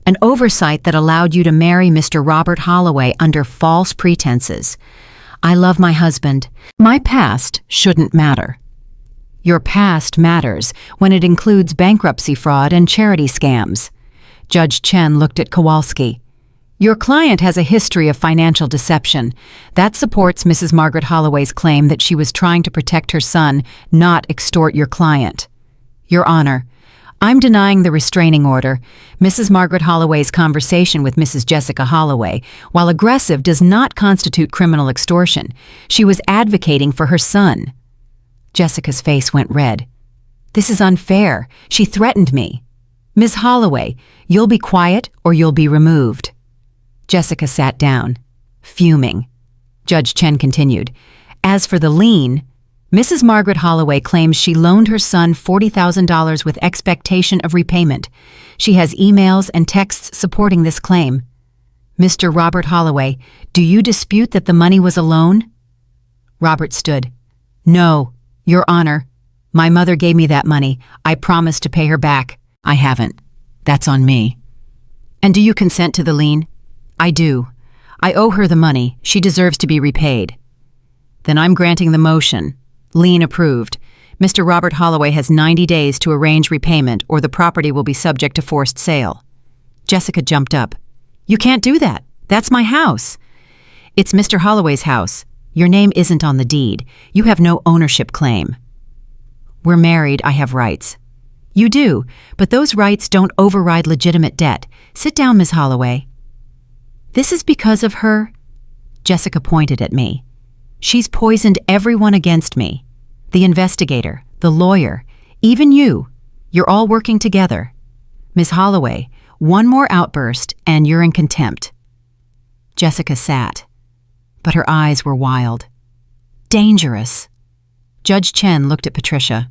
An oversight that allowed you to marry Mr. Robert Holloway under false pretenses. I love my husband. My past shouldn't matter." "Your past matters when it includes bankruptcy fraud and charity scams." Judge Chen looked at Kowalski. "Your client has a history of financial deception. That supports Mrs. Margaret Holloway's claim that she was trying to protect her son, not extort your client." "Your Honor, I'm denying the restraining order. Mrs. Margaret Holloway's conversation with Mrs. Jessica Holloway, while aggressive, does not constitute criminal extortion. She was advocating for her son." Jessica's face went red. "This is unfair. She threatened me." "Ms. Holloway, you'll be quiet or you'll be removed." Jessica sat down, fuming. Judge Chen continued. "As for the lien, Mrs. Margaret Holloway claims she loaned her son $40,000 with expectation of repayment. She has emails and texts supporting this claim. Mr. Robert Holloway, do you dispute that the money was a loan?" Robert stood. "No, Your Honor. My mother gave me that money. I promised to pay her back. I haven't. That's on me." "And do you consent to the lien?" "I do. I owe her the money. She deserves to be repaid." "Then I'm granting the motion. Lien approved. Mr. Robert Holloway has 90 days to arrange repayment or the property will be subject to forced sale." Jessica jumped up. "You can't do that. That's my house." "It's Mr. Holloway's house. Your name isn't on the deed. You have no ownership claim." "We're married. I have rights." "You do, but those rights don't override legitimate debt. Sit down, Ms. Holloway." "This is because of her?" Jessica pointed at me. "She's poisoned everyone against me. The investigator, the lawyer, even you. You're all working together. Ms. Holloway, one more outburst and you're in contempt." Jessica sat, but her eyes were wild. Dangerous. Judge Chen looked at Patricia.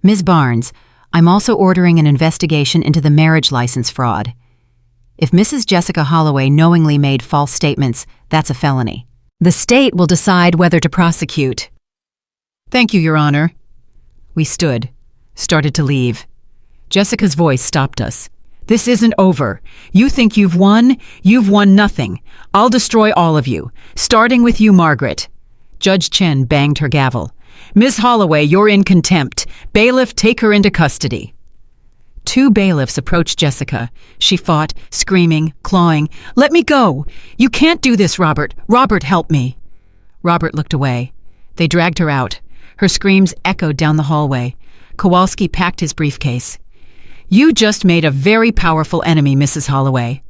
"Ms. Barnes, I'm also ordering an investigation into the marriage license fraud. If Mrs. Jessica Holloway knowingly made false statements, that's a felony. The state will decide whether to prosecute." "Thank you, Your Honor." We stood, started to leave. Jessica's voice stopped us. "This isn't over. You think you've won? You've won nothing. I'll destroy all of you, starting with you, Margaret." Judge Chen banged her gavel. "Ms. Holloway, you're in contempt. Bailiff, take her into custody." 2 bailiffs approached Jessica. She fought, screaming, clawing. "Let me go! You can't do this, Robert! Robert, help me!" Robert looked away. They dragged her out. Her screams echoed down the hallway. Kowalski packed his briefcase. "You just made a very powerful enemy, Mrs. Holloway."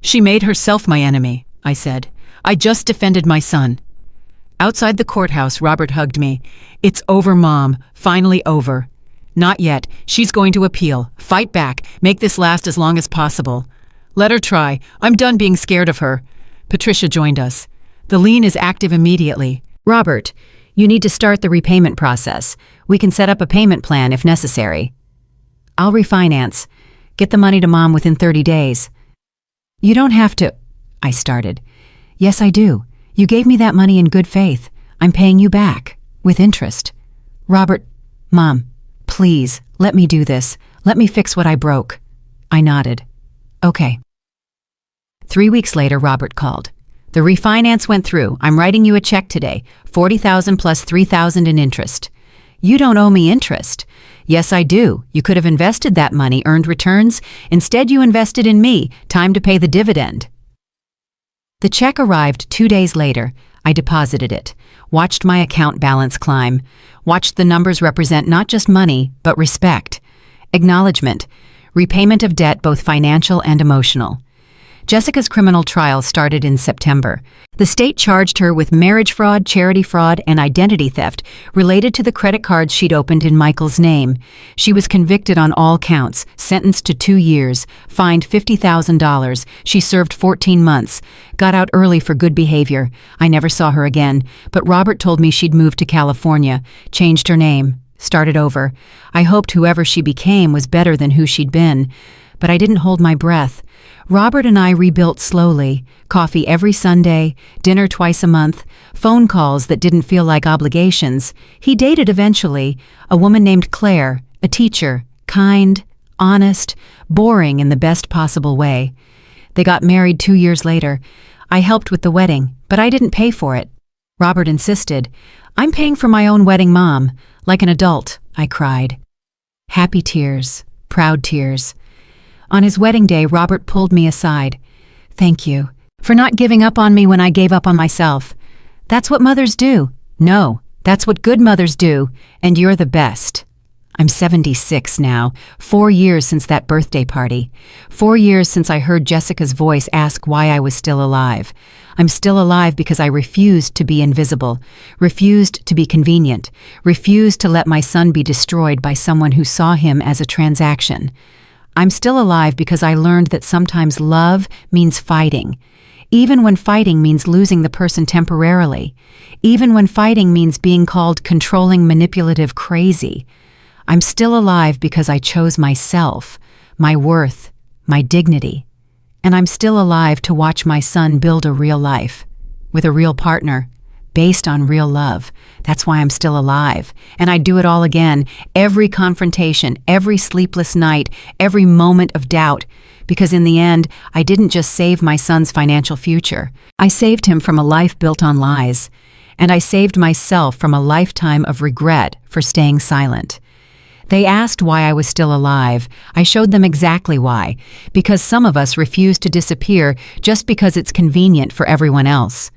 "She made herself my enemy," I said. "I just defended my son." Outside the courthouse, Robert hugged me. "It's over, Mom. Finally over." "Not yet. She's going to appeal. Fight back. Make this last as long as possible." "Let her try. I'm done being scared of her." Patricia joined us. "The lien is active immediately." "Robert, you need to start the repayment process. We can set up a payment plan if necessary." "I'll refinance. Get the money to Mom within 30 days. "You don't have to," I started. "Yes, I do. You gave me that money in good faith. I'm paying you back, with interest." "Robert, Mom, please, let me do this. Let me fix what I broke." I nodded. "Okay." 3 weeks later, Robert called. "The refinance went through. I'm writing you a check today, $40,000 plus $3,000 in interest." "You don't owe me interest." "Yes, I do. You could have invested that money, earned returns. Instead, you invested in me. Time to pay the dividend." The check arrived 2 days later. I deposited it, watched my account balance climb, watched the numbers represent not just money, but respect, acknowledgement, repayment of debt, both financial and emotional. Jessica's criminal trial started in September. The state charged her with marriage fraud, charity fraud, and identity theft related to the credit cards she'd opened in Michael's name. She was convicted on all counts, sentenced to 2 years, fined $50,000. She served 14 months, got out early for good behavior. I never saw her again, but Robert told me she'd moved to California, changed her name, started over. I hoped whoever she became was better than who she'd been, but I didn't hold my breath. Robert and I rebuilt slowly, coffee every Sunday, dinner twice a month, phone calls that didn't feel like obligations. He dated eventually, a woman named Claire, a teacher, kind, honest, boring in the best possible way. They got married 2 years later. I helped with the wedding, but I didn't pay for it. Robert insisted. "I'm paying for my own wedding, Mom, like an adult," I cried. Happy tears, proud tears. On his wedding day, Robert pulled me aside. "Thank you for not giving up on me when I gave up on myself. That's what mothers do." "No, that's what good mothers do, and you're the best." I'm 76 now, 4 years since that birthday party. 4 years since I heard Jessica's voice ask why I was still alive. I'm still alive because I refused to be invisible, refused to be convenient, refused to let my son be destroyed by someone who saw him as a transaction. I'm still alive because I learned that sometimes love means fighting, even when fighting means losing the person temporarily, even when fighting means being called controlling, manipulative, crazy. I'm still alive because I chose myself, my worth, my dignity. And I'm still alive to watch my son build a real life, with a real partner, based on real love. That's why I'm still alive. And I'd do it all again, every confrontation, every sleepless night, every moment of doubt, because in the end, I didn't just save my son's financial future. I saved him from a life built on lies. And I saved myself from a lifetime of regret for staying silent. They asked why I was still alive. I showed them exactly why. Because some of us refuse to disappear just because it's convenient for everyone else.